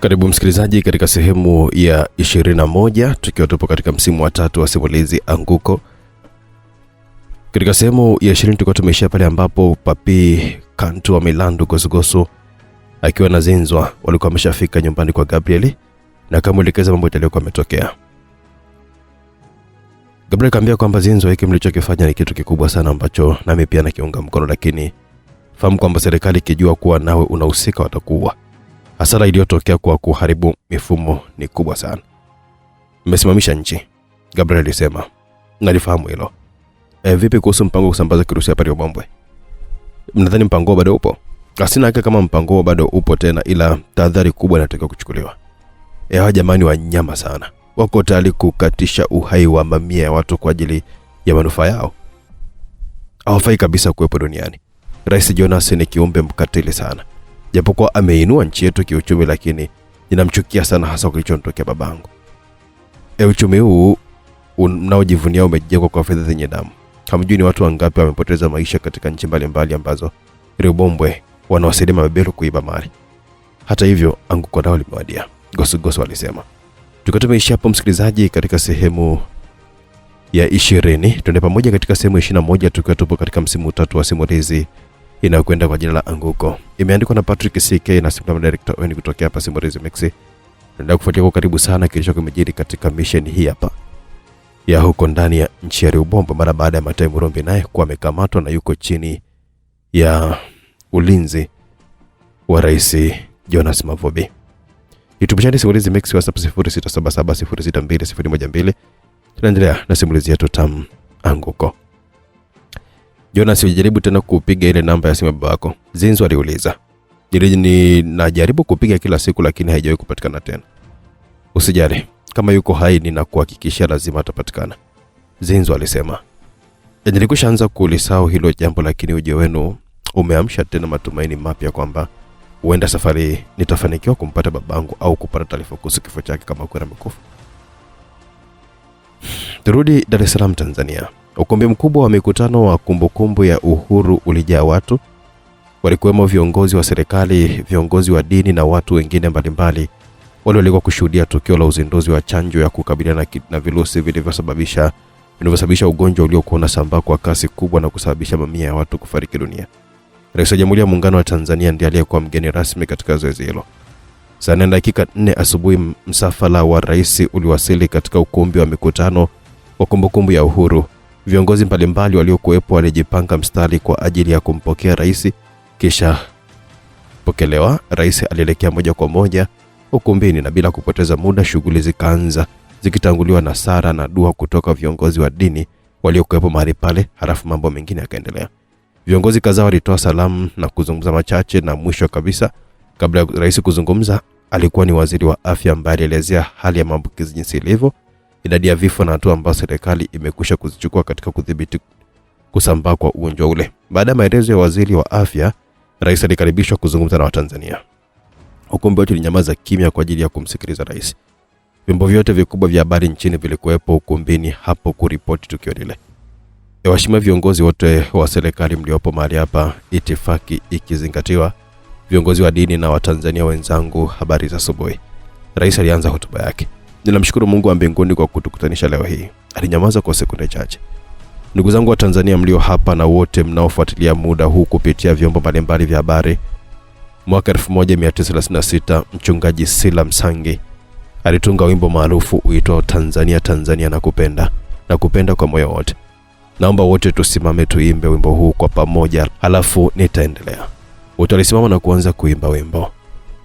Karibu msikilizaji katika sehemu ya 21 tukiwa tupo katika msimu wa 3 wa simulizi Anguko. Katika sehemu ya 20 tulikuwa tumeishia pale ambapo Papi Kantu wa Milandu Gosugosu akiwa na Zinzwa walikuwa wameshafika nyumbani kwa Gabriel na akamuelekeza mambo yaliyokuwa yametokea. Gabriel kaambia kwamba Zinzwa hiki mlichokifanya ni kitu kikubwa sana ambacho nami pia nakiunga mkono, lakini fahamu kwamba serikali ikijua kuwa nawe unahusika watakuwa. Hasara iliyotokea kwa kuharibu mifumo ni kubwa sana. Mmesimamisha nchi, Gabriel alisema. Nalifahamu hilo. Vipi kuhusu mpango kusambaza kirusi hapa Riobombwe? Mnadhani mpango bado upo? Asina yake kama mpango bado upo tena, ila tahadhari kubwa inatakiwa kuchukuliwa. Hawa jamani wanyama sana. Wako tayari kukatisha uhai wa mamia ya watu kwa ajili ya manufaa yao. Hawafai kabisa kuwepo duniani. Rais Jonas ni kiumbe mkatili sana. Japokuwa ameinua nchi yetu kiuchumi, lakini ninamchukia sana hasa kilichotokea babangu. Uchumi huu unaojivunia umejengwa kwa fedha zenye damu. Hamjui ni watu wangapi wamepoteza maisha katika nchi mbalimbali ambazo Riobombwe wanawasaidia mabeberu kuiba mali. Hata hivyo anguko lao limewadia, Gosugosu alisema. Tulikuwa tumeishia hapo msikilizaji katika sehemu ya 20. Tuende pamoja katika sehemu ya 21 tukiwa tupo katika msimu 3 wa simulizi inayokwenda kwa jina la Anguko. Imeandikwa na Patrick CK na Simple Director Owen kutokea hapa Simulizi Mix. Tunaendelea kufuatilia kwa karibu sana kilicho kimejiri katika mission hii hapa ya huko ndani ya nchi ya Riobombwe mara baada ya Matai Murombi naye kuwa amekamatwa na yuko chini ya ulinzi wa Rais Jonas Mavobi. YouTube channel Simulizi Mix, WhatsApp 0677062012. Tunaendelea na simulizi yetu tamu Anguko. Jonas, ujaribu tena kupiga ile namba ya simu babako, Zinzwa aliuliza. Najaribu kupiga kila siku lakini haijawahi kupatikana tena. Usijali, kama yuko hai ninakuhakikishia lazima atapatikana, Zinzwa alisema. Nilikwishaanza kulisahau hilo jambo, lakini uje wenu umeamsha tena matumaini mapya kwamba huenda safari nitafanikiwa kumpata babangu au kupata taarifa kuhusu kifo chake kama kweli amekufa. Turudi Dar es Salaam, Tanzania. Ukumbi mkubwa wa mikutano wa kumbukumbu ya uhuru ulijaa watu. Walikuwemo viongozi wa serikali, viongozi wa dini na watu wengine mbalimbali waliokuwa kushuhudia tukio la uzinduzi wa chanjo ya kukabiliana na virusi vilivyosababisha ugonjwa uliokuwa unasambaa kwa kasi kubwa na kusababisha mamia ya watu kufariki dunia. Rais wa Jamhuri ya Muungano wa Tanzania ndiye aliyekuwa mgeni rasmi katika zoezi hilo. Saa 4:04 asubuhi msafara wa rais uliwasili katika ukumbi wa mikutano wa kumbukumbu ya uhuru. Viongozi mbalimbali waliokuwepo walijipanga mstari kwa ajili ya kumpokea rais. Kisha pokelewa, rais alielekea moja kwa moja ukumbini na bila kupoteza muda shughuli zikaanza, zikitanguliwa na sala na dua kutoka viongozi wa dini waliokuwepo mahali pale. Halafu mambo mengine yakaendelea. Viongozi kadhaa walitoa salamu na kuzungumza machache, na mwisho kabisa kabla ya rais kuzungumza alikuwa ni waziri wa afya ambaye alielezea hali ya maambukizi jinsi ilivyo, idadi ya vifo na hatua ambazo serikali imekwisha kuzichukua katika kudhibiti kusambaa kwa ugonjwa ule. Baada ya maelezo ya waziri wa afya, rais alikaribishwa kuzungumza na Watanzania. Ukumbi wote ulinyamaza kimya kwa ajili ya kumsikiliza rais. Vyombo vyote vikubwa vya habari nchini vilikuwepo ukumbini hapo kuripoti tukio lile. Waheshimiwa viongozi wote wa serikali mliopo mahali hapa, itifaki ikizingatiwa, viongozi wa dini na Watanzania wenzangu, habari za asubuhi. Rais alianza hotuba yake. Ninamshukuru Mungu wa mbinguni kwa kutukutanisha leo hii. Alinyamaza kwa sekunde chache. Ndugu zangu wa Tanzania mlio hapa na wote mnaofuatilia muda huu kupitia vyombo mbalimbali vya habari. Mwaka 1936 mchungaji Sila Msangi alitunga wimbo maarufu uitwao Tanzania Tanzania nakupenda kwa moyo wote. Naomba wote tusimame tuimbe wimbo huu kwa pamoja, halafu nitaendelea. Wote walisimama na kuanza kuimba wimbo.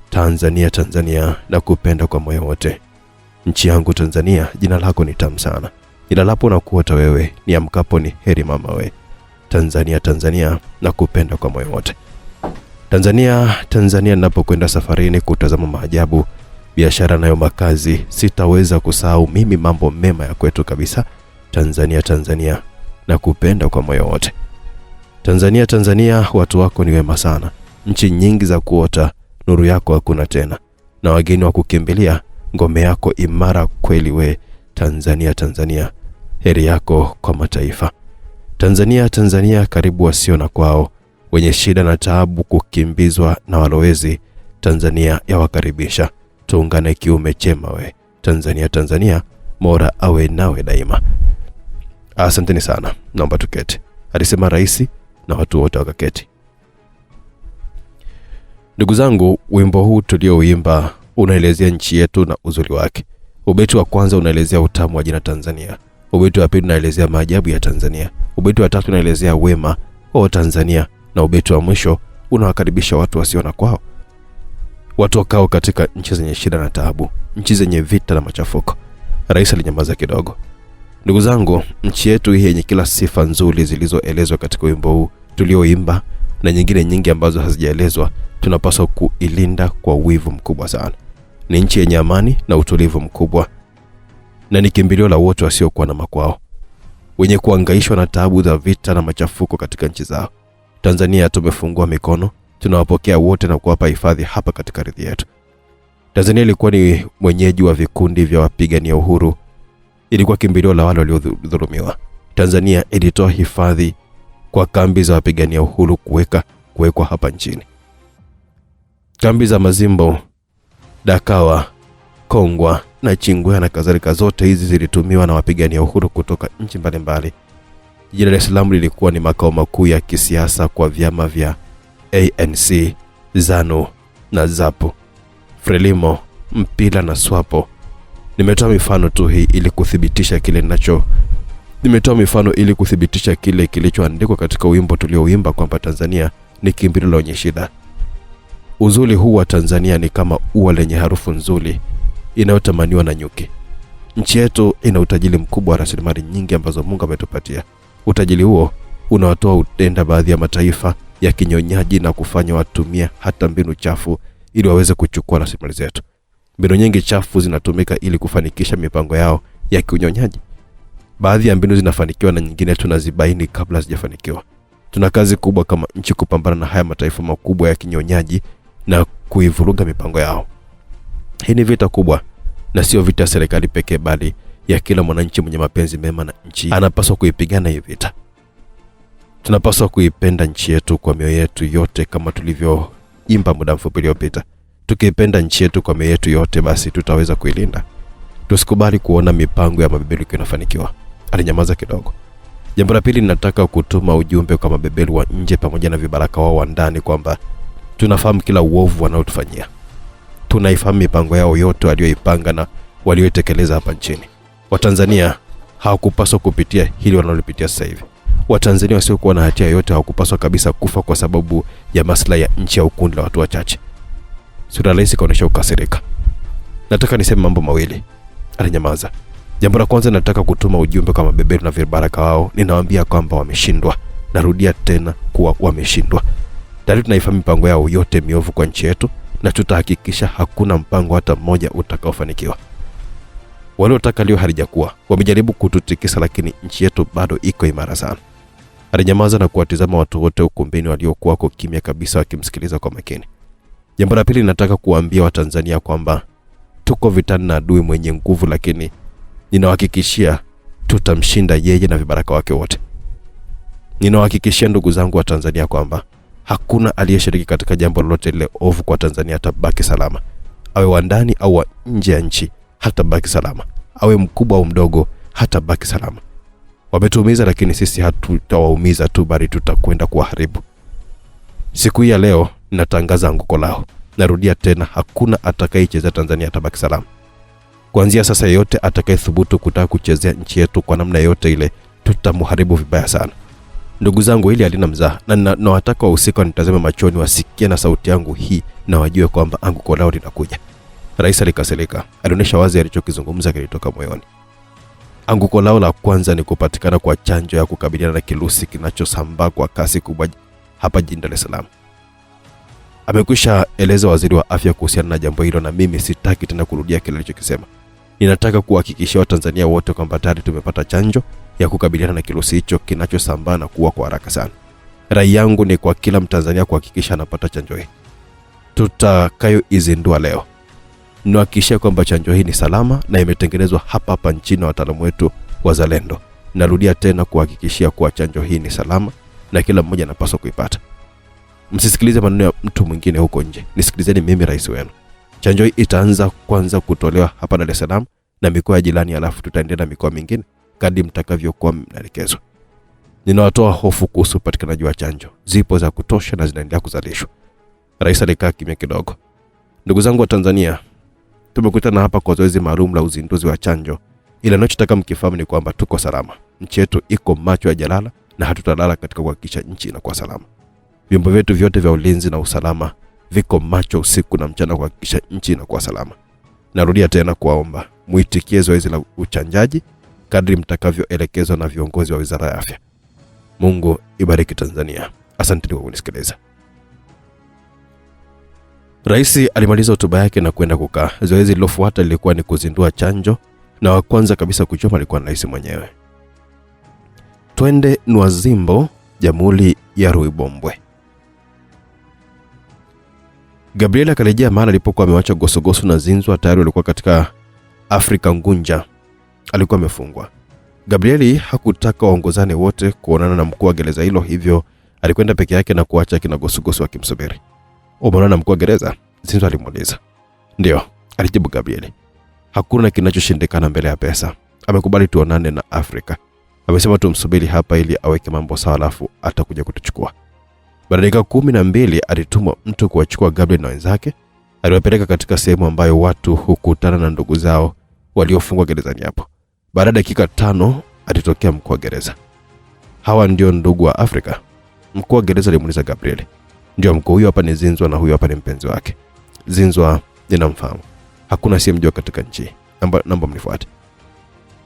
Tanzania Tanzania nakupenda kwa moyo wote. Nchi yangu Tanzania, jina lako ni tamu sana. Nilalapo na kuota wewe, niamkapo ni heri mama we. Tanzania Tanzania nakupenda kwa moyo wote. Tanzania Tanzania, ninapokwenda safarini kutazama maajabu, biashara nayo makazi, sitaweza kusahau mimi mambo mema ya kwetu kabisa. Tanzania Tanzania nakupenda kwa moyo wote. Tanzania Tanzania, watu wako ni wema sana. Nchi nyingi za kuota, nuru yako hakuna tena, na wageni wa kukimbilia, ngome yako imara kweli we. Tanzania Tanzania, heri yako kwa mataifa. Tanzania Tanzania, karibu wasio na kwao, wenye shida na taabu kukimbizwa na walowezi. Tanzania yawakaribisha. tuungane kiume chema we. Tanzania, Tanzania, Mola awe nawe daima. Asanteni sana, naomba tuketi, alisema rais na watu wote wakaketi. Ndugu zangu, wimbo huu tulioimba unaelezea nchi yetu na uzuri wake. Ubeti wa kwanza unaelezea utamu wa jina Tanzania. Ubeti wa pili unaelezea maajabu ya Tanzania. Ubeti wa tatu unaelezea wema wa Tanzania, na ubeti wa mwisho unawakaribisha watu wasio na kwao, watu wakao katika nchi zenye shida na taabu, nchi zenye vita na machafuko. Rais alinyamaza kidogo. Ndugu zangu, nchi yetu hii yenye kila sifa nzuri zilizoelezwa katika wimbo huu tulioimba na nyingine nyingi ambazo hazijaelezwa, tunapaswa kuilinda kwa wivu mkubwa sana. Ni nchi yenye amani na utulivu mkubwa, na ni kimbilio la wote wasiokuwa na makwao, wenye kuangaishwa na taabu za vita na machafuko katika nchi zao. Tanzania tumefungua mikono, tunawapokea wote na kuwapa hifadhi hapa katika ardhi yetu. Tanzania ilikuwa ni mwenyeji wa vikundi vya wapigania uhuru, ilikuwa kimbilio la wale waliodhulumiwa. Tanzania ilitoa hifadhi kwa kambi za wapigania uhuru kuwekwa hapa nchini. Kambi za Mazimbo, Dakawa, Kongwa na Chingwea na kadhalika, zote hizi zilitumiwa na wapigania uhuru kutoka nchi mbalimbali. Jiji la Dar es Salaam lilikuwa ni makao makuu ya kisiasa kwa vyama vya ANC, ZANU na ZAPU, Frelimo, Mpila na SWAPO. Nimetoa mifano tu hii ili kuthibitisha kile kilichoandikwa katika wimbo tulioimba kwamba Tanzania ni kimbilio la wenye shida. Uzuri huu wa Tanzania ni kama ua lenye harufu nzuri inayotamaniwa na nyuki. Nchi yetu ina utajiri mkubwa wa rasilimali nyingi ambazo Mungu ametupatia. Utajiri huo unawatoa utenda baadhi ya mataifa ya kinyonyaji na kufanya watumie hata mbinu chafu ili waweze kuchukua rasilimali zetu. Mbinu nyingi chafu zinatumika ili kufanikisha mipango yao ya kinyonyaji. Baadhi ya mbinu zinafanikiwa na nyingine tunazibaini kabla hazijafanikiwa. Tuna kazi kubwa kama nchi kupambana na haya mataifa makubwa ya kinyonyaji na kuivuruga mipango yao. Hii ni vita kubwa, na sio vita ya serikali pekee, bali ya kila mwananchi mwenye mapenzi mema na nchi anapaswa kuipigana hii vita. Tunapaswa kuipenda nchi yetu kwa mioyo yetu yote kama tulivyoimba muda mfupi uliopita. Tukipenda nchi yetu kwa mioyo yetu yote, basi tutaweza kuilinda. Tusikubali kuona mipango ya mabeberu inafanikiwa. Alinyamaza kidogo. Jambo la pili, ninataka kutuma ujumbe kwa mabeberu wa nje pamoja na vibaraka wao wa ndani kwamba tunafahamu kila uovu wanaotufanyia. Tunaifahamu mipango yao yote walioipanga na walioitekeleza hapa nchini. Watanzania hawakupaswa kupitia hili wanalopitia sasa hivi. Watanzania wasiokuwa na hatia yote hawakupaswa kabisa kufa kwa sababu ya maslahi ya nchi au kundi la watu wachache. Sura Rais kaonesha ukasirika. Nataka niseme mambo mawili. Alinyamaza. Jambo la kwanza, nataka kutuma ujumbe kwa mabeberu na vibaraka wao. Ninawaambia kwamba wameshindwa. Narudia tena kuwa wameshindwa. Tayari tunaifahamu mipango yao yote miovu kwa nchi yetu, na tutahakikisha hakuna mpango hata mmoja utakaofanikiwa. Waliotaka leo halijakuwa, wamejaribu kututikisa, lakini nchi yetu bado iko imara sana. Alinyamaza na kuwatazama watu wote ukumbini waliokuwa kwa kimya kabisa wakimsikiliza kwa makini. Jambo la pili, nataka kuambia Watanzania kwamba tuko vitani na adui mwenye nguvu, lakini ninawahakikishia tutamshinda yeye na vibaraka wake wote. Ninawahakikishia ndugu zangu wa Tanzania kwamba hakuna aliyeshiriki katika jambo lolote lile ovu kwa Tanzania atabaki salama. Awe wa ndani au wa nje ya nchi, hatabaki salama. Awe mkubwa au mdogo, hatabaki salama. Wametuumiza, lakini sisi hatutawaumiza tu, bali tutakwenda kuwaharibu. Siku hii ya leo natangaza anguko lao. Narudia tena, hakuna atakayechezea Tanzania atabaki salama. Kuanzia sasa, yote atakayethubutu kutaka kuchezea nchi yetu kwa namna yote ile, tutamharibu vibaya sana. Ndugu zangu, hili halina mzaha, na nawataka wahusika nitazame machoni, wasikie na sauti yangu hii na wajue kwamba anguko lao linakuja. Rais alikasirika. Alionyesha wazi alichokizungumza kilitoka moyoni. Anguko lao la kwanza ni kupatikana kwa chanjo ya kukabiliana na kirusi kinachosambaa kwa kasi kubwa hapa jijini Dar es Salaam. Amekwisha eleza waziri wa afya kuhusiana na jambo hilo, na mimi sitaki tena kurudia kile alichokisema. Ninataka kuhakikishia Watanzania wote kwamba tayari tumepata chanjo ya kukabiliana na kirusi hicho kinachosambaa na kuwa kwa haraka sana. Rai yangu ni kwa kila Mtanzania kuhakikisha anapata chanjo hii tutakayoizindua leo. Ninahakikishia kwamba chanjo hii ni salama na imetengenezwa hapa hapa nchini na wataalamu wetu wazalendo. Narudia tena kuhakikishia kuwa chanjo hii ni salama na kila mmoja anapaswa kuipata. Msisikilize maneno ya mtu mwingine huko nje. Nisikilizeni mimi, rais wenu. Chanjo hii itaanza kwanza kutolewa hapa Dar es Salaam na mikoa ya jirani, alafu tutaendelea na mikoa mingine kadri mtakavyokuwa mnaelekezwa. Ninawatoa hofu kuhusu upatikanaji wa chanjo. Zipo za kutosha na zinaendelea kuzalishwa. Rais alikaa kimya kidogo. Ndugu zangu wa Tanzania, tumekutana hapa kwa zoezi maalum la uzinduzi wa chanjo. Ila ninachotaka mkifahamu ni kwamba tuko salama. Nchi yetu iko macho ya jalala na hatutalala katika kuhakikisha nchi inakuwa salama. Vyombo vyetu vyote vya ulinzi na usalama viko macho usiku na mchana kuhakikisha nchi inakuwa salama. Narudia tena kuwaomba muitikie zoezi la uchanjaji kadri mtakavyoelekezwa na viongozi wa Wizara ya Afya. Mungu ibariki Tanzania. Asante kwa kunisikiliza. Rais alimaliza hotuba yake na kwenda kukaa. Zoezi lilofuata lilikuwa ni kuzindua chanjo, na wa kwanza kabisa kuchoma alikuwa rais mwenyewe. Twende Nwazimbo, Jamhuri ya Ruibombwe. Gabriel akarejea mahali alipokuwa amewacha Gosogoso na Zinzwa. Tayari walikuwa katika Afrika Ngunja. Alikuwa amefungwa. Gabrieli hakutaka waongozane wote kuonana na mkuu wa gereza hilo, hivyo alikwenda peke yake na kuacha kina Gosogoso akimsubiri. Umeona na mkuu wa gereza? Zinzwa alimuuliza. Ndio, alijibu Gabrieli. Hakuna kinachoshindikana mbele ya pesa. Amekubali tuonane na Afrika. Amesema tumsubiri hapa ili aweke mambo sawa, alafu atakuja kutuchukua. Baada ya dakika 12 alitumwa mtu kuwachukua Gabriel na wenzake. Aliwapeleka katika sehemu ambayo watu hukutana na ndugu zao waliofungwa gerezani hapo. Baada ya dakika 5 alitokea mkuu wa gereza. Hawa ndio ndugu wa Afrika? Mkuu wa gereza alimuuliza Gabriel. Ndio mkuu, huyo hapa ni Zinzwa na huyo hapa ni mpenzi wake. Zinzwa ninamfahamu. Hakuna siyemjua katika nchi. Namba mnifuate.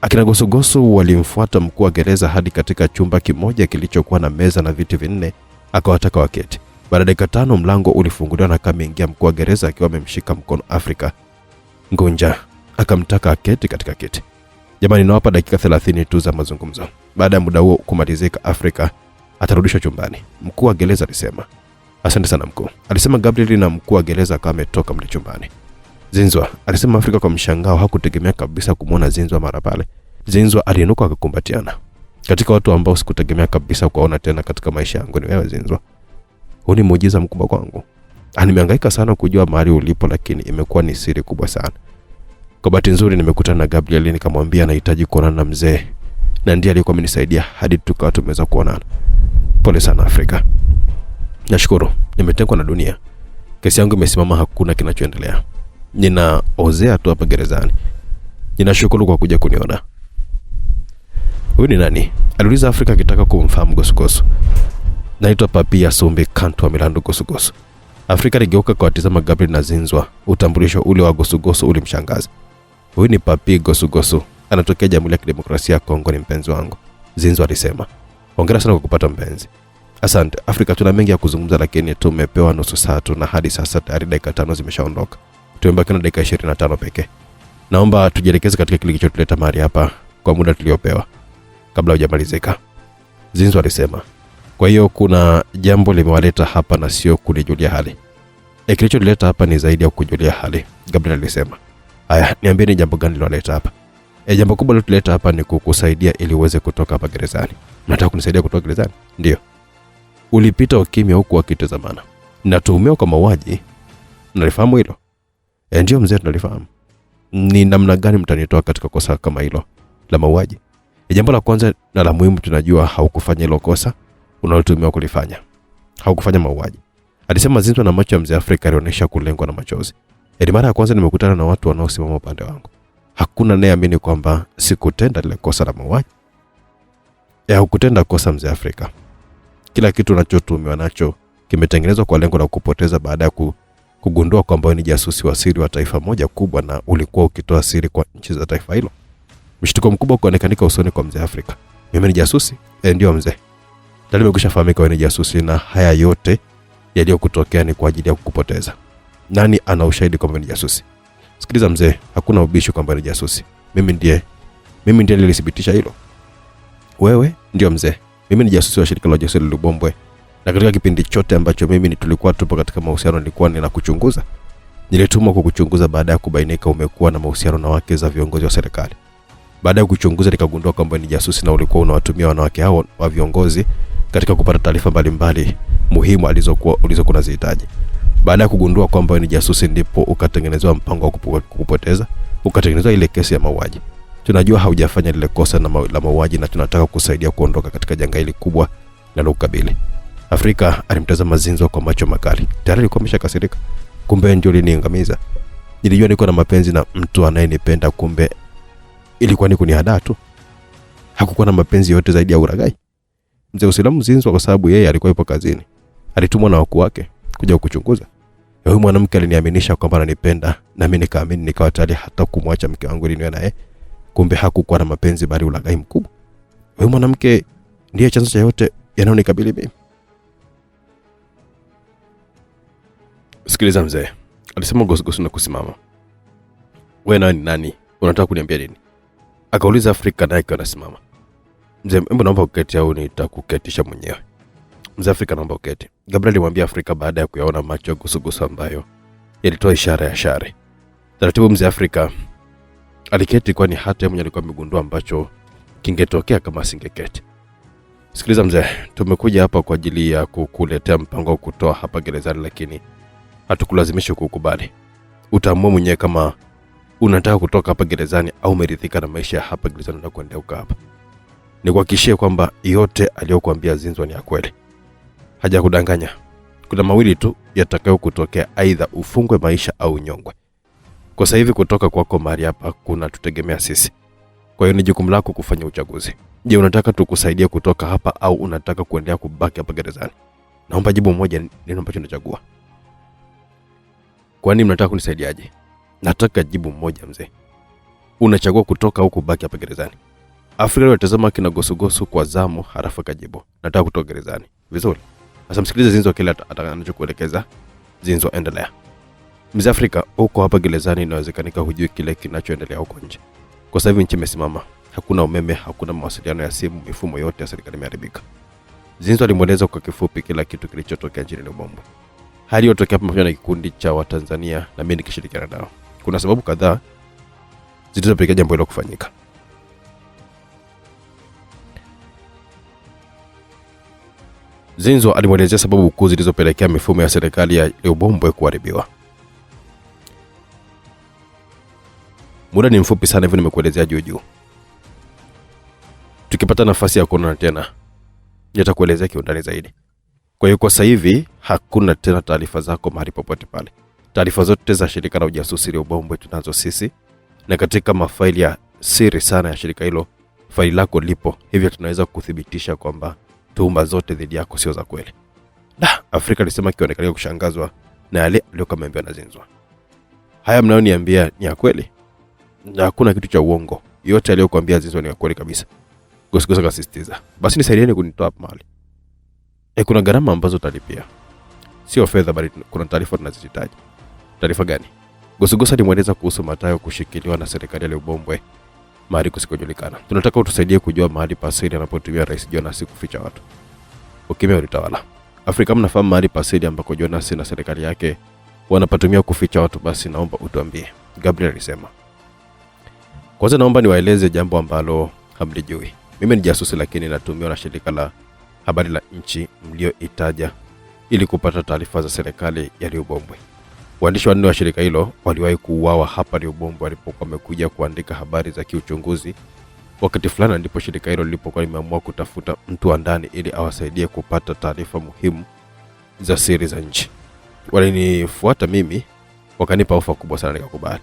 Akina Gosogoso walimfuata mkuu wa gereza hadi katika chumba kimoja kilichokuwa na meza na viti vinne, akawataka waketi. Baada ya dakika 5 mlango ulifunguliwa na akaingia mkuu wa gereza akiwa amemshika mkono Afrika Ngunja. Akamtaka aketi katika kiti. Jamani, nawapa dakika 30 tu za mazungumzo. Baada ya muda huo kumalizika, Afrika atarudishwa chumbani. Mkuu wa gereza alisema. Asante sana mkuu, alisema Gabriel, na mkuu wa gereza akawa ametoka mle chumbani. Zinzwa, alisema Afrika kwa mshangao. Hakutegemea kabisa kumuona Zinzwa mara pale. Zinzwa aliinuka akakumbatiana. Katika watu ambao sikutegemea kabisa kuwaona tena katika maisha yangu ni wewe Zinzwa. Huu ni muujiza mkubwa kwangu. Nimehangaika sana kujua mahali ulipo, lakini imekuwa ni siri kubwa sana. Kwa bahati nzuri nimekutana na Gabriel, nikamwambia nahitaji kuonana na mzee, na ndiye alikuwa amenisaidia hadi tukawa tumeweza kuonana. Pole sana Afrika. Nashukuru, nimetengwa na dunia. Kesi yangu imesimama, hakuna kinachoendelea. Ninaozea tu hapa gerezani. Ninashukuru kwa kuja kuniona. Huyu ni nani? Aliuliza Afrika akitaka kumfahamu Gosogoso. Naitwa Papi Asumbi Kantu wa Milando Gosogoso. Afrika aligeuka kwa kutazama Gabriel na Zinzwa. Utambulisho ule wa Gosogoso ulimshangaza. Huyu ni Papi Gosogoso, anatokea Jamhuri ya Kidemokrasia ya Kongo, ni mpenzi wangu, Zinzwa alisema. Hongera sana kwa kupata mpenzi. Asante Afrika, tuna mengi ya kuzungumza, lakini tumepewa nusu saa tu na hadi sasa tayari dakika 5 zimeshaondoka. Tumebaki na dakika 25 pekee. Naomba tujielekeze katika kile kilichotuleta mahali hapa kwa muda tuliopewa kabla hujamalizika, Zinzwa alisema. Kwa hiyo kuna jambo limewaleta hapa na sio kunijulia hali. Kilichotuleta hapa ni zaidi ya kujulia hali, Gabriel alisema. Haya, niambie ni jambo gani liloleta hapa? Jambo kubwa lilotuleta hapa ni kukusaidia ili uweze kutoka hapa gerezani. Unataka kunisaidia kutoka gerezani? Ndio. Ulipita ukimya huku akitazamana. Natuhumiwa kwa mauaji. Unalifahamu hilo? Ndio mzee, tunalifahamu. Ni namna gani mtanitoa katika kosa kama hilo la mauaji? Jambo la kwanza na la muhimu, tunajua haukufanya hilo kosa unalotumiwa kulifanya. Haukufanya mauaji, alisema Zinzwa, na macho ya mzee Afrika yalionyesha kulengwa na machozi. Mara ya kwanza nimekutana na watu wanaosimama upande wangu. Hakuna anayeamini kwamba sikutenda ile kosa la mauaji. Hukutenda kosa mzee Afrika. Kila kitu unachotumiwa nacho kimetengenezwa kwa lengo la kupoteza baada ya kugundua kwamba ni jasusi wa siri wa taifa moja kubwa na ulikuwa ukitoa siri kwa nchi za taifa hilo. Mshtuko mkubwa kuonekanika usoni kwa mzee Afrika. Mimi ni jasusi? Ndio mzee. Tayari umeshafahamika wewe ni jasusi, na haya yote yaliyokutokea ni kwa ajili ya kukupoteza. Nani ana ushahidi kwamba ni jasusi? Sikiliza mzee, hakuna ubishi kwamba ni jasusi. Mimi ndiye nilithibitisha hilo. Wewe? Ndio mzee. Mimi ni jasusi wa shirika la ujasusi la Lubombwe. Na katika kipindi chote ambacho mimi tulikuwa tupo katika mahusiano, nilikuwa ninakuchunguza. Nilitumwa kukuchunguza baada ya kubainika umekuwa na mahusiano na wake za viongozi wa serikali. Baada ya kuchunguza nikagundua kwamba ni jasusi na ulikuwa unawatumia wanawake hao wa viongozi katika kupata taarifa mbalimbali muhimu ulizokuwa unazihitaji. Baada ya kugundua kwamba ni jasusi, ndipo ukatengenezwa mpango wa kukupoteza, ukatengenezwa ile kesi ya mauaji. Tunajua haujafanya lile kosa la mauaji na tunataka kusaidia kuondoka katika janga hili kubwa linalokabili. Afrika alimtazama Zinzo kwa macho makali. Tayari alikuwa ameshakasirika. Kumbe ndio liniangamiza. Nilijua niko na mapenzi na mtu anayenipenda, kumbe ilikuwa ni kunihadaa tu. Hakukuwa na mapenzi yote zaidi ya uragai. Mzee Usilamu Zinzo, kwa sababu yeye alikuwa yupo kazini, alitumwa na wakuu wake kuja kuchunguza. Huyu mwanamke aliniaminisha kwamba ananipenda, na mimi nikaamini, nikawa tayari hata kumwacha mke wangu ili niwe naye. Kumbe hakukuwa na mapenzi bali ulagai mkubwa. Huyu mwanamke ndiye chanzo cha yote yanayonikabili mimi. Sikiliza mzee, alisema Gosugosu na kusimama. Wewe nani? Unataka kuniambia nini? Akauliza Afrika naye akiwa anasimama. Mzee, hebu naomba uketi au nitakuketisha mwenyewe. Mzee Afrika, naomba uketi. Gabriel alimwambia Afrika baada ya kuyaona macho ya Gosugosu ambayo yalitoa ishara ya shari. Taratibu Mzee Afrika aliketi, kwani hata mwenye alikuwa amegundua ambacho kingetokea kama asingeketi. Sikiliza mzee, tumekuja hapa kwa ajili ya kukuletea mpango wa kutoa hapa gerezani, lakini hatukulazimisha kukubali. Utaamua mwenyewe kama unataka kutoka hapa gerezani au umeridhika na maisha hapa gerezani na kuendelea hapa. Nikuhakikishie kwamba yote aliyokuambia Zinzo ni ya kweli. Hajakudanganya. Kuna mawili tu yatakayo kutokea, aidha ufungwe maisha au nyongwe. Kwa sasa hivi kutoka kwako mahali hapa kuna tutegemea sisi. Kwa hiyo ni jukumu lako kufanya uchaguzi. Je, unataka tukusaidie kutoka hapa au unataka kuendelea kubaki hapa gerezani? Naomba jibu moja, nini ambacho unachagua? Kwani mnataka kunisaidiaje? Nataka jibu moja mzee. Unachagua kutoka au kubaki hapa gerezani? Afrika alitazama kina Gosugosu kwa zamu, halafu akajibu, nataka kutoka gerezani. Vizuri. Sasa msikilize Zinzo kile atakachokuelekeza. Zinzo, endelea. Mzee Afrika, uko hapa gerezani, inawezekanika hujui kile kinachoendelea huko nje. Kwa sababu nchi imesimama, hakuna umeme, hakuna mawasiliano ya simu, mifumo yote ya serikali imeharibika. Zinzo alimweleza kwa kifupi kila kitu kilichotokea nchini Lubombwe. Hali iliyotokea pamoja na kikundi cha Watanzania na mimi nikishirikiana nao. Kuna sababu kadhaa zilizopelekea jambo hilo kufanyika. Zinzo alimwelezea sababu kuu zilizopelekea mifumo ya serikali ya Lubombwe kuharibiwa. Muda ni mfupi sana hivi nimekuelezea juu. Tukipata nafasi ya kuonana tena, nitakuelezea kiundani zaidi. Kwa hiyo kwa sasa hivi hakuna tena taarifa zako mahali popote pale. Taarifa zote za shirika la ujasusi la Lubombwe tunazo sisi, na katika mafaili ya siri sana ya shirika hilo, faili lako lipo. Hivyo tunaweza kuthibitisha kwamba tuhuma zote dhidi yako sio za kweli. Afrika alisema kionekana kushangazwa na yale aliyokamwambia na Zinzo. Haya mnayoniambia ni ya kweli? Na hakuna kitu cha uongo. Yote aliyokuambia Zinzo ni ya kweli kabisa. Gosugosu akasisitiza. Basi nisaidieni kunitoa hapa mahali. Kuna gharama ambazo utalipia. Sio fedha bali kuna taarifa tunazihitaji. Taarifa gani? Gosugosu alimweleza kuhusu Matayo kushikiliwa na serikali ya Lubombwe mahali kusikojulikana. Tunataka utusaidie kujua mahali pasiri anapotumia Rais Jonas kuficha watu. Ukimya ulitawala. Afrika, mnafahamu mahali pasiri ambako Jonas na serikali yake wanapatumia kuficha watu? Basi naomba utuambie, Gabriel alisema. Kwanza naomba niwaeleze jambo ambalo hamlijui. Mimi ni jasusi, lakini natumiwa na shirika la habari la nchi mlioitaja ili kupata taarifa za serikali ya Lubombwe. Waandishi wanne wa shirika hilo waliwahi kuuawa hapa Lubombwe walipokuwa wamekuja kuandika habari za kiuchunguzi. Wakati fulani ndipo shirika hilo lilipokuwa limeamua kutafuta mtu wa ndani ili awasaidie kupata taarifa muhimu za siri za nchi. Walinifuata mimi, wakanipa ofa kubwa sana, nikakubali.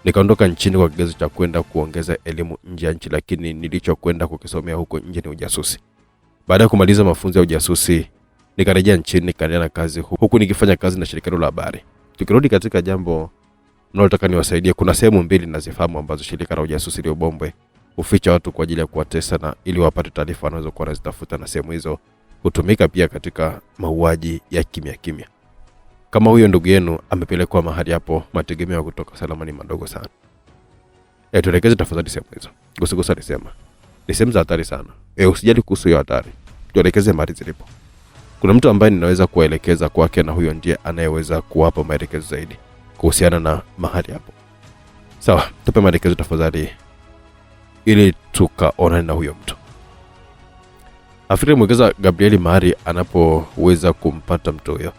Nikaondoka nchini kwa kigezo cha kwenda kuongeza elimu nje ya nchi, lakini nilichokwenda kukisomea huko nje ni ujasusi. Baada ya kumaliza mafunzo ya ujasusi, nikarejea nchini nikaendelea na kazi huku nikifanya kazi na shirika la habari. Tukirudi katika jambo ninalotaka niwasaidie, kuna sehemu mbili nazifahamu ambazo shirika la ujasusi la Lubombwe huficha watu kwa ajili ya kuwatesa na ili wapate taarifa wanazokuwa wanazitafuta, na sehemu hizo hutumika pia katika mauaji ya kimya. Kama huyo ndugu yenu amepelekwa mahali hapo, mategemeo kutoka salama ni madogo sana. Tuelekeze tafadhali sehemu hizo. Gosugosu alisema. Ni sehemu za hatari sana. Usijali kuhusu hiyo hatari. Tuelekeze mahali zilipo. Kuna mtu ambaye ninaweza kuwaelekeza kwake, na huyo ndiye anayeweza kuwapa maelekezo zaidi kuhusiana na mahali hapo. Sawa, tupe maelekezo tafadhali ili tukaonane na huyo mtu. Afrika mwekeza Gabriel mahali anapoweza kumpata mtu huyo.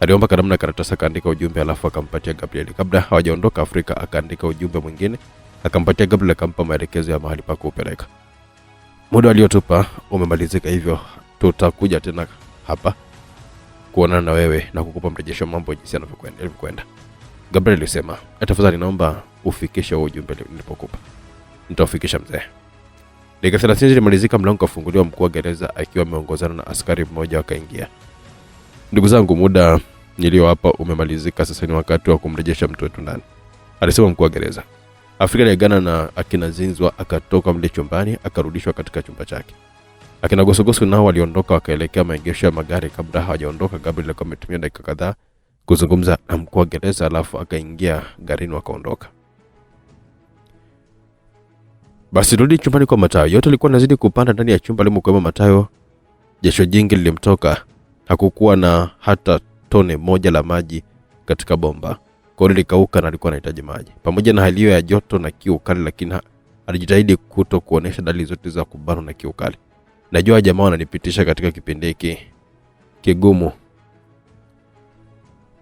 Aliomba kalamu na karatasi, akaandika ujumbe alafu akampatia Gabriel. Kabla hawajaondoka Afrika, akaandika ujumbe mwingine akampatia Gabriel, akampa maelekezo ya mahali pa kupeleka. Muda aliotupa umemalizika, hivyo tutakuja tena hapa kuonana na wewe na kukupa mrejesho mambo jinsi yanavyokwenda. Gabriel alisema, tafadhali naomba ufikishe huo ujumbe nilipokupa. Nitaufikisha mzee. Dakika 30 zilimalizika, mlango ukafunguliwa, mkuu wa gereza akiwa ameongozana na askari mmoja akaingia. Ndugu zangu, muda nilio hapa umemalizika, sasa ni wakati wa kumrejesha mtu wetu ndani, alisema mkuu wa gereza. Afrika aliagana na akina Zinzwa, akatoka mle chumbani, akarudishwa katika chumba chake. Akina Gosogoso nao waliondoka wakaelekea maegesho ya magari. Kabla hawajaondoka, Gabriel alikuwa ametumia dakika kadhaa kuzungumza na mkuu wa gereza, alafu akaingia garini wakaondoka. Basi rudi chumbani kwa Matayo. Yote alikuwa anazidi kupanda ndani ya chumba alimokuwa Matayo. Jasho jingi lilimtoka. Hakukuwa na hata tone moja la maji katika bomba. Kori likauka na alikuwa anahitaji maji. Pamoja na hali hiyo ya joto na kiu kali, lakini alijitahidi kuto kuonesha dalili zote za kubanwa na kiu kali. Najua jamaa wananipitisha katika kipindi hiki kigumu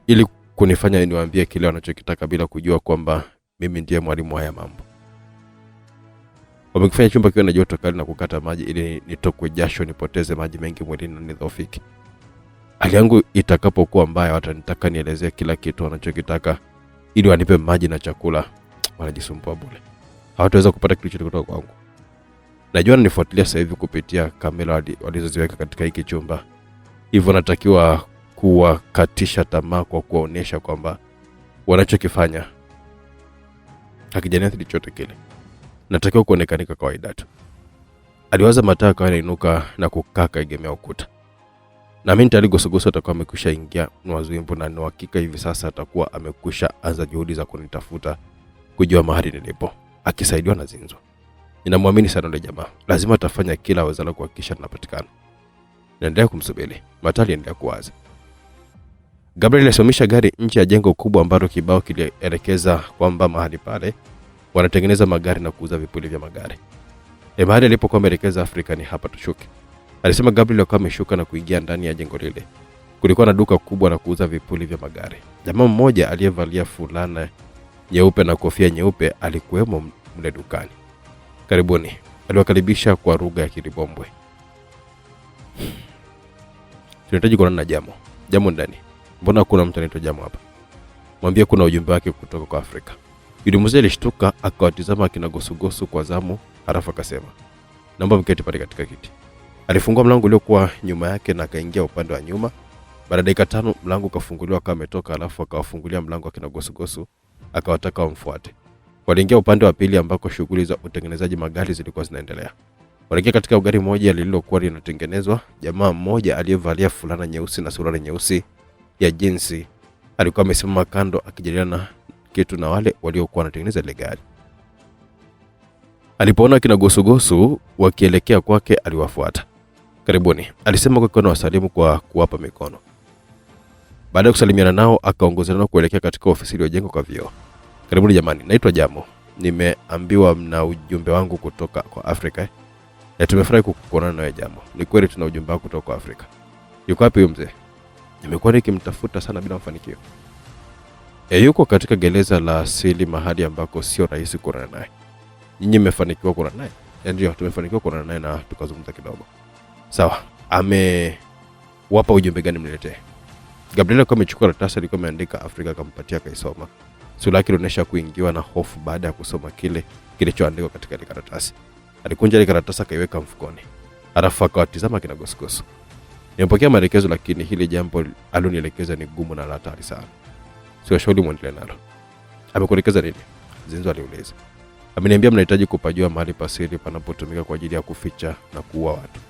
ili kunifanya niwaambie kile wanachokitaka bila kujua kwamba mimi ndiye mwalimu haya mambo. Wamekifanya chumba kiwe na joto kali na kukata maji ili nitokwe jasho, nipoteze maji mengi mwilini na nidhoofike. Hali yangu itakapokuwa mbaya, watanitaka nielezee kila kitu wanachokitaka ili wanipe maji na chakula. Wanajisumbua bure. Hawataweza kupata kitu chochote kutoka kwangu. Najua nifuatilia sasa hivi kupitia kamera walizoziweka katika hiki chumba. Hivyo natakiwa kuwakatisha tamaa kwa kuwaonesha kwamba wanachokifanya hakijaniathiri chochote kile. Natakiwa kuonekanika kawaida tu. Aliwaza Matayo kwa anainuka na kukaa kaegemea ukuta. Na mimi tayari Gosogoso atakuwa amekwisha ingia Nwazwimbo, na ni hakika hivi sasa atakuwa amekwisha anza juhudi za kunitafuta kujua mahali nilipo, akisaidiwa na Zinzwa. Ninamwamini sana yule jamaa. Lazima atafanya kila awezalo kuhakikisha ninapatikana. Naendelea kumsubiri. Matayo aliendelea kuwaza. Gabriel alisimamisha gari nje ya jengo kubwa ambalo kibao kilielekeza kwamba mahali pale wanatengeneza magari na kuuza vipuli vya magari. Mahali alipokuwa ameelekeza Afrika ni hapa tushuke, alisema Gabriel. Akawa ameshuka na kuingia ndani ya jengo lile. Kulikuwa na duka kubwa la kuuza vipuli vya magari. Jamaa mmoja aliyevalia fulana nyeupe na kofia nyeupe alikuwemo mle dukani. Karibuni, aliwakaribisha kwa lugha ya Kilibombwe. Tunahitaji kuonana na Jamo. Jamo ndani. Mbona kuna mtu anaitwa Jamo hapa? Mwambie kuna ujumbe wake kutoka kwa Afrika. Yule mzee alishtuka, akawatizama akina Gosogoso kwa zamu, halafu akasema, naomba mketi pale katika kiti. Alifungua mlango uliokuwa nyuma yake na akaingia upande wa nyuma. Baada ya dakika 5 mlango ukafunguliwa, kama ametoka, halafu akawafungulia mlango akina Gosogoso, akawataka wamfuate. Waliingia upande wa pili ambako shughuli za utengenezaji magari zilikuwa zinaendelea. Waliingia katika gari moja lililokuwa linatengenezwa. Jamaa mmoja aliyevalia fulana nyeusi na suruali nyeusi ya jinsi alikuwa amesimama kando akijadiliana kitu na wale waliokuwa wanatengeneza ile gari. Alipoona kina Gosogoso wakielekea kwake, aliwafuata. Karibuni, alisema kwa mkono wa salimu kwa kuwapa mikono. Baada ya kusalimiana nao, akaongozana nao kuelekea katika ofisi iliyojengwa kwa vioo. Karibuni jamani, naitwa Jamo. Nimeambiwa mna ujumbe wangu kutoka kwa Afrika. Na tumefurahi kukuona nawe Jamo. Ni kweli tuna ujumbe wako kutoka kwa Afrika. Yuko wapi huyo mzee? Nimekuwa nikimtafuta sana bila mafanikio. Yuko katika gereza la asili, mahali ambako sio rahisi kuonana naye. Nyinyi mmefanikiwa kuonana naye? Ndio, tumefanikiwa kuonana naye na tukazungumza kidogo. Sawa, wapa ujumbe gani mniletee? Gabriel alikuwa amechukua karatasi alikuwa ameandika Afrika, akampatia akaisoma. Sura yake ilionyesha kuingiwa na hofu baada ya kusoma kile kilichoandikwa katika ile karatasi. Alikunja ile karatasi akaiweka mfukoni. Alafu akawatizama kina Gosogoso. Nimepokea maelekezo, lakini hili jambo alonielekeza ni gumu na hatari sana. Siwashauri muendelee nalo. Amekuelekeza nini? Zinzwa aliuliza. Ameniambia mnahitaji kupajua mahali pasiri panapotumika kwa ajili ya kuficha na kuua watu.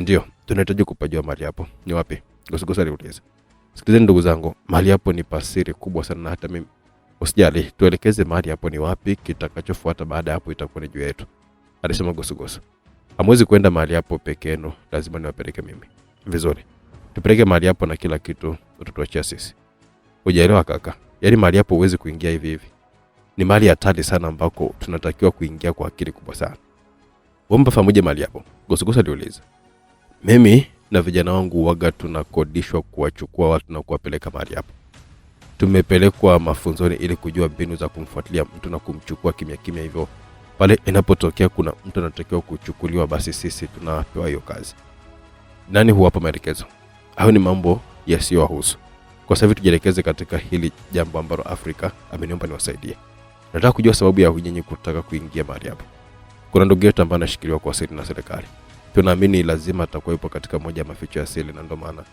Ndio, tunahitaji kupajua mahali hapo. Ni wapi? Gosogoso aliuliza. Sikilizeni ndugu zangu, mahali hapo ni pasiri kubwa sana, na hata mimi usijali, tuelekeze mahali hapo ni wapi, kitakachofuata baada hapo itakuwa ni juu yetu, alisema Gosogoso. Hamwezi kwenda mahali hapo peke yenu, lazima niwapeleke mimi. Vizuri, tupeleke mahali hapo na kila kitu utatuachia sisi. Hujaelewa kaka? Yaani mahali hapo huwezi kuingia hivi hivi. Ni mahali hatari sana ambako tunatakiwa kuingia kwa akili kubwa sana. Womba pamoja mahali hapo? Gosogoso aliuliza. Mimi na vijana wangu waga tunakodishwa kuwachukua watu na kuwapeleka mahali hapo. Tumepelekwa mafunzoni ili kujua mbinu za kumfuatilia mtu na kumchukua kimya kimya, hivyo pale inapotokea kuna mtu anatakiwa kuchukuliwa, basi sisi tunapewa hiyo kazi. Nani huwapa maelekezo? Hayo ni mambo yasiyowahusu. Kwa sababu tujielekeze katika hili jambo ambalo Afrika ameniomba niwasaidie. Nataka kujua sababu ya nyinyi kutaka kuingia mahali hapo. Kuna ndugu yetu ambaye anashikiliwa kwa siri na serikali. Tunaamini lazima atakuwa yupo katika moja ya maficho ya siri, na ndio maana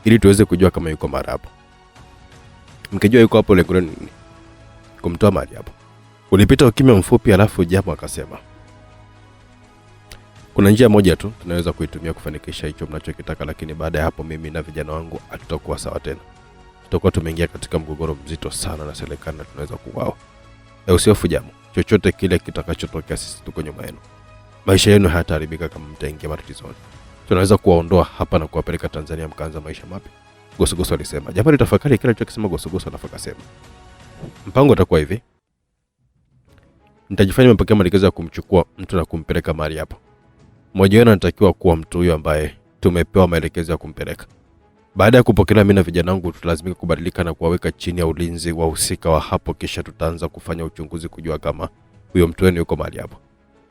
ili tuweze kujua kama yuko mahali hapo. Mkijua yuko hapo, lengo lenu nini? Kumtoa mahali hapo. Ulipita ukimya mfupi, alafu Jamo akasema, kuna njia moja tu tunaweza kuitumia kufanikisha hicho mnachokitaka, lakini baada ya hapo mimi na vijana wangu hatutakuwa sawa tena. Tutakuwa tumeingia katika mgogoro mzito sana na serikali na tunaweza kuuawa. Usihofu Jamo, chochote kile kitakachotokea sisi tuko nyuma yenu. Maisha yenu hayataharibika kama mtaingia matatizoni. Tunaweza kuwaondoa hapa na kuwapeleka Tanzania mkaanza maisha mapya. Gosogoso alisema. Jamo litafakari kile alichokisema Gosogoso, alafu akasema, mpango utakuwa hivi. Nitajifanya nimepokea maelekezo ya kumchukua mtu na kumpeleka mahali hapo. Mmoja wenu anatakiwa kuwa mtu huyo ambaye tumepewa maelekezo ya kumpeleka. Baada ya kupokea, mimi na vijana wangu tutalazimika kubadilika na kuwaweka chini ya ulinzi wa husika wa hapo, kisha tutaanza kufanya uchunguzi kujua kama huyo mtu wenu yuko mahali hapo.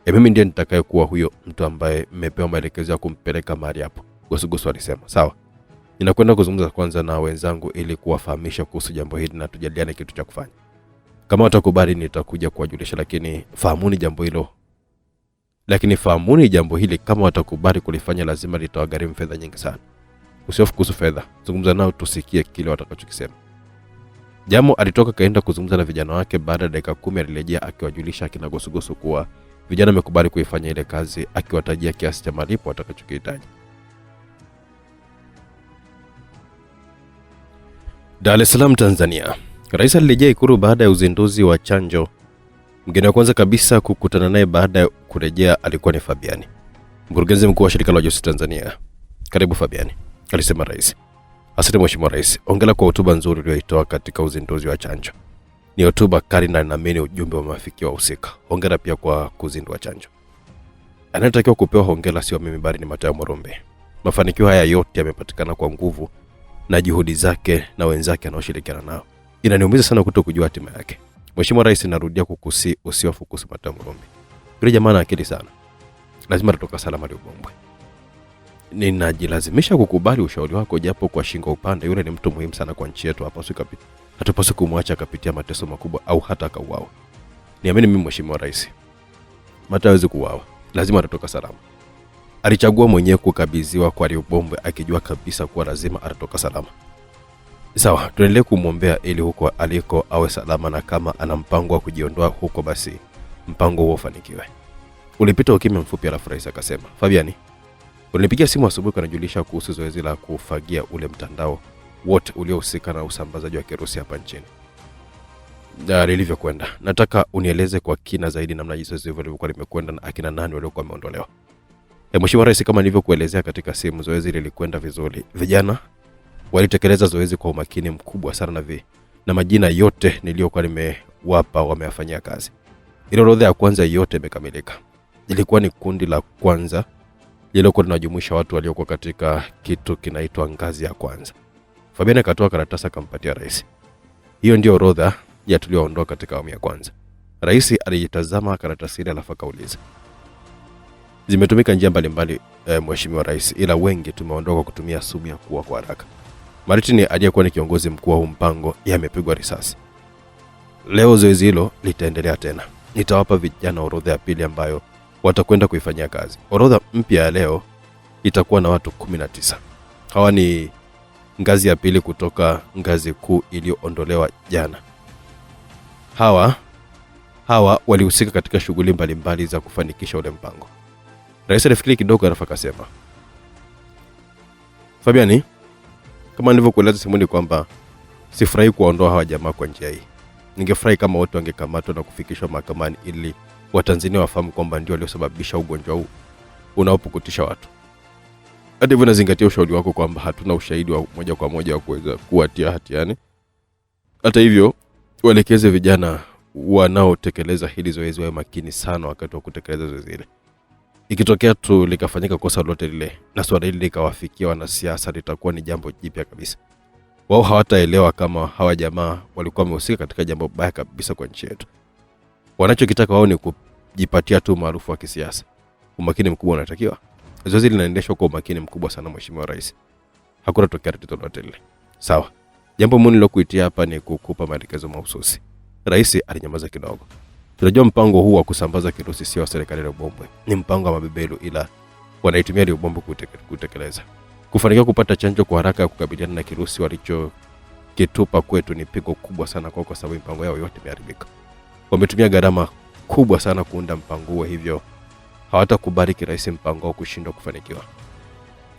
Mimi ndiye nitakaye kuwa huyo mtu ambaye mmepewa maelekezo ya kumpeleka mahali hapo. Gosogoso alisema. Sawa. Ninakwenda kuzungumza kwanza na wenzangu ili kuwafahamisha kuhusu jambo hili na tujadiliane kitu cha kufanya. Kama watakubali nitakuja kuwajulisha, lakini fahamuni jambo hili kama watakubali kulifanya lazima litawagharimu fedha nyingi sana. Usihofu kuhusu fedha. Zungumza nao tusikie kile watakachokisema. Jamo alitoka kaenda kuzungumza na vijana wake. Baada ya dakika 10 alirejea akiwajulisha akina Gosogoso kuwa vijana wamekubali kuifanya ile kazi, akiwatajia kiasi cha malipo watakachokihitaji. Dar es Salaam, Tanzania. Rais alirejea Ikulu baada ya uzinduzi wa chanjo. Mgeni wa kwanza kabisa kukutana naye baada ya kurejea alikuwa ni Fabiani, mkurugenzi mkuu wa shirika la ujasusi Tanzania. Karibu Fabiani, alisema rais. Asante Mheshimiwa Rais, hongera kwa hotuba nzuri uliyoitoa katika uzinduzi wa chanjo. Ni hotuba kali na ninaamini ujumbe wa mafikio wahusika. Hongera pia kwa kuzindua chanjo. Anayetakiwa kupewa hongera sio mimi bali ni Mathayo Morombe. Mafanikio haya yote yamepatikana kwa nguvu na juhudi zake na wenzake anaoshirikiana nao. Inaniumiza sana kutokujua hatima yake. Mheshimiwa Rais, narudia kukusi usihofu kuhusu Mathayo Morombe. Yule jamaa ana akili sana. Lazima tutoka salama leo Bombwe. Ninajilazimisha kukubali ushauri wako japo kwa shingo upande. Yule ni mtu muhimu sana kwa nchi yetu, hatupaswi kumwacha akapitia mateso makubwa au hata akauawa. Niamini mimi Mheshimiwa Rais, Mathayo hawezi kuuawa. Lazima atatoka salama. Alichagua mwenyewe kukabidhiwa kwa Bombwe akijua kabisa kuwa lazima atatoka salama. Sawa, tuendelee kumwombea ili huko aliko awe salama, na kama ana mpango wa kujiondoa huko basi mpango huo ufanikiwe. Ulipita ukimya mfupi, alafu rais akasema, Fabiani, ulinipigia simu asubuhi kunijulisha kuhusu zoezi la kufagia ule mtandao wote uliohusika na usambazaji wa kirusi hapa nchini. Lilivyokwenda. Nataka unieleze kwa kina zaidi namna zoezi hilo lilivyokuwa limekwenda na akina nani waliokuwa wameondolewa. Mheshimiwa Rais, kama nilivyokuelezea katika simu, zoezi lilikwenda vizuri. Vijana walitekeleza zoezi kwa umakini mkubwa sana na majina yote niliyokuwa nimewapa wameyafanyia kazi. Ile orodha ya kwanza yote imekamilika. Ilikuwa ni kundi la kwanza lililokuwa linajumuisha watu waliokuwa katika kitu kinaitwa ngazi ya kwanza. Fabiani akatoa karatasi akampatia rais. Hiyo ndio orodha ya tulioondoka katika awamu ya kwanza. Rais alijitazama karatasi ile alafu akauliza, zimetumika njia mbalimbali Mheshimiwa Rais, ila wengi tumeondoka kutumia sumu ya kuua kwa haraka. Maritini aliyekuwa ni kiongozi mkuu wa mpango yamepigwa risasi. Leo zoezi hilo litaendelea tena. Nitawapa vijana orodha ya pili ambayo watakwenda kuifanyia kazi. Orodha mpya ya leo itakuwa na watu 19. Hawa ni ngazi ya pili kutoka ngazi kuu iliyoondolewa jana. Hawa walihusika katika shughuli mbalimbali za kufanikisha ule mpango. Rais alifikiri kidogo alafu akasema, Fabiani, kama nilivyokueleza simuni kwamba sifurahi kuondoa hawa jamaa kwa njia hii. Ningefurahi kama wote wangekamatwa na kufikishwa mahakamani ili Watanzania wafahamu kwamba ndio waliosababisha ugonjwa huu unaopukutisha watu. Hata hivyo nazingatia ushauri wako kwamba hatuna ushahidi wa moja kwa moja wa kuweza kuwatia hatiani. Hata hivyo, waelekeze vijana wanaotekeleza hili zoezi wawe makini sana wakati wa kutekeleza zoezi hili. Ikitokea tu likafanyika kosa lolote lile na swala hili likawafikia wanasiasa, litakuwa ni jambo jipya kabisa. Wao hawataelewa kama hawa jamaa walikuwa wamehusika katika jambo baya kabisa kwa nchi yetu. Wanachokitaka wao ni kujipatia tu maarufu wa kisiasa. Umakini mkubwa unatakiwa. Zoezi linaendeshwa kwa umakini mkubwa sana, Mheshimiwa Rais. Hakuna tokea tatizo lolote lile. Sawa. Jambo muhimu nilokuitia hapa ni kukupa maelekezo mahususi. Rais alinyamaza kidogo. Tunajua mpango huu wa kusambaza kirusi sio wa serikali ya Ubombwe. Ni mpango wa mabebelu, ila wanaitumia ile Ubombwe kutekeleza. Kufanikiwa kupata chanjo kwa haraka ya kukabiliana na kirusi walichokitupa kwetu ni pigo kubwa sana kwa sababu mpango yao yote imeharibika. Wametumia gharama kubwa sana kuunda mpango huo, hivyo hawatakubali kirahisi mpango wao kushindwa kufanikiwa.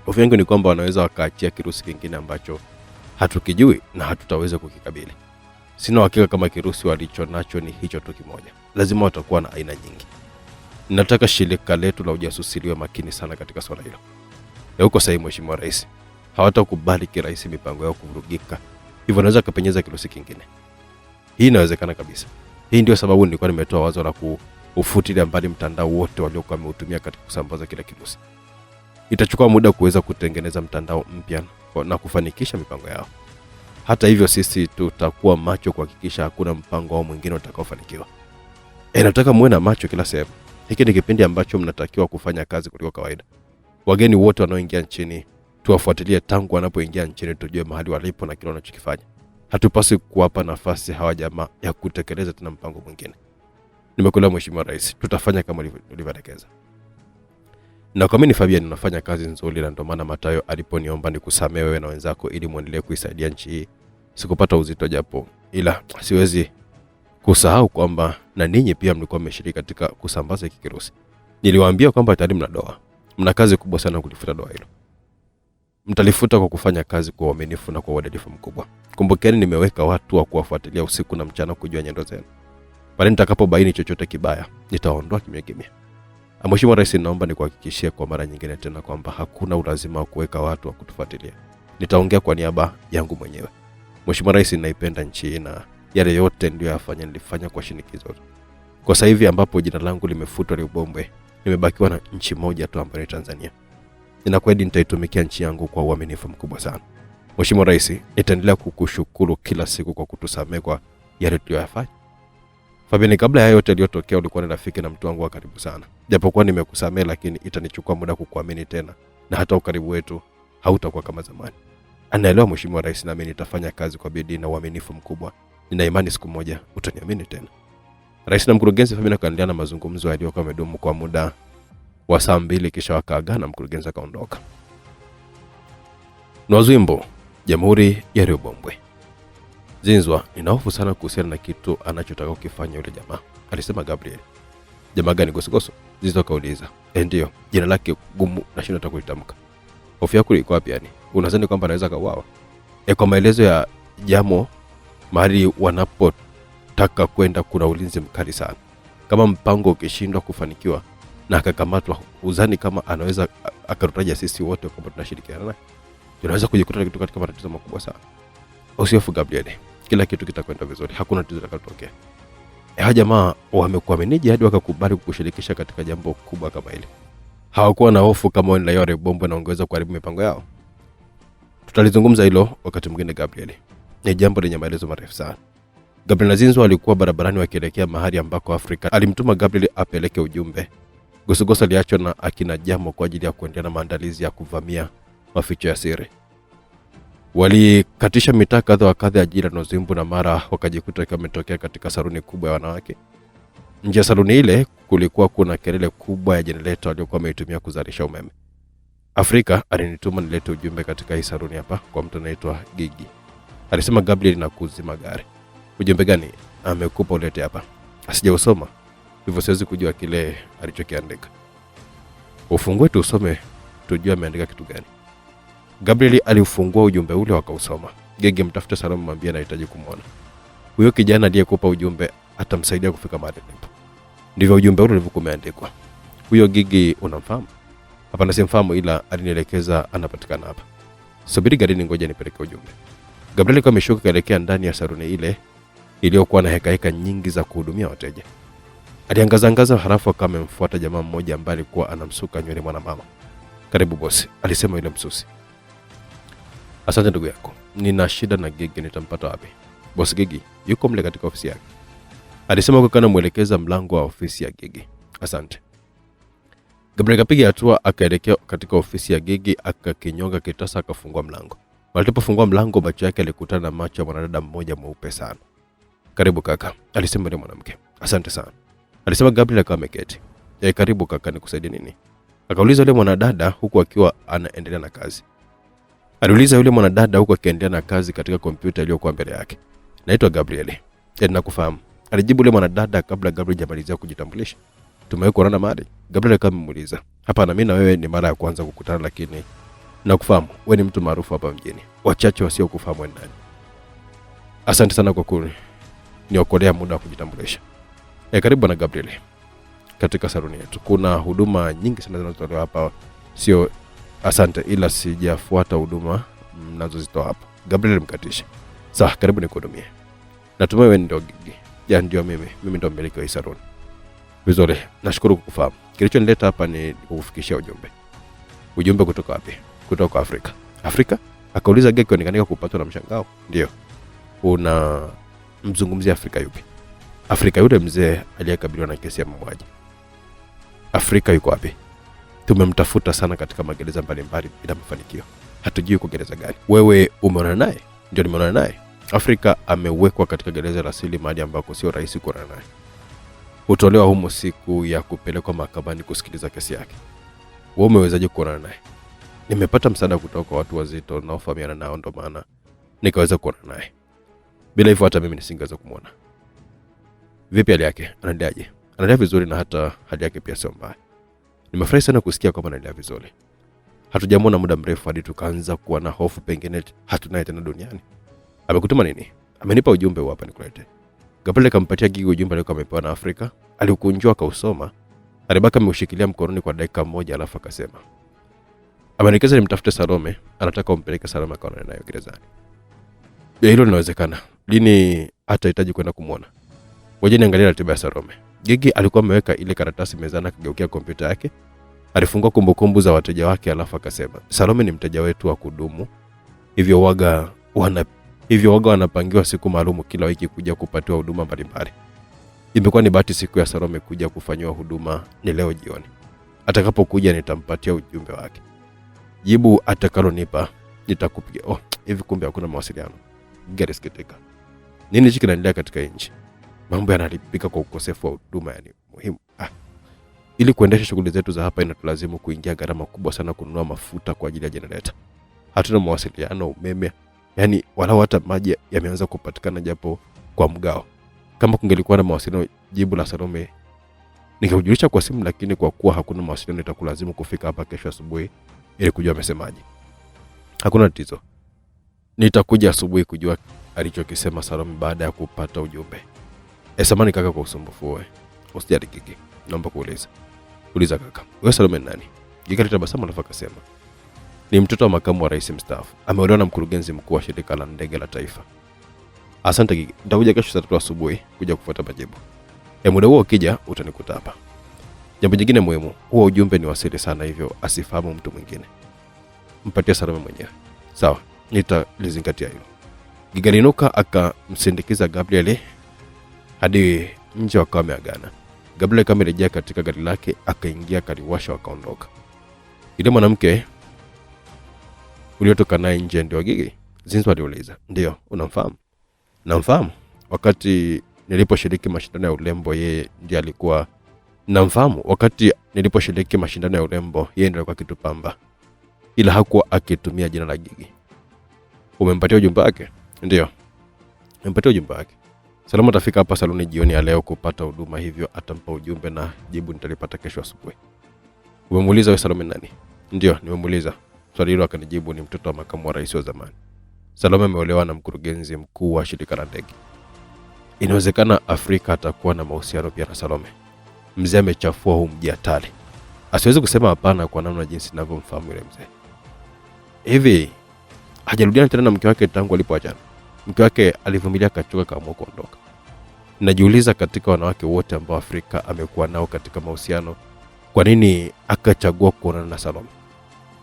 Hofu yangu ni kwamba wanaweza wakaachia kirusi kingine ambacho hatukijui na hatutaweza kukikabili. Sina hakika kama kirusi walicho nacho ni hicho tu kimoja. Lazima watakuwa na aina nyingi. Ninataka shirika letu la ujasusi liwe makini sana katika swala hilo. Na uko sahihi, Mheshimiwa Rais. Hawatakubali kirahisi mipango yao kuvurugika. Hivyo wanaweza kupenyeza kirusi kingine. Hii inawezekana kabisa. Hii ndio sababu nilikuwa nimetoa wazo la kufutilia mbali mtandao wote waliokuwa wameutumia katika kusambaza kile kirusi. Itachukua muda kuweza kutengeneza mtandao mpya na kufanikisha mipango yao. Hata hivyo sisi tutakuwa macho kuhakikisha hakuna mpango wao mwingine utakaofanikiwa. Nataka muwe na macho kila sehemu. Hiki ni kipindi ambacho mnatakiwa kufanya kazi kuliko kawaida. Wageni wote wanaoingia nchini tuwafuatilie tangu wanapoingia nchini, tujue mahali walipo na kile wanachokifanya. Hatupaswi kuwapa nafasi hawa jamaa ya kutekeleza tena mpango mwingine. Nimekuelewa Mheshimiwa Rais, tutafanya kama ulivyoelekeza. Na kwa mimi Fabian ninafanya kazi nzuri, na ndio maana Matayo aliponiomba nikusamee wewe na wenzako ili muendelee kuisaidia nchi hii. Sikupata uzito japo, ila siwezi kusahau kwamba na ninyi pia mlikuwa mmeshiriki katika kusambaza hiki kirusi. Niliwaambia kwamba tayari mna kazi kubwa sana kulifuta doa hilo. Mtalifuta kwa kufanya kazi kwa uaminifu na kwa uadilifu mkubwa. Kumbukeni nimeweka watu wa kuwafuatilia usiku na mchana kujua nyendo zenu. Pale nitakapobaini chochote kibaya, nitaondoa kimya. Mheshimiwa Rais, naomba nikuhakikishie kwa mara nyingine tena kwamba hakuna ulazima wa kuweka watu wa kutufuatilia. Nitaongea kwa niaba yangu mwenyewe. Mheshimiwa Rais, naipenda nchi na yale yote ndio nilifanya kwa shinikizo. Kwa sasa hivi ambapo jina langu limefutwa ile Ubombwe, nimebakiwa na nchi moja tu ambayo ni Tanzania. Ninakwenda nitaitumikia nchi yangu kwa uaminifu mkubwa sana. Mheshimiwa Rais, nitaendelea kukushukuru kila siku kwa kutusamea kwa yale tuliyofanya. Fabian, kabla ya yote yaliyotokea ulikuwa ni rafiki na mtu wangu wa karibu sana. Japokuwa nimekusamea, lakini itanichukua muda kukuamini tena, na hata ukaribu wetu hautakuwa kama zamani. Anaelewa Mheshimiwa Rais, na mimi nitafanya kazi kwa bidii na uaminifu mkubwa. Nina imani siku moja utaniamini tena. Rais na mkurugenzi Fabian akaendelea na mazungumzo yaliyokuwa yamedumu kwa muda wa saa 2, kisha wakaagana na mkurugenzi akaondoka. Nwazwimbo, Jamhuri ya Ubombwe. Zinzwa, nina hofu sana kuhusiana na kitu anachotaka kukifanya yule jamaa, alisema Gabriel. Jamaa gani Gosogoso? Zinzwa kauliza. Ndio, jina lake gumu na shida kulitamka. Hofu yako iko wapi yani? Unadhani kwamba anaweza kauawa? Kwa maelezo ya Jamo, mahali wanapotaka kwenda kuna ulinzi mkali sana. Kama mpango ukishindwa kufanikiwa na akakamatwa, uzani kama anaweza akarutaja sisi wote kwamba tunashirikiana naye. Tunaweza kujikuta kitu katika matatizo makubwa sana. Usihofu Gabriel. Kila kitu kitakwenda vizuri. Hakuna tatizo litakatokea. Hawa jamaa wamekuameniji hadi wakakubali kukushirikisha katika jambo kubwa kama hili. Hawakuwa na hofu kama wale yale bomba na ongeza kuharibu mipango yao. Tutalizungumza hilo wakati mwingine Gabriel. Ni jambo lenye maelezo marefu sana. Gabriel na Zinzo walikuwa barabarani wakielekea mahali ambako Afrika alimtuma Gabriel apeleke ujumbe. Gosogoso aliachwa na akina Jamo kwa ajili ya kuendelea na maandalizi ya kuvamia maficho ya siri. Walikatisha mitaa kadha wa kadha ajira na Nwazwimbo, na mara wakajikuta kama wametokea katika saluni kubwa ya wanawake. Nje ya saluni ile kulikuwa kuna kelele kubwa ya generator aliyokuwa ameitumia kuzalisha umeme. Afrika alinituma nilete ujumbe katika hii saluni hapa kwa mtu anaitwa Gigi. Alisema Gabriel na kuzima gari. Ujumbe gani amekupa ulete hapa? Asijausoma. Hivyo siwezi kujua kile alichokiandika. Ufungue tu usome tujue ameandika kitu gani. Gabriel aliufungua ujumbe ule wakausoma. Gigi mtafuta Salamu, mwambie anahitaji kumuona. Huyo kijana aliyekupa ujumbe atamsaidia kufika mahali alipo. Ndivyo ujumbe ule ulivyokuwa umeandikwa. Huyo Gigi unamfahamu? Hapana, simfahamu, ila alinielekeza anapatikana hapa. Subiri garini, ngoja nipeleke ujumbe. Gabriel alikuwa ameshuka kuelekea ndani ya saluni ile iliyokuwa na heka nyingi za kuhudumia wateja. Aliangaza halafu akawa amemfuata jamaa mmoja ambaye alikuwa anamsuka nywele mwanamama. Karibu bosi, alisema yule msusi. Asante ndugu yako. Nina shida na Gigi, nitampata wapi? Bosi Gigi yuko mle katika ofisi yake, alisema kwa kana muelekeza mlango wa ofisi ya Gigi. Asante. Gabriel akapiga hatua akaelekea katika ofisi ya Gigi, akakinyonga kitasa, akafungua mlango. Alipofungua mlango, macho yake alikutana na macho ya mwanadada mmoja mweupe sana. Karibu kaka, alisema yule mwanamke. Asante sana, alisema Gabriel akawa ameketi. Karibu kaka, nikusaidie nini? Akauliza yule mwanadada huku akiwa anaendelea na kazi. Aliuliza yule mwanadada huku akiendelea na kazi katika kompyuta iliyokuwa mbele yake. Naitwa Gabriel. Ninakufahamu, alijibu yule mwanadada kabla Gabriel hajamalizia kujitambulisha. Tumewahi kuonana mahali? Gabriel akamuuliza. Hapana, mimi na wewe ni mara ya kwanza kukutana, lakini nakufahamu. Wewe ni mtu maarufu hapa mjini. Wachache wasio kufahamu ni nani. Asante sana kwa kuniokolea muda wa kujitambulisha. Karibu na Gabriel. Katika saluni yetu kuna huduma nyingi sana zinazotolewa hapa. Sio asante, ila sijafuata huduma mnazozitoa hapa. Gabriel mkatisha. Sawa, karibu nikuhudumie. Natumai wewe ndio Gigi. Ndio mimi ndio mmiliki wa saluni. Vizuri, nashukuru kukufahamu. Kilichonileta hapa ni kukufikishia ujumbe. Ujumbe kutoka wapi? Kutoka Afrika. Afrika? Akauliza Gigi kuonekana kupatwa na mshangao. Ndio. Una mzungumzia Afrika yupi? Afrika yule mzee aliyekabiliwa na kesi ya mauaji. Afrika yuko wapi? Tumemtafuta sana katika magereza mbalimbali bila mafanikio. Hatujui kwa gereza gani. Wewe umeona naye? Ndio, nimeona naye. Afrika amewekwa katika gereza la asili, mahali ambako sio rahisi kuona naye. Utolewa humo siku ya kupelekwa mahakamani kusikiliza kesi yake. Wewe umewezaje kuona naye? Nimepata msaada kutoka kwa watu wazito na wafahamiana nao, ndo maana nikaweza kuona naye. Bila hivyo hata mimi nisingeweza kumuona. Vipi hali yake? Anaendaje? Anaendelea vizuri, na hata hali yake pia sio mbaya. Nimefurahi sana kusikia kwamba anaendelea vizuri. Hatujamwona muda mrefu hadi tukaanza kuwa na hofu pengine hatunaye tena duniani. Amekutuma nini? Amenipa ujumbe hapa nikulete. Gabriel akampatia Gigi ujumbe aliokuwa amepewa na Afrika. Aliukunjua akausoma. Alibaki ameushikilia mkononi kwa dakika moja, alafu akasema, "Amerikeza nimtafute Salome, anataka umpeleke Salome akaonane naye gerezani." Hilo linawezekana. Lini atahitaji kwenda kumuona? Ngoja niangalie ratiba ya Salome. Gigi alikuwa ameweka ile karatasi mezani, akageukia kompyuta yake. Alifungua kumbukumbu za wateja wake, alafu akasema, "Salome ni mteja wetu wa kudumu. Hivyo waga wanapangiwa siku maalum kila wiki kuja kupatiwa huduma mbalimbali. Imekuwa ni bahati siku ya Salome kuja kufanywa huduma ni leo jioni. Atakapokuja nitampatia ujumbe wake. Jibu atakalonipa nitakupigia." Hivi kumbe hakuna mawasiliano. Geresketeka. Nini hiki kinaendelea katika nchi? Mambo yanalipika kwa ukosefu wa huduma, yani muhimu. Ili kuendesha shughuli zetu za hapa inatulazimu kuingia gharama kubwa sana kununua mafuta kwa ajili ya generator. Hatuna mawasiliano, umeme, yani wala hata maji yameanza kupatikana japo kwa mgao. Kama kungelikuwa na mawasiliano, jibu la Salome ningeujulisha kwa simu, lakini kwa kuwa hakuna mawasiliano itakulazimu kufika hapa kesho asubuhi ili kujua amesemaje. Hakuna tatizo. Nitakuja asubuhi kujua alichokisema Salome baada ya kupata ujumbe. Samahani kaka kwa usumbufu wewe. Usijali Gigi. Naomba kuuliza. Uliza kaka. Wewe Salome ni nani? Gigi alitabasamu alafu akasema, "Ni mtoto wa makamu wa rais mstaafu. Ameolewa na mkurugenzi mkuu wa shirika la ndege la taifa." Asante Gigi. Nitakuja kesho saa 3 asubuhi kuja kufuata majibu. Muda huo ukija utanikuta hapa. Jambo jingine muhimu, huo ujumbe ni wasiri sana, hivyo asifahamu mtu mwingine. Mpatie Salome mwenyewe. Sawa, nitalizingatia hilo. Gigi aliinuka akamsindikiza Gabriel hadi nje, wakawa wameagana. Gabriel kama rejea katika gari lake, akaingia kaliwasha, wakaondoka. Ile mwanamke uliotoka naye nje ndio Gigi? Zinzo aliuliza. Ndio, unamfahamu? Namfahamu. Wakati niliposhiriki mashindano ya urembo yeye ndiye alikuwa. Namfahamu. Wakati niliposhiriki mashindano ya urembo yeye ndiye alikuwa kitupamba. Ila hakuwa akitumia jina la Gigi. Umempatia ujumbe wake? Ndio. Nimempatia ujumbe wake. Salome atafika hapa saluni jioni ya leo kupata huduma, hivyo atampa ujumbe na jibu nitalipata kesho asubuhi. Umemuuliza wewe Salome nani? Ndio, nimemuuliza. Swali hilo akanijibu ni mtoto wa makamu wa rais wa zamani. Salome ameolewa na mkurugenzi mkuu wa shirika la ndege. Inawezekana Afrika atakuwa na mahusiano pia na Salome. Mzee amechafua huu mji hatari. Asiwezi kusema hapana kwa namna jinsi ninavyomfahamu yule mzee. Hivi hajarudiana tena na mke wake tangu alipoachana? Mke wake alivumilia, akachoka, kaamua kuondoka. Najiuliza, katika wanawake wote ambao Afrika amekuwa nao katika mahusiano, kwa nini akachagua kuonana na Salome?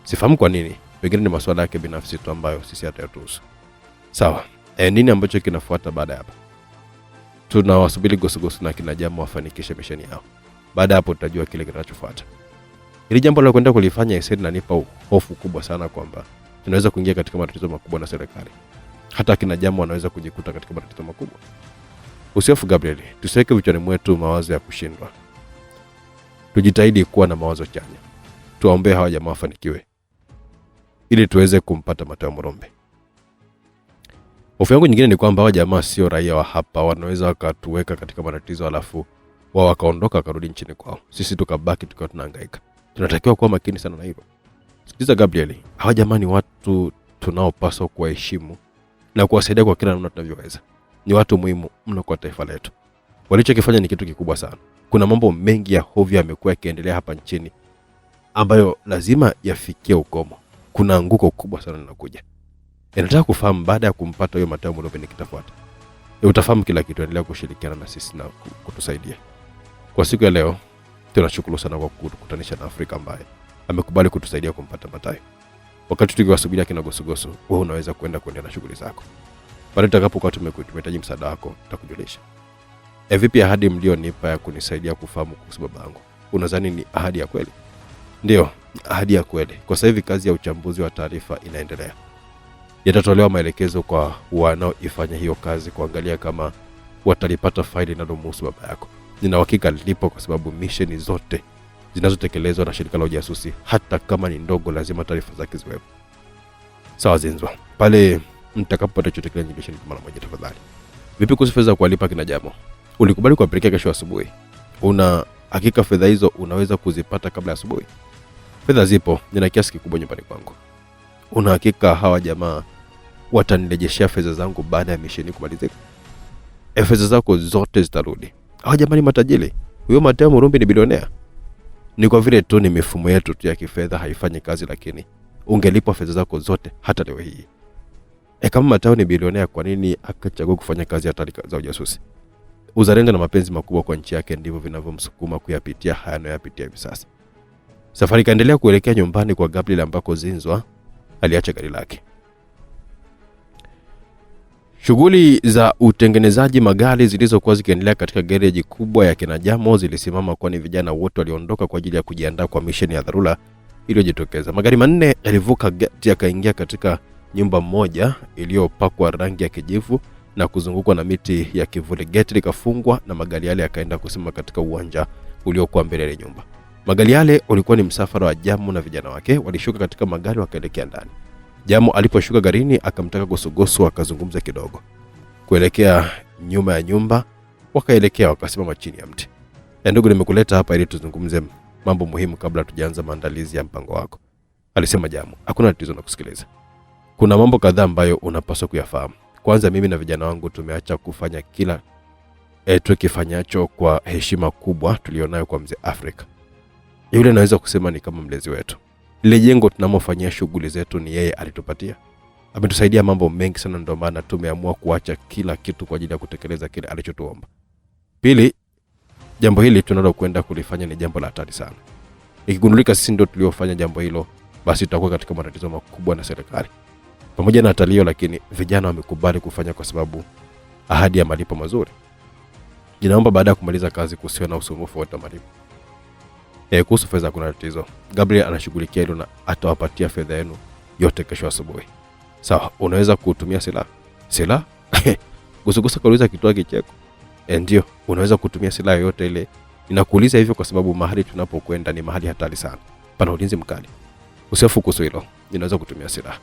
Sifahamu kwa nini. Pengine ni masuala yake binafsi tu ambayo sisi hatuyatuhusu. Sawa. Nini ambacho kinafuata baada ya hapa? Tunawasubiri Gosogoso na kina Jamo wafanikishe misheni yao. Baada hapo tutajua kile kinachofuata. Hili jambo la kwenda kulifanya Esen linanipa hofu kubwa sana kwamba tunaweza kuingia katika matatizo makubwa na serikali. Hata kina Jamo wanaweza kujikuta katika matatizo makubwa. Usihofu Gabriel, tusiweke vichwani mwetu mawazo ya kushindwa. Tujitahidi kuwa na mawazo chanya. Tuwaombee hawa jamaa wafanikiwe ili tuweze kumpata Mateo Murumbi. Hofu yangu nyingine ni kwamba hawa jamaa sio raia wa hapa, wanaweza wakatuweka katika matatizo alafu wao wakaondoka wakarudi nchini kwao. Sisi tukabaki tukiwa tunahangaika. Tunatakiwa kuwa makini sana na hilo. Sikiliza Gabriel, hawa jamaa ni watu tunaopaswa kuwaheshimu na kuwasaidia kwa kila namna tunavyoweza. Ni watu muhimu mno kwa taifa letu. Walichokifanya ni kitu kikubwa sana. Kuna mambo mengi ya hovyo yamekuwa yakiendelea hapa nchini ambayo lazima yafikie ukomo. Kuna anguko kubwa sana linakuja. Nataka kufahamu baada ya kumpata huyo Mateo Murumbi nikitafuata. Utafahamu kila kitu. Endelea kushirikiana na sisi na kutusaidia. Kwa siku ya leo tunashukuru sana kwa kukutanisha na Afrika ambaye amekubali kutusaidia kumpata Mateo. Wakati tukiwasubiria kina Gosogoso, wewe unaweza kwenda kuendelea na shughuli zako. Pale tutakapokuwa tumehitaji msaada wako, tutakujulisha. Vipi ahadi mlionipa ya kunisaidia kufahamu kuhusu babangu? Unadhani ni ahadi ya kweli? Ndio, ahadi ya kweli. Kwa sasa hivi kazi ya uchambuzi wa taarifa inaendelea. Yatatolewa maelekezo kwa wanaoifanya hiyo kazi kuangalia kama watalipata faili linalomhusu baba yako. Nina uhakika lipo kwa sababu misheni zote zinazotekelezwa na shirika la ujasusi, hata kama ni ndogo, lazima taarifa zake ziwepo. Sawa Zinzwa. Pale mtakapopata chochote kile nyingine mara moja tafadhali. Vipi kuhusu fedha kuwalipa kina Jamo? Ulikubali kuwapelekea kesho asubuhi. Una hakika fedha hizo unaweza kuzipata kabla asubuhi? Fedha zipo, nina kiasi kikubwa nyumbani kwangu. Una hakika hawa jamaa watanirejeshea fedha zangu baada ya misheni kumalizika? Fedha zako zote zitarudi. Hawa jamaa ni matajiri. Huyo Mateo Murumbi ni bilionea. Ni kwa vile tu ni mifumo yetu tu ya kifedha haifanyi kazi, lakini ungelipwa fedha zako zote hata leo hii. Kama Mateo ni bilionea, kwa nini akachagua kufanya kazi ya taarifa za ujasusi? Uzalendo na mapenzi makubwa kwa nchi yake ndivyo vinavyomsukuma kuyapitia haya anayoyapitia hivi sasa. Safari kaendelea kuelekea nyumbani kwa Gabriel ambako Zinzwa aliacha gari lake. Shughuli za utengenezaji magari zilizokuwa zikiendelea katika gereji kubwa ya kina Jamo zilisimama, kwani vijana wote waliondoka kwa ajili ya kujiandaa kwa misheni ya dharura iliyojitokeza. Magari manne yalivuka geti yakaingia katika nyumba moja iliyopakwa rangi ya kijivu na kuzungukwa na miti ya kivuli. Geti likafungwa na magari yale yakaenda kusimama katika uwanja uliokuwa mbele ya nyumba. Magari yale ulikuwa ni msafara wa Jamo na vijana wake. Walishuka katika magari wakaelekea ndani. Jamo aliposhuka garini akamtaka Gosogoso akazungumza kidogo. Kuelekea nyuma ya nyumba wakaelekea wakasimama chini ya mti. Ndugu, nimekuleta hapa ili tuzungumze mambo muhimu kabla tujaanza maandalizi ya mpango wako, alisema Jamo. Hakuna tatizo na kusikiliza. Kuna mambo kadhaa ambayo unapaswa kuyafahamu. Kwanza, mimi na vijana wangu tumeacha kufanya kila tukifanyacho kwa heshima kubwa tulionayo kwa mzee Afrika. Yule naweza kusema ni kama mlezi wetu. Ile jengo tunamofanyia shughuli zetu ni yeye alitupatia. Ametusaidia mambo mengi sana, ndio maana tumeamua kuacha kila kitu kwa ajili ya kutekeleza kile alichotuomba. Pili, jambo hili tunalo kwenda kulifanya ni jambo la hatari sana. Ikigundulika sisi ndio tuliofanya jambo hilo, basi tutakuwa katika matatizo makubwa na serikali. Pamoja na hatalio, lakini vijana wamekubali kufanya kwa sababu ahadi ya malipo mazuri. Ninaomba baada ya kumaliza kazi kusiwe na usumbufu wa malipo. Kuhusu fedha kuna tatizo. Gabriel anashughulikia hilo na atawapatia fedha yenu yote kesho asubuhi. Sawa, unaweza kutumia silaha? Silaha? Gosogoso kauliza kitoa kicheko. Ndio, unaweza kutumia silaha yote ile. Ninakuuliza hivyo kwa sababu mahali tunapokwenda ni mahali hatari sana. Pana ulinzi mkali. Usihofu kuhusu hilo. Ninaweza kutumia silaha.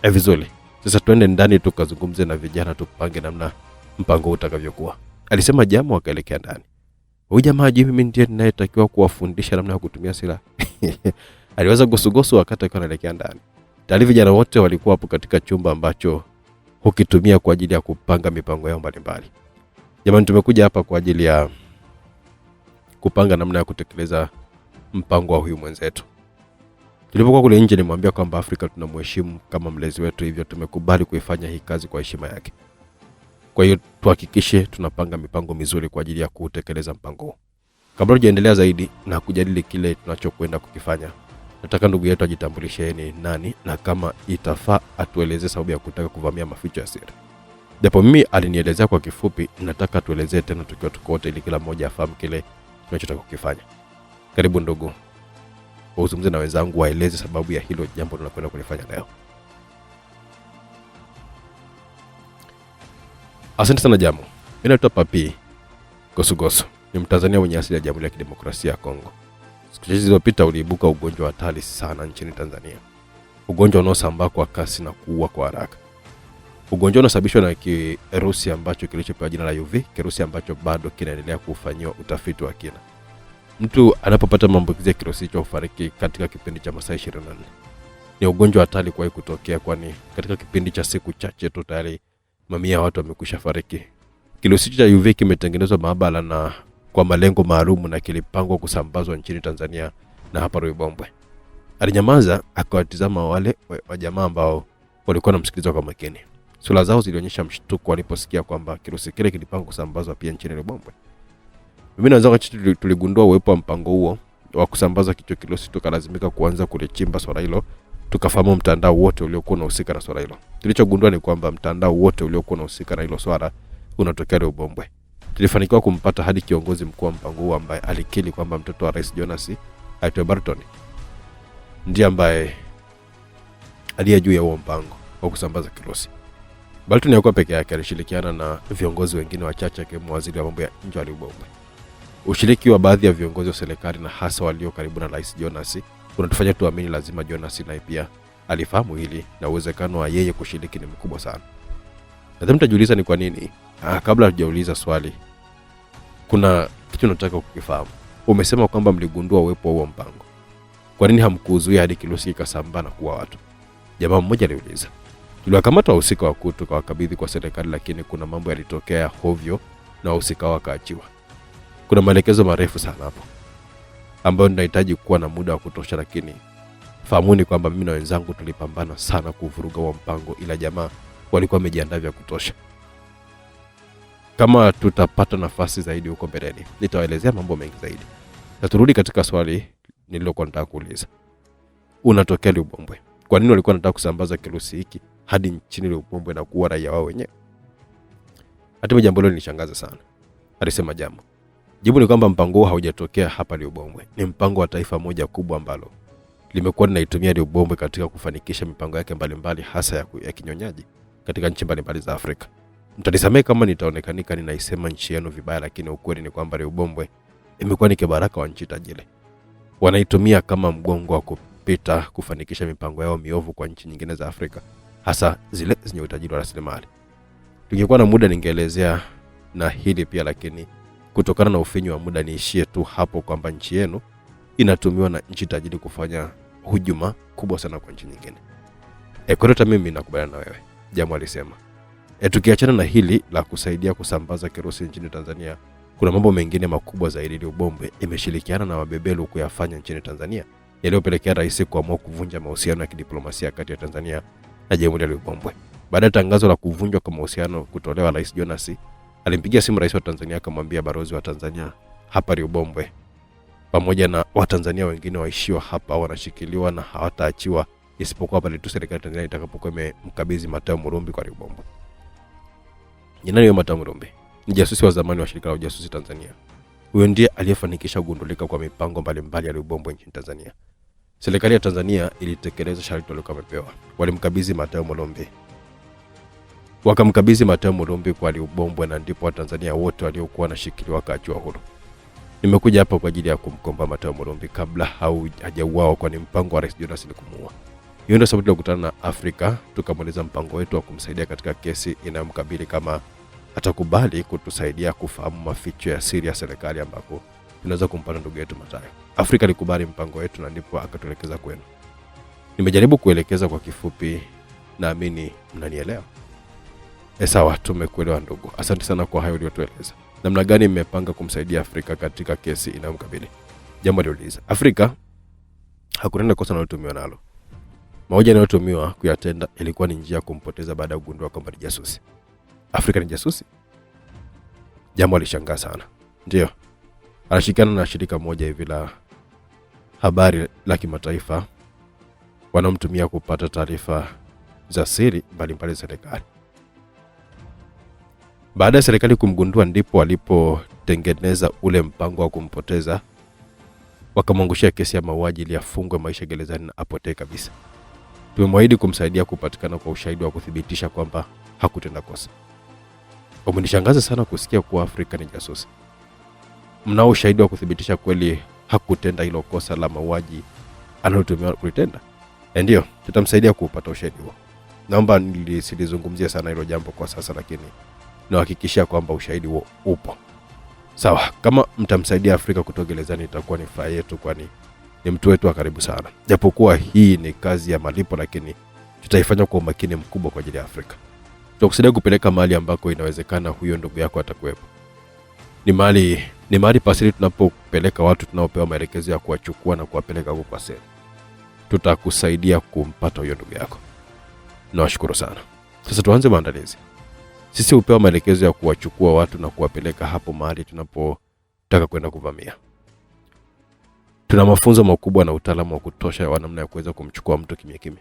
Vizuri. Sasa twende ndani tukazungumze na vijana tupange namna mpango utakavyokuwa, alisema Jamo. Akaelekea ndani. Huyu jamaa mimi ndiye ninayetakiwa kuwafundisha namna ya kutumia silaha. Aliwaza Gosogoso wakati akiwa anaelekea ndani. Tayari vijana wote walikuwa hapo katika chumba ambacho hukitumia kwa ajili ya kupanga mipango yao mbalimbali. Jamani, tumekuja hapa kwa ajili ya kupanga namna ya kutekeleza mpango wa huyu mwenzetu. Tulipokuwa kule nje nimwambia kwamba Afrika tunamheshimu kama mlezi wetu, hivyo tumekubali kuifanya hii kazi kwa heshima yake. Kwa hiyo tuhakikishe tunapanga mipango mizuri kwa ajili ya kutekeleza mpango huu. Kabla tujaendelea zaidi na kujadili kile tunachokwenda kukifanya, nataka ndugu yetu ajitambulishe ni nani na kama itafaa atueleze sababu ya kutaka kuvamia maficho ya siri. Japo mimi alinielezea kwa kifupi, nataka tuelezee tena tukiwa tuko wote ili kila mmoja afahamu kile tunachotaka kukifanya. Karibu ndugu, uzungumze na wenzangu waeleze sababu ya hilo jambo tunakwenda kulifanya leo. Asante sana Jamu. Mimi naitwa Papi Gosugosu. Ni Mtanzania mwenye asili ya Jamhuri ya Kidemokrasia ya Kongo. Siku chache zilizopita uliibuka ugonjwa hatari sana nchini Tanzania. Ugonjwa unaosambaa kwa kasi na kuua kwa haraka. Ugonjwa unasababishwa na kirusi ambacho kilichopewa jina la UV, kirusi ambacho bado kinaendelea kufanywa utafiti wa kina. Mtu anapopata maambukizi ya kirusi hicho hufariki katika kipindi cha masaa 24. Ni ugonjwa hatari kwa kutokea, kwani katika kipindi cha siku chache tu tayari mamia ya watu wamekwisha fariki. Kirusi cha UV kimetengenezwa maabara na kwa malengo maalum na kilipangwa kusambazwa nchini Tanzania na hapa Ruibombwe. Alinyamaza akawatizama wale wa jamaa ambao walikuwa wanamsikiliza kwa makini. Sura zao zilionyesha mshtuko waliposikia kwamba kirusi kile kilipangwa kusambazwa pia nchini Ruibombwe. Mimi na wenzangu tuligundua uwepo wa mpango huo wa kusambaza kicho kirusi, tukalazimika kuanza kulichimba swala hilo. Tukafahamu mtandao wote uliokuwa unahusika na swala hilo. Tulichogundua ni kwamba mtandao wote uliokuwa unahusika na hilo swala unatokea Ruibombwe. Tulifanikiwa kumpata hadi kiongozi mkuu wa mpango huo ambaye alikiri kwamba mtoto wa Rais Jonas aitwa Barton ndiye ambaye aliye juu ya huo mpango wa kusambaza kirusi. Barton hakuwa peke yake, alishirikiana na viongozi wengine wachache kama waziri wa mambo ya nje wa Ruibombwe. Ushiriki wa baadhi ya viongozi wa serikali na hasa walio karibu na Rais Jonas unatufanya tuamini lazima Jonas naye pia alifahamu hili na uwezekano wa yeye kushiriki ni mkubwa sana. Nadhani mtajiuliza ni kwa nini? Kabla hujauliza swali, kuna kitu nataka kukifahamu. Umesema kwamba mligundua uwepo wa huo mpango. Kwa nini hamkuzuia hadi kirusi kikasambaa na kuua watu? Jamaa mmoja aliuliza. Tuliwakamata wahusika wakuu tukawakabidhi kwa serikali, lakini kuna mambo yalitokea hovyo na wahusika wakaachiwa. Kuna maelekezo marefu sana hapo ambayo ninahitaji kuwa na muda wa kutosha, lakini fahamuni kwamba mimi na wenzangu tulipambana sana kuvuruga huo mpango, ila jamaa walikuwa wamejiandaa vya kutosha. Kama tutapata nafasi zaidi huko mbeleni, nitawaelezea mambo mengi zaidi. Na turudi katika swali nililokuwa nataka kuuliza. Unatokea Ruibombwe. Kwa nini walikuwa wanataka kusambaza kirusi hiki hadi nchini Ruibombwe na kuua raia wao wenyewe? Hata jambo hilo linishangaza sana, alisema Jamu. Jibu ni kwamba mpango huo haujatokea hapa Ruibombwe. Ni mpango wa taifa moja kubwa ambalo limekuwa linaitumia Ruibombwe katika kufanikisha mipango yake mbalimbali, hasa ya kinyonyaji katika nchi mbalimbali za Afrika. Mtanisamehe kama nitaonekanika ninaisema nchi yenu vibaya, lakini ukweli ni kwamba Ruibombwe imekuwa ni kibaraka wa nchi tajiri. Wanaitumia kama mgongo wa kupita kufanikisha mipango yao miovu kwa nchi nyingine za Afrika, hasa zile zenye utajiri wa rasilimali. Tungekuwa na muda ningeelezea na hili pia, lakini kutokana na ufinyu wa muda niishie tu hapo kwamba nchi yenu inatumiwa na nchi tajiri kufanya hujuma kubwa sana kwa nchi nyingine. Ekoreta, mimi nakubaliana na wewe, Jamu alisema. Tukiachana na hili la kusaidia kusambaza kirusi nchini Tanzania, kuna mambo mengine makubwa zaidi Ruibombwe imeshirikiana na wabebelu kuyafanya nchini Tanzania, yaliyopelekea rais kuamua kuvunja mahusiano ya kidiplomasia kati ya Tanzania na Jamhuri ya Ruibombwe. Baada ya tangazo la kuvunjwa kwa mahusiano kutolewa, Rais Jonas alimpigia simu rais wa Tanzania akamwambia balozi wa Tanzania hapa Ruibombwe pamoja na Watanzania wengine waishiwa hapa wanashikiliwa na hawataachiwa isipokuwa pale tu serikali ya Tanzania itakapokuwa imemkabidhi Mateo Murumbi kwa Ruibombwe. Jina ni Mateo Murumbi, ni jasusi wa zamani wa shirika la ujasusi Tanzania. Huyo ndiye aliyefanikisha kugundulika kwa mipango mbalimbali ya Ruibombwe nchini Tanzania. Serikali ya Tanzania ilitekeleza sharti waliokuwa wamepewa. Walimkabidhi Mateo Murumbi. Wakamkabidhi Mateo Murumbi kwa Ruibombwe, na ndipo Watanzania wote waliokuwa wanashikiliwa wakaachiwa huru. Nimekuja hapa kwa ajili ya kumkomba Mateo Murumbi kabla hajauawa, kwa ni mpango wa Rais Jonas ni kumuua. Hiyo ndio sababu tulikutana na Afrika tukamweleza mpango wetu wa kumsaidia katika kesi inayomkabili, kama atakubali kutusaidia kufahamu maficho ya siri ya serikali ambako tunaweza kumpata ndugu yetu Mateo. Afrika alikubali mpango wetu na ndipo akatuelekeza kwenu. Nimejaribu kuelekeza kwa kifupi, naamini mnanielewa. Sawa, tumekuelewa ndugu. Asante sana kwa hayo uliyotueleza. Namna gani mmepanga kumsaidia Afrika katika kesi inayomkabili? Jambo aliuliza. Afrika hakuna kosa linalotumiwa nalo. Moja inayotumiwa kuyatenda ilikuwa ni njia kumpoteza baada ya kugundua kwamba ni jasusi. Afrika ni jasusi? Jambo alishangaa sana. Ndio. Anashirikiana na shirika moja hivi la habari la kimataifa wanaomtumia kupata taarifa za siri mbalimbali za serikali. Baada ya serikali kumgundua ndipo walipotengeneza ule mpango wa kumpoteza, wakamwangushia kesi ya mauaji ili afungwe maisha gerezani na apotee kabisa. Tumemwahidi kumsaidia kupatikana kwa ushahidi wa kuthibitisha kwamba hakutenda kosa. Umenishangaza sana kusikia kuwa Afrika ni jasusi. Mnao ushahidi wa kuthibitisha kweli hakutenda hilo kosa la mauaji analotumiwa kulitenda? Ndio, tutamsaidia kupata ushahidi huo. Naomba nisilizungumzie sana hilo jambo kwa sasa, lakini nahakikishia kwamba ushahidi huo upo. Sawa, kama mtamsaidia Afrika kutoka gerezani itakuwa ni furaha yetu, kwani ni mtu wetu wa karibu sana. Japokuwa hii ni kazi ya malipo, lakini tutaifanya kwa umakini mkubwa kwa ajili ya Afrika. Tutakusaidia kupeleka mahali ambako inawezekana huyo ndugu yako atakuwepo. Ni mahali pasiri tunapopeleka watu tunaopewa maelekezo ya kuwachukua na kuwapeleka huko kwa siri. Tutakusaidia kumpata huyo ndugu yako. Nawashukuru sana. Sasa tuanze maandalizi. Sisi hupewa maelekezo ya kuwachukua watu na kuwapeleka hapo mahali tunapotaka kwenda kuvamia. Tuna mafunzo makubwa na utaalamu wa kutosha wa namna ya kuweza kumchukua mtu kimya kimya.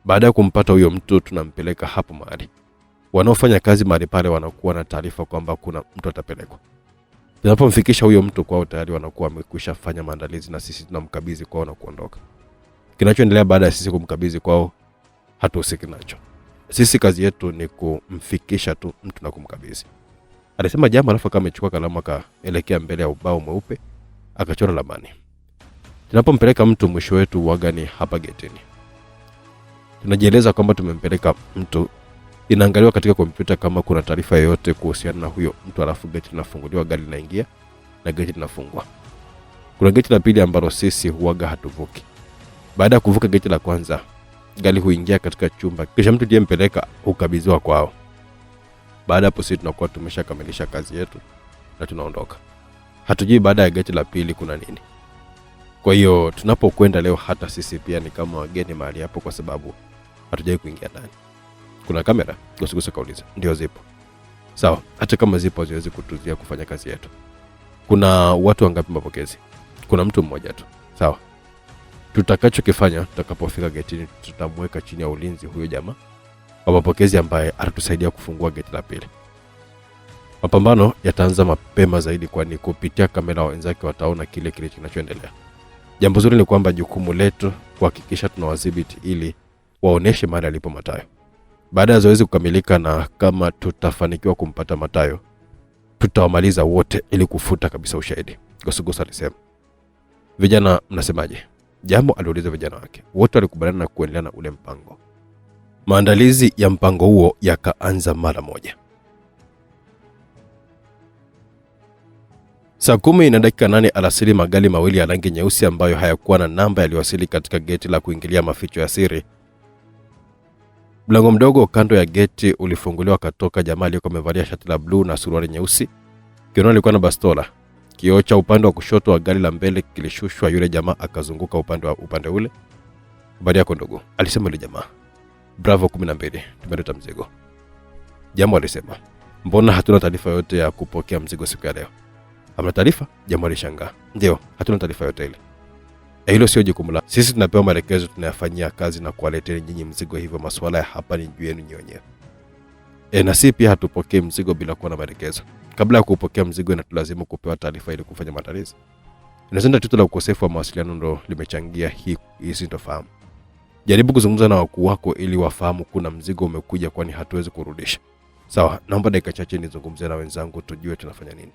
Baada ya kumpata huyo mtu tunampeleka hapo mahali. Wanaofanya kazi mahali pale wanakuwa na taarifa kwamba kuna mtu atapelekwa. Tunapomfikisha huyo mtu kwao tayari wanakuwa wamekwisha fanya maandalizi na sisi tunamkabidhi kwao na kuondoka. Kinachoendelea baada ya sisi kumkabidhi kwao hatuhusiki nacho. Sisi kazi yetu ni kumfikisha tu mtu na kumkabidhi. Alisema jambo alafu kama amechukua kalamu akaelekea mbele ya ubao mweupe akachora ramani. Tunapompeleka mtu mwisho wetu waga ni hapa getini. Tunajieleza kwamba tumempeleka mtu, inaangaliwa katika kompyuta kama kuna taarifa yoyote kuhusiana na huyo mtu, alafu geti linafunguliwa, gari linaingia na geti linafungwa. Kuna geti la pili ambalo sisi huaga hatuvuki. Baada ya kuvuka geti la kwanza, gari huingia katika chumba, kisha mtu aliyempeleka hukabidhiwa kwao. Baada hapo sisi tunakuwa tumeshakamilisha kazi yetu na tunaondoka. Hatujui baada ya geti la pili kuna nini. Kwa hiyo tunapokwenda leo hata sisi pia ni kama wageni mahali hapo kwa sababu hatujai kuingia ndani. Kuna kamera? Usigusa kauliza. Ndio zipo. Sawa, hata kama zipo haziwezi kutuzuia kufanya kazi yetu. Kuna watu wangapi mapokezi? Kuna mtu mmoja tu. Sawa. Tutakachokifanya tutakapofika getini tutamweka chini ya ulinzi huyo jamaa wa mapokezi ambaye atatusaidia kufungua geti la pili. Mapambano yataanza mapema zaidi kwani kupitia kamera wenzake wataona kile kinachoendelea. Jambo zuri ni kwamba jukumu letu kuhakikisha tunawadhibiti ili waoneshe mahali alipo Matayo. Baada ya zoezi kukamilika na kama tutafanikiwa kumpata Matayo, tutawamaliza wote ili kufuta kabisa ushahidi. Gosugosa alisema. Vijana mnasemaje? Jambo aliuliza vijana wake. Wote walikubaliana na kuendelea na ule mpango. Maandalizi ya mpango huo yakaanza mara moja. Saa 10:08 alasiri magari mawili ya rangi nyeusi ambayo hayakuwa na namba yaliwasili katika geti la kuingilia maficho ya siri. Mlango mdogo kando ya geti ulifunguliwa, katoka jamaa aliyekuwa amevalia shati la blue na suruali nyeusi. Kiunoni alikuwa na bastola. Kioo cha upande wa kushoto wa gari la mbele kilishushwa, yule jamaa akazunguka upande ule. Habari yako ndugu, alisema yule jamaa. Bravo 12, tumeleta mzigo. Jamaa alisema, mbona hatuna taarifa yote ya kupokea mzigo siku ya leo? Hamna taarifa? Jamaa alishangaa. Ndio, hatuna taarifa yote ile. Hilo sio jukumu la sisi, tunapewa maelekezo tunayafanyia kazi na kuwaletea nyinyi mzigo, hivyo masuala ya hapa ni juu yenu wenyewe. Na sisi pia hatupokee mzigo bila kuwa na maelekezo. Kabla ya kupokea mzigo inatulazimu kupewa taarifa ili kufanya maandalizi. Inazenda tatizo la ukosefu wa mawasiliano ndo limechangia hii sintofahamu. Jaribu kuzungumza na wakuu wako ili wafahamu kuna mzigo umekuja, kwani hatuwezi kurudisha. Sawa, naomba dakika chache nizungumze na wenzangu tujue tunafanya nini.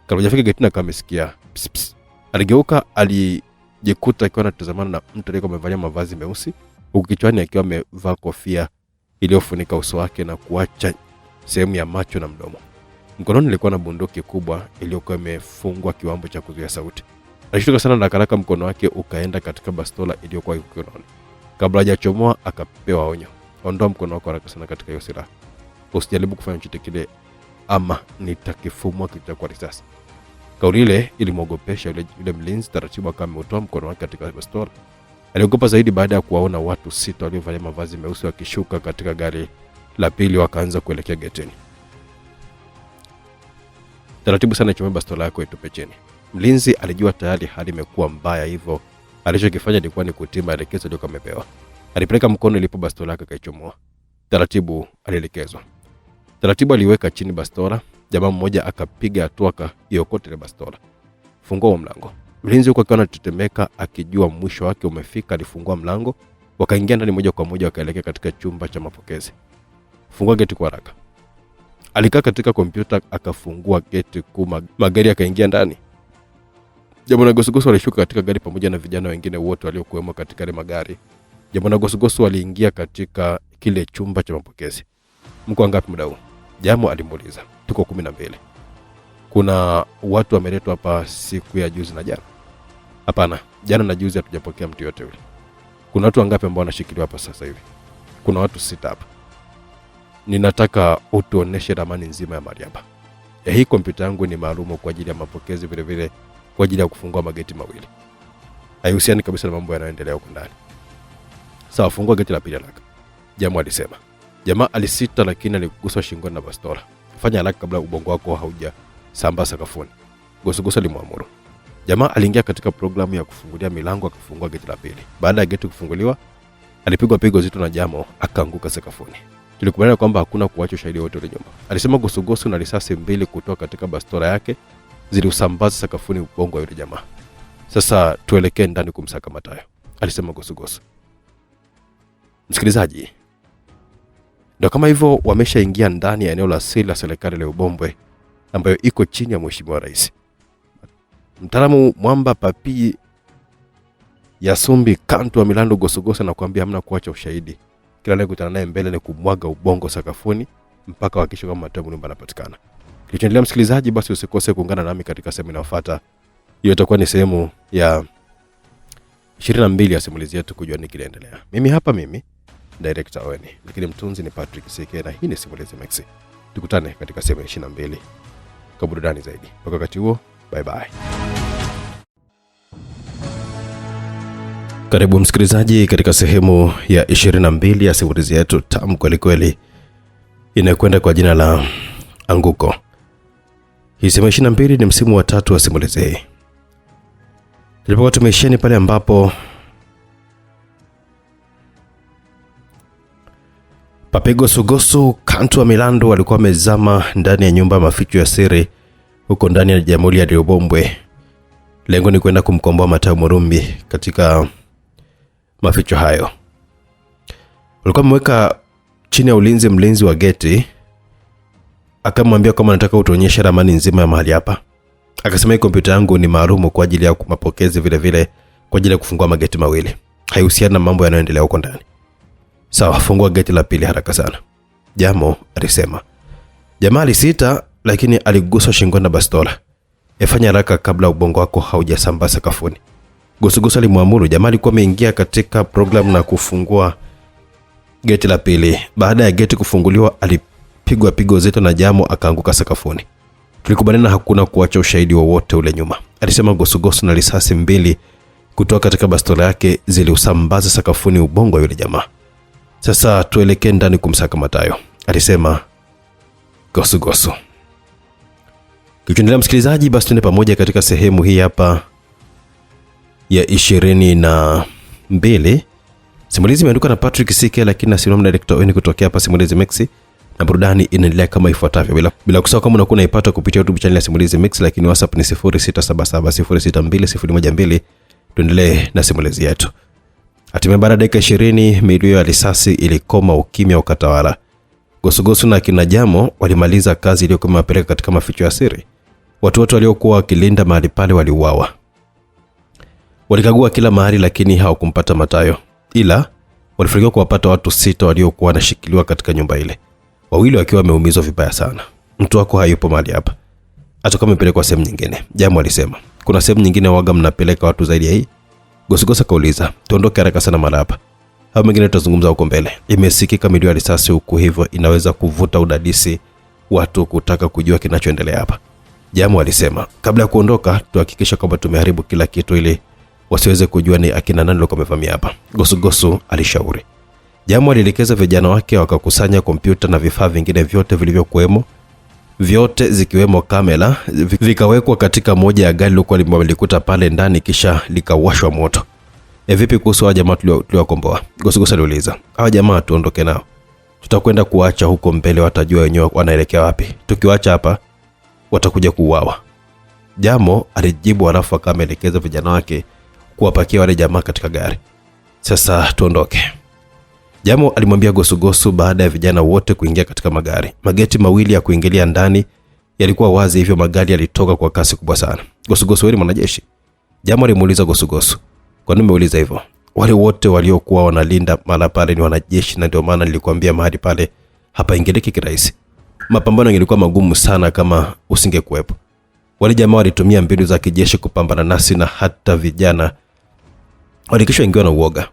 Kabla hajafika getini kama amesikia pss pss. Aligeuka, alijikuta akiwa anatazamana na mtu aliyekuwa amevalia mavazi meusi, huku kichwani akiwa amevaa kofia iliyofunika uso wake na kuacha sehemu ya macho na mdomo. Mkononi alikuwa na bunduki kubwa iliyokuwa imefungwa kiwambo cha kuzuia sauti. Alishtuka sana na haraka mkono wake ukaenda katika bastola iliyokuwa mkononi. Kabla hajachomoa akapewa onyo. Ondoa mkono wako haraka sana katika hiyo silaha. Usijaribu kufanya chochote kile ama nitakifumua kichwa kwa risasi. Kauli ile ilimwogopesha yule mlinzi. Taratibu akamtoa mkono wake katika bastola. Aliogopa zaidi baada ya kuwaona watu 6 waliovalia mavazi meusi wakishuka katika gari la pili wakaanza kuelekea getini. Taratibu sana, chomea bastola yako itupe chini. Mlinzi alijua tayari hali imekuwa mbaya, hivyo alichokifanya ilikuwa ni kutii maelekezo aliyokuwa amepewa. Alipeleka mkono ilipo bastola yake kaichomoa. Taratibu alielekezwa. Taratibu aliweka chini bastola. Jamaa mmoja akapiga hatua akaiokote ile bastola. Fungua mlango. Mlinzi huko akaona tetemeka, akijua mwisho wake umefika. Alifungua mlango, wakaingia ndani moja kwa moja, wakaelekea katika chumba cha mapokezi. Fungua geti kwa haraka. Alikaa katika kompyuta akafungua geti kuu, magari yakaingia ndani. Jamaa na Gosugosu walishuka katika gari pamoja na vijana wengine wote waliokuwemo katika ile magari. Jamaa na Gosugosu waliingia katika kile chumba cha mapokezi. Mko wangapi muda huu? Jamaa alimuuliza. Tuko 12. Kuna watu wameletwa hapa siku ya juzi na jana? Hapana, jana na juzi hatujapokea mtu yote yule. Kuna watu wangapi ambao wanashikiliwa hapa sasa hivi? Kuna watu 6 hapa. Ninataka utuoneshe ramani nzima ya mahali hapa. Hii kompyuta yangu ni maalum kwa ajili ya mapokezi, vile vile kwa ajili ya kufungua mageti mawili. Haihusiani kabisa na mambo yanayoendelea huko ndani. Sawa, fungua geti la pili haraka. Jamaa alisema. Jamaa alisita, lakini aliguswa shingoni na bastola. Fanya haraka kabla ubongo wako haujasambaa sakafuni, Gosugosu alimwamuru. Jamaa aliingia katika programu ya kufungulia milango, akafungua geti la pili. Baada ya geti kufunguliwa, alipigwa pigo zito na Jamaa akaanguka sakafuni. Tulikubaliana kwamba hakuna kuacha ushahidi wote ule nyuma, alisema Gosugosu, na risasi 2 kutoka katika bastola yake ziliusambaza sakafuni ubongo wa yule jamaa. Sasa tuelekee ndani kumsaka Matayo, alisema Gosugosu. Msikilizaji, ndio kama hivyo wameshaingia ndani ya eneo la siri la serikali la Ubombwe ambayo iko chini ya Mheshimiwa Rais. Mtaalamu Mwamba Papi Yasumbi Kantu wa Milando Gosugosu anakuambia hamna kuacha ushahidi. Kila anayekutana naye mbele ni kumwaga ubongo sakafuni mpaka hakikisha kama Matayo Mulumba anapatikana. Kilichoendelea msikilizaji, basi usikose kuungana nami katika sehemu inayofuata. Hiyo itakuwa ni sehemu ya 22 ya simulizi yetu kujua nini kinaendelea. Mimi Director Owen, lakini mtunzi ni Patrick Sike, na hii ni Simulizi Max. Tukutane katika sehemu ya 22 kwa burudani zaidi. Mpaka wakati huo, bye bye. Karibu msikilizaji katika sehemu ya 22 ya simulizi yetu tamu kweli kweli inayokwenda kwa jina la Anguko. Hii sehemu 22 ni msimu wa 3 wa simulizi hii. Tulipokuwa tumeishia pale ambapo Papi Gosugosu Kantu wa Milando walikuwa wamezama ndani ya nyumba maficho ya siri huko ndani ya Jamhuri ya Ubombwe. Lengo ni kwenda kumkomboa Matayo Mulumba katika maficho hayo. Walikuwa wameweka chini ya ulinzi mlinzi wa geti. Akamwambia kama nataka utuonyeshe ramani nzima ya mahali hapa. Akasema hii kompyuta yangu ni maalum kwa ajili ya mapokezi, vile vile kwa ajili ya kufungua mageti mawili. Haihusiani na mambo yanayoendelea huko ndani. Sawa, fungua geti la pili haraka sana, Jamaa alisema. Jamaa alisita, lakini aliguswa shingoni na bastola. Fanya haraka kabla ubongo wako haujasambaa sakafuni, Gosugosu alimwamuru. Jamaa alikuwa ameingia katika program na kufungua geti la pili. Baada ya geti kufunguliwa, alipigwa pigo zito na Jamaa akaanguka sakafuni. Tulikubaliana hakuna kuacha ushahidi wowote ule nyuma, alisema Gosugosu, na risasi 2 kutoka katika bastola yake ziliusambaza sakafuni ubongo wa yule jamaa. Sasa tuelekee ndani kumsaka Matayo, alisema Gosugosu. Kikiendelea msikilizaji, basi tuende pamoja katika sehemu hii hapa ya 22. Simulizi imeandikwa na Patrick Sike, lakini nasimama na Director Owen kutokea hapa Simulizi Max, na burudani inaendelea kama ifuatavyo. Bila kusahau kama unakuwa unaipata kupitia YouTube channel ya Simulizi Max, lakini WhatsApp ni 0677062012. Tuendelee na simulizi yetu. Hatimaye baada ya dakika 20 milio ya risasi ilikoma, ukimya ukatawala. Gosugosu na kina Jamaa walimaliza kazi iliyokuwa imewapeleka katika maficho ya siri. Watu wote waliokuwa wakilinda mahali pale waliuawa. Walikagua kila mahali, lakini hawakumpata Matayo, ila walifanikiwa kuwapata watu 6 waliokuwa wanashikiliwa katika nyumba ile, 2 wakiwa wameumizwa vibaya sana. Mtu wako hayupo mahali hapa, atakuwa amepelekwa sehemu nyingine, Jamaa alisema. Kuna sehemu nyingine waga mnapeleka watu zaidi ya hii? Gosugosu kauliza. Tuondoke haraka sana mara hapa, hao mengine tutazungumza huko mbele. Imesikika milio ya risasi huko, hivyo inaweza kuvuta udadisi watu kutaka kujua kinachoendelea hapa, Jamaa alisema. Kabla ya kuondoka, tuhakikisha kwamba tumeharibu kila kitu ili wasiweze kujua ni akina nani walikuwa wamevamia hapa, Gosugosu alishauri. Jamo alielekeza vijana wake wakakusanya kompyuta na vifaa vingine vyote vilivyokuwemo, vyote zikiwemo kamera, vikawekwa katika moja ya gari lilokuwa limelikuta pale ndani kisha likawashwa moto. Vipi kuhusu hawa jamaa tuliowakomboa? Gosugosu aliuliza. Hawa jamaa tuondoke nao. Tutakwenda kuacha huko mbele, watajua wenyewe wanaelekea wapi. Tukiwaacha hapa watakuja kuuawa. Jamo alijibu halafu akaelekeza vijana wake kuwapakia wale jamaa katika gari. Sasa tuondoke. Jamo alimwambia Gosugosu baada ya vijana wote kuingia katika magari. Mageti mawili ya kuingilia ndani yalikuwa wazi, hivyo magari yalitoka kwa kasi kubwa sana. Gosugosu, wewe ni mwanajeshi? Jamo alimuuliza Gosugosu. Kwa nini umeuliza hivyo? Wale wote waliokuwa wanalinda mahali pale ni wanajeshi, na ndio maana nilikwambia mahali pale hapa ingeleki kirahisi. Mapambano yalikuwa magumu sana kama usingekuwepo. Wale jamaa walitumia mbinu za kijeshi kupambana nasi, na hata vijana walikishwa ingiwa na uoga.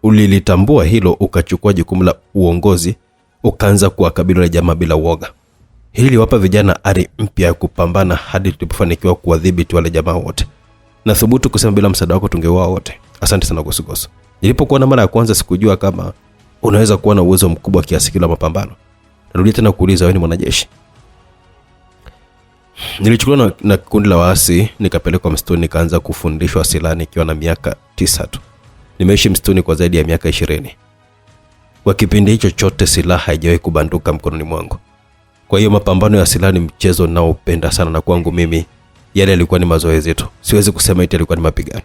Ulilitambua hilo, ukachukua jukumu la uongozi, ukaanza kuwakabili wale jamaa bila uoga. Hili liwapa vijana ari mpya ya kupambana hadi tulipofanikiwa kuwadhibiti wale jamaa wote. Na thubutu kusema bila msaada wako tungeuawa wote. Asante sana Gosugosu. Nilipokuwa na mara ya kwanza sikujua kama unaweza kuwa na uwezo mkubwa kiasi kile wa mapambano. Narudia tena kuuliza, wewe ni mwanajeshi? Nilichukuliwa na kundi la waasi nikapelekwa msituni, nikaanza kufundishwa silaha nikiwa na miaka 9 tu. Nimeishi msituni kwa zaidi ya miaka 20. Kwa kipindi hicho chote silaha haijawahi kubanduka mkononi mwangu. Kwa hiyo mapambano ya silaha ni mchezo ninaopenda sana, na kwangu mimi yale yalikuwa ni mazoezi tu. Siwezi kusema eti yalikuwa ni mapigano.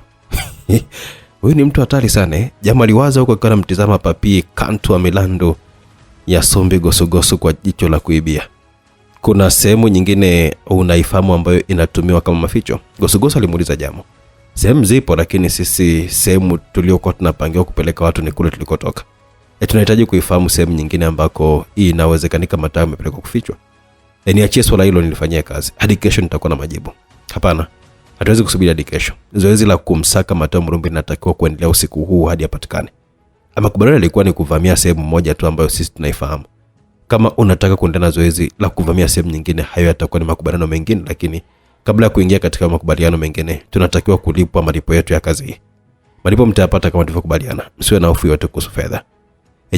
Huyu ni mtu hatari sana. Jamaa aliwaza huko akiwa anamtazama Papi Kantu wa Milando ya Sombi Gosugosu kwa jicho la kuibia. Kuna sehemu nyingine unaifahamu ambayo inatumiwa kama maficho? Gosugosu alimuuliza Jamo. Sehemu zipo, lakini sisi sehemu tuliokuwa tunapangiwa kupeleka watu ni kule tulikotoka. Tunahitaji kuifahamu sehemu nyingine ambako hii inawezekanika matao yamepelekwa kufichwa. Niachie swala hilo nilifanyia kazi. Hadi kesho nitakuwa na majibu. Hapana, hatuwezi kusubiri hadi kesho. Zoezi la kumsaka Mateo Murumbi linatakiwa kuendelea usiku huu hadi apatikane. Makubaliano yalikuwa ni kuvamia sehemu moja tu ambayo sisi tunaifahamu. Kama unataka kuendelea na zoezi la kuvamia sehemu nyingine, hayo yatakuwa ni makubaliano mengine, lakini kabla ya kuingia katika makubaliano mengine, tunatakiwa kulipwa malipo yetu ya kazi hii. Malipo mtayapata kama tulivyokubaliana. Msiwe na hofu yote kuhusu fedha.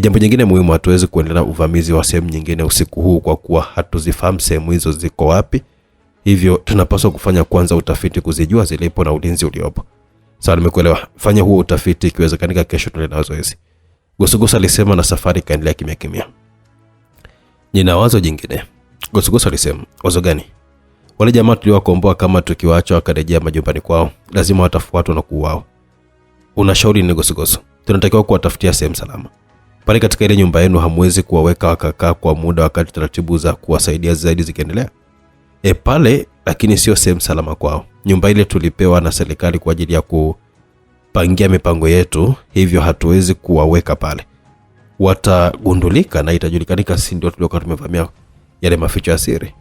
Jambo jingine muhimu, hatuwezi kuendelea uvamizi wa sehemu nyingine usiku huu kwa kuwa hatuzifahamu sehemu hizo ziko wapi. Hivyo tunapaswa kufanya kwanza utafiti kuzijua zilipo na ulinzi uliopo. Sawa, nimekuelewa. Fanya huo utafiti, ikiwezekanika kesho tuendelee na zoezi. Gosugosu alisema, na safari kaendelea kimya kimya. Nina wazo jingine. Gosugosu alisema. Wazo gani? Wale jamaa tuliowakomboa kama tukiwaacha wakarejea majumbani kwao, lazima watafuatwa na kuuawa. Unashauri ni Gosugosu? Tunatakiwa kuwatafutia sehemu salama. Pale katika ile nyumba yenu hamwezi kuwaweka wakakaa kwa muda wakati taratibu za kuwasaidia zaidi zikiendelea? Pale, lakini sio sehemu salama kwao. Nyumba ile tulipewa na serikali kwa ajili ya kupangia mipango yetu, hivyo hatuwezi kuwaweka pale. Watagundulika na itajulikana si ndio tuliokuwa tumevamia yale maficho ya siri.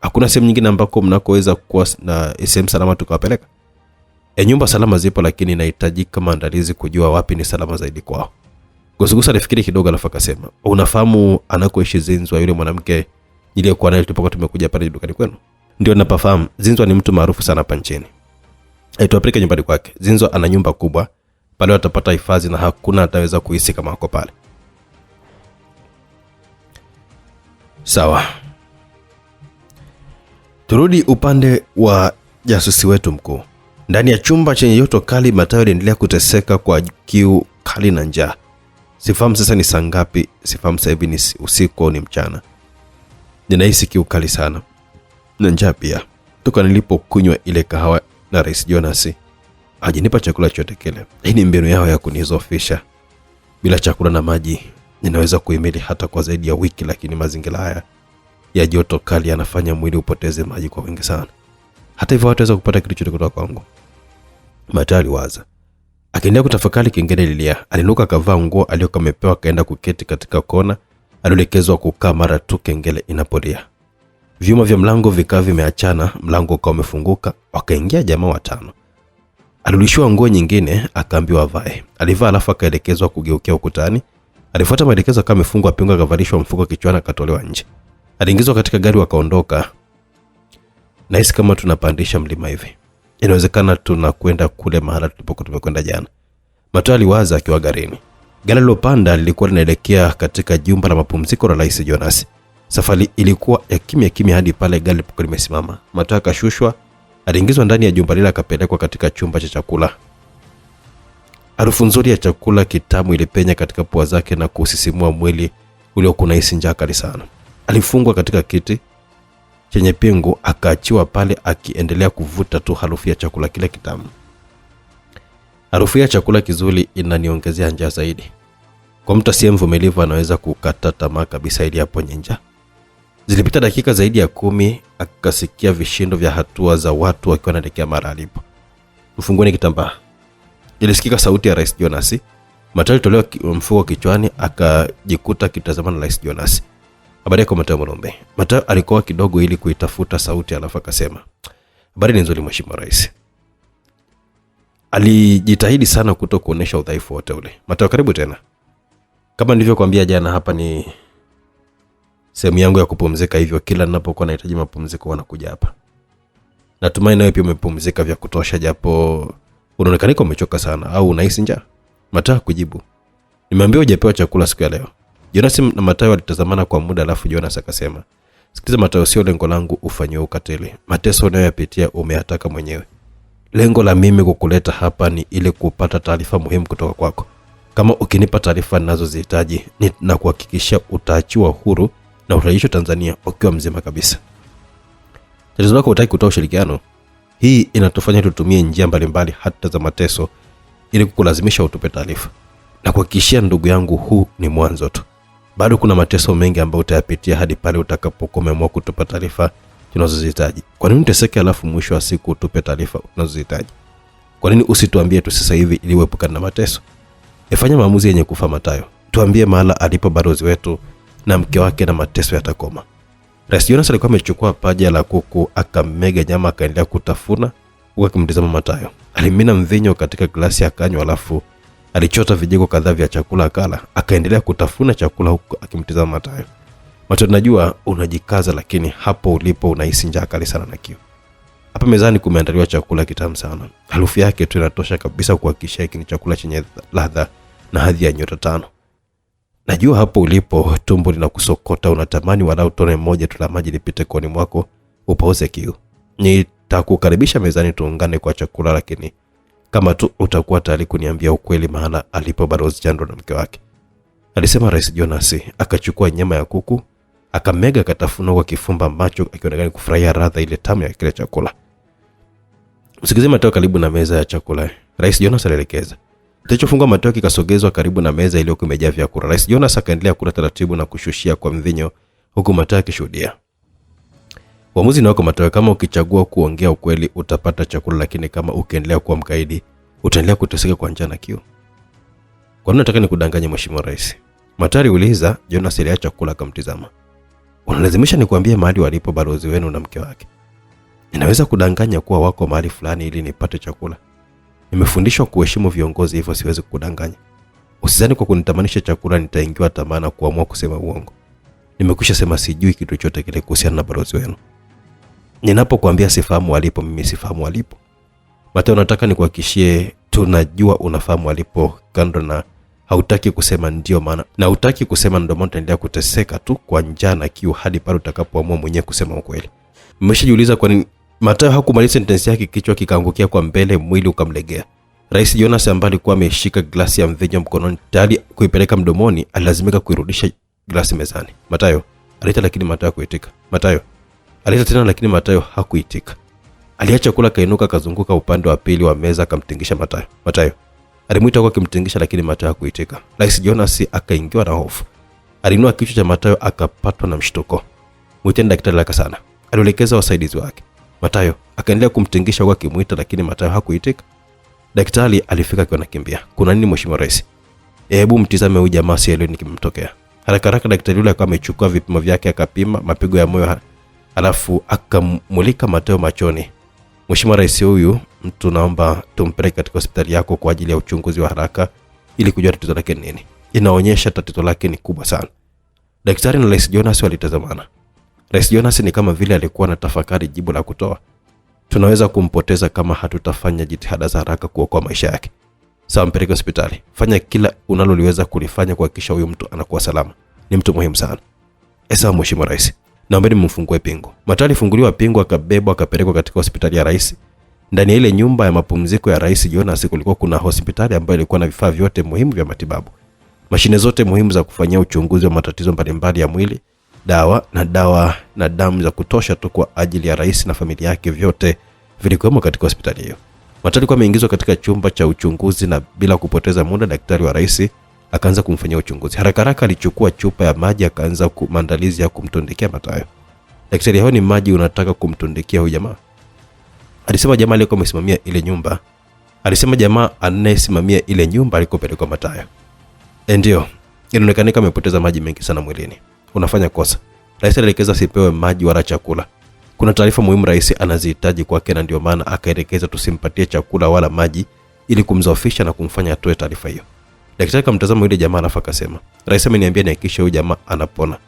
Hakuna sehemu nyingine ambako mnakoweza kuwa na sehemu salama tukawapeleka? Nyumba salama zipo, lakini inahitajika maandalizi kujua wapi ni salama zaidi kwao. Gosugosu alifikiri kidogo alafu akasema, unafahamu anakoishi Zinzwa, yule mwanamke niliyekuwa naye tulipokuwa tumekuja pale dukani kwenu? Ndio napafahamu. Zinzwa ni mtu maarufu sana hapa nchini. Tuwapeleke nyumbani kwake. Zinzwa ana nyumba kubwa pale, watapata hifadhi na hakuna ataweza kuhisi kama wako pale. Sawa. Turudi upande wa jasusi wetu mkuu. Ndani ya chumba chenye joto kali, Mateo aliendelea kuteseka kwa kiu kali na njaa. Sifahamu sasa ni saa ngapi, sifahamu sasa hivi ni usiku au ni mchana. Ninahisi kiu kali sana na njaa pia. Toka nilipokunywa ile kahawa na Rais Jonas, hajanipa chakula chochote kile. Hii ni mbinu yao ya kunizofisha. Bila chakula na maji ninaweza kuhimili hata kwa zaidi ya wiki, lakini mazingira haya ya joto kali yanafanya mwili upoteze maji kwa wingi sana. Hata hivyo hataweza kupata kitu chochote kutoka kwangu, Mateo aliwaza. Akiendelea kutafakari, kengele ililia. Alinuka kavaa nguo aliyokuwa amepewa, kaenda kuketi katika kona. Alielekezwa kukaa mara tu kengele inapolia. Vyuma vya mlango vikawa vimeachana, mlango ukawa umefunguka, wakaingia jamaa watano. Alirudishiwa nguo nyingine, akaambiwa avae. Alivaa alafu akaelekezwa kugeukia ukutani. Alifuata maelekezo kama amefungwa pingo, akavalishwa mfuko kichwani, akatolewa nje. Aliingizwa katika gari, wakaondoka. Nahisi kama tunapandisha mlima hivi. Inawezekana tunakwenda kule mahali tulipokuwa tumekwenda jana, Mateo aliwaza akiwa garini. Gari lilopanda lilikuwa linaelekea katika jumba la mapumziko la Rais Jonas. Safari ilikuwa ya kimya kimya hadi pale gari lilipokuwa limesimama. Mateo akashushwa, aliingizwa ndani ya jumba lile, akapelekwa katika chumba cha chakula. Harufu nzuri ya chakula kitamu ilipenya katika pua zake na kusisimua mwili uliokuwa unahisi njaa kali sana. Alifungwa katika kiti chenye pingu, akaachiwa pale akiendelea kuvuta tu harufu ya chakula kile kitamu. Harufu ya chakula kizuri inaniongezea njaa zaidi. Kwa mtu asiye mvumilivu anaweza kukata tamaa kabisa ili aponye njaa. Zilipita dakika zaidi ya 10, akasikia vishindo vya hatua za watu wakiwa wanaelekea mara alipo. Mfungueni kitambaa. Ilisikika sauti ya Rais Jonas. Mateo alitolewa mfuko kichwani, akajikuta kitazama na Rais Jonas. Habari yako Mateo Mulumbe. Mateo alikoa kidogo ili kuitafuta sauti, alafu akasema, habari ni nzuri Mheshimiwa Rais. Alijitahidi sana kutokuonesha udhaifu wote ule. Mateo, karibu tena. Kama nilivyokuambia jana, hapa ni sehemu yangu ya kupumzika, hivyo kila ninapokuwa nahitaji mapumziko wanakuja hapa. Natumai nawe pia umepumzika vya kutosha, japo unaonekana kama umechoka sana au unahisi njaa. Mateo kujibu, nimeambiwa hujapewa chakula siku ya leo. Jonas na Mateo walitazamana kwa muda, alafu Jonas akasema, sikiliza Mateo, sio lengo langu ufanywe ukatili. Mateso unayoyapitia umeyataka mwenyewe. Lengo la mimi kukuleta hapa ni ili kupata taarifa muhimu kutoka kwako. Kama ukinipa taarifa ninazozihitaji, na kuhakikisha utaachiwa huru na utarejeshwa Tanzania ukiwa mzima kabisa. Tatizo lako hutaki kutoa ushirikiano. Hii inatufanya tutumie njia mbalimbali hata za mateso ili kukulazimisha utupe taarifa. Na kuhakikishia ndugu yangu, huu ni mwanzo tu. Bado kuna mateso mengi ambayo utayapitia hadi pale utakapokuwa umeamua kutupa taarifa tunazozihitaji. Kwa nini uteseke alafu mwisho wa siku utupe taarifa tunazozihitaji? Kwa nini usituambie tu sasa hivi ili uepukane na mateso? Fanya maamuzi yenye kufaa Mateo. Tuambie mahala alipo balozi wetu na mke wake na mateso yatakoma. Rais Jonas alikuwa amechukua paja la kuku, akamega nyama, akaendelea kutafuna huku akimtazama Mateo. Alimina mvinyo katika glasi akanywa, alafu alichota vijiko kadhaa vya chakula akala, akaendelea kutafuna chakula huku akimtazama Mateo. Mateo, najua unajikaza, lakini hapo ulipo unahisi njaa kali sana na kiu. Hapa mezani kumeandaliwa chakula kitamu sana. Harufu yake tu inatosha kabisa kuhakikisha hiki ni chakula chenye ladha na hadhi ya nyota 5. Najua hapo ulipo tumbo linakusokota, unatamani walau tone moja tu la maji lipite koni mwako upauze kiu. Nitakukaribisha mezani tuungane kwa chakula, lakini kama tu utakuwa tayari kuniambia ukweli maana alipo balozi Jandro na mke wake, alisema Rais Jonas. Akachukua nyama ya kuku, akamega, akatafuna kwa kifumba macho, akionekana kufurahia ladha ile tamu ya kile chakula. Msikize Mateo karibu na meza ya chakula. Rais Jonas alielekeza. Kilichofungwa Mateo kikasogezwa karibu na meza iliyokuwa imejaa vyakula. Rais Jonas akaendelea kula taratibu na kushushia kwa mvinyo huku Mateo akishuhudia. Uamuzi ni wako Mateo, kama ukichagua kuongea ukweli utapata chakula, lakini kama ukiendelea kuwa mkaidi utaendelea kuteseka kwa njaa na kiu. Kwa nini nataka nikudanganye Mheshimiwa Rais? Mateo aliuliza. Jonas aliacha kula akamtizama. Unalazimisha nikuambie mahali walipo balozi wenu na mke wake? Ninaweza kudanganya kuwa wako mahali fulani ili nipate chakula. Nimefundishwa kuheshimu viongozi, hivyo siwezi kudanganya. Usizani kwa kunitamanisha chakula nitaingiwa tamaa na kuamua kusema uongo. Nimekwisha sema sijui kitu chochote kile kuhusiana na balozi wenu. Ninapokuambia sifahamu walipo, mimi sifahamu walipo. Mateo, nataka nikuhakikishie tunajua unafahamu walipo kando na hautaki kusema, ndio maana. Na hutaki kusema, ndio maana utaendelea kuteseka tu kwa njaa na kiu hadi pale utakapoamua mwenyewe kusema ukweli. Mmeshajiuliza kwa nini Mateo hakumaliza sentence yake, kichwa kikaangukia kwa mbele, mwili ukamlegea. Rais Jonas ambaye alikuwa ameshika glasi ya mvinyo mkononi tayari kuipeleka mdomoni, alilazimika kuirudisha glasi mezani. Mateo alita, lakini Mateo hakuitika. Mateo alita tena, lakini Mateo hakuitika. Aliacha kula, kainuka, kazunguka upande wa pili wa meza, akamtingisha Mateo. Mateo alimuita kwa kumtingisha, lakini Mateo hakuitika. Rais Jonas akaingiwa na hofu. Alinua kichwa cha Mateo, akapatwa na mshtuko. Mwiteni daktari haraka sana, alielekeza wasaidizi wake. Mateo akaendelea kumtingisha kwa kimuita, lakini Mateo hakuitika. Daktari alifika akiwa anakimbia. Kuna nini Mheshimiwa Rais? Hebu mtizame huyu jamaa, si elioni kimtokea. Haraka haraka daktari yule akawa amechukua vipimo vyake, akapima mapigo ya moyo, alafu akamulika Mateo machoni. Mheshimiwa Rais, huyu mtu naomba tumpeleke katika hospitali yako kwa ajili ya uchunguzi wa haraka ili kujua tatizo lake ni nini. Inaonyesha tatizo lake ni kubwa sana. Daktari na Rais Jonas walitazamana. Rais Jonas ni kama vile alikuwa anatafakari jibu la kutoa. Tunaweza kumpoteza kama hatutafanya jitihada za haraka kuokoa maisha yake. Sawa, mpeleke hospitali. Fanya kila unaloliweza kulifanya kuhakikisha huyu mtu anakuwa salama. Ni mtu muhimu sana. Sawa Mheshimiwa Rais. Naombeni mfungue pingu. Matayo alifunguliwa pingu, akabebwa akapelekwa katika hospitali ya rais. Ndani ya ile nyumba ya mapumziko ya Rais Jonas kulikuwa kuna hospitali ambayo ilikuwa na vifaa vyote muhimu vya matibabu. Mashine zote muhimu za kufanyia uchunguzi wa matatizo mbalimbali ya mwili, dawa na damu za kutosha tu kwa ajili ya rais na familia yake, vyote vilikuwa katika hospitali hiyo. Matayo alikuwa ameingizwa katika chumba cha uchunguzi na bila kupoteza muda daktari wa rais akaanza kumfanyia uchunguzi. Haraka haraka alichukua chupa ya maji akaanza maandalizi ya kumtundikia Matayo. Daktari, hao ni maji unataka kumtundikia huyu jamaa? Alisema jamaa aliyekuwa amesimamia ile nyumba. Alisema jamaa anayesimamia ile nyumba alikopelekwa Matayo. Ndio, inaonekana kama amepoteza maji mengi sana mwilini. Unafanya kosa. Rais alielekeza sipewe maji wala chakula. Kuna taarifa muhimu rais anazihitaji kwake, na ndio maana akaelekeza tusimpatie chakula wala maji ili kumzoofisha na kumfanya atoe taarifa hiyo. Daktari akamtazama yule jamaa alafu akasema, rais ameniambia nihakikishe huyu jamaa anapona.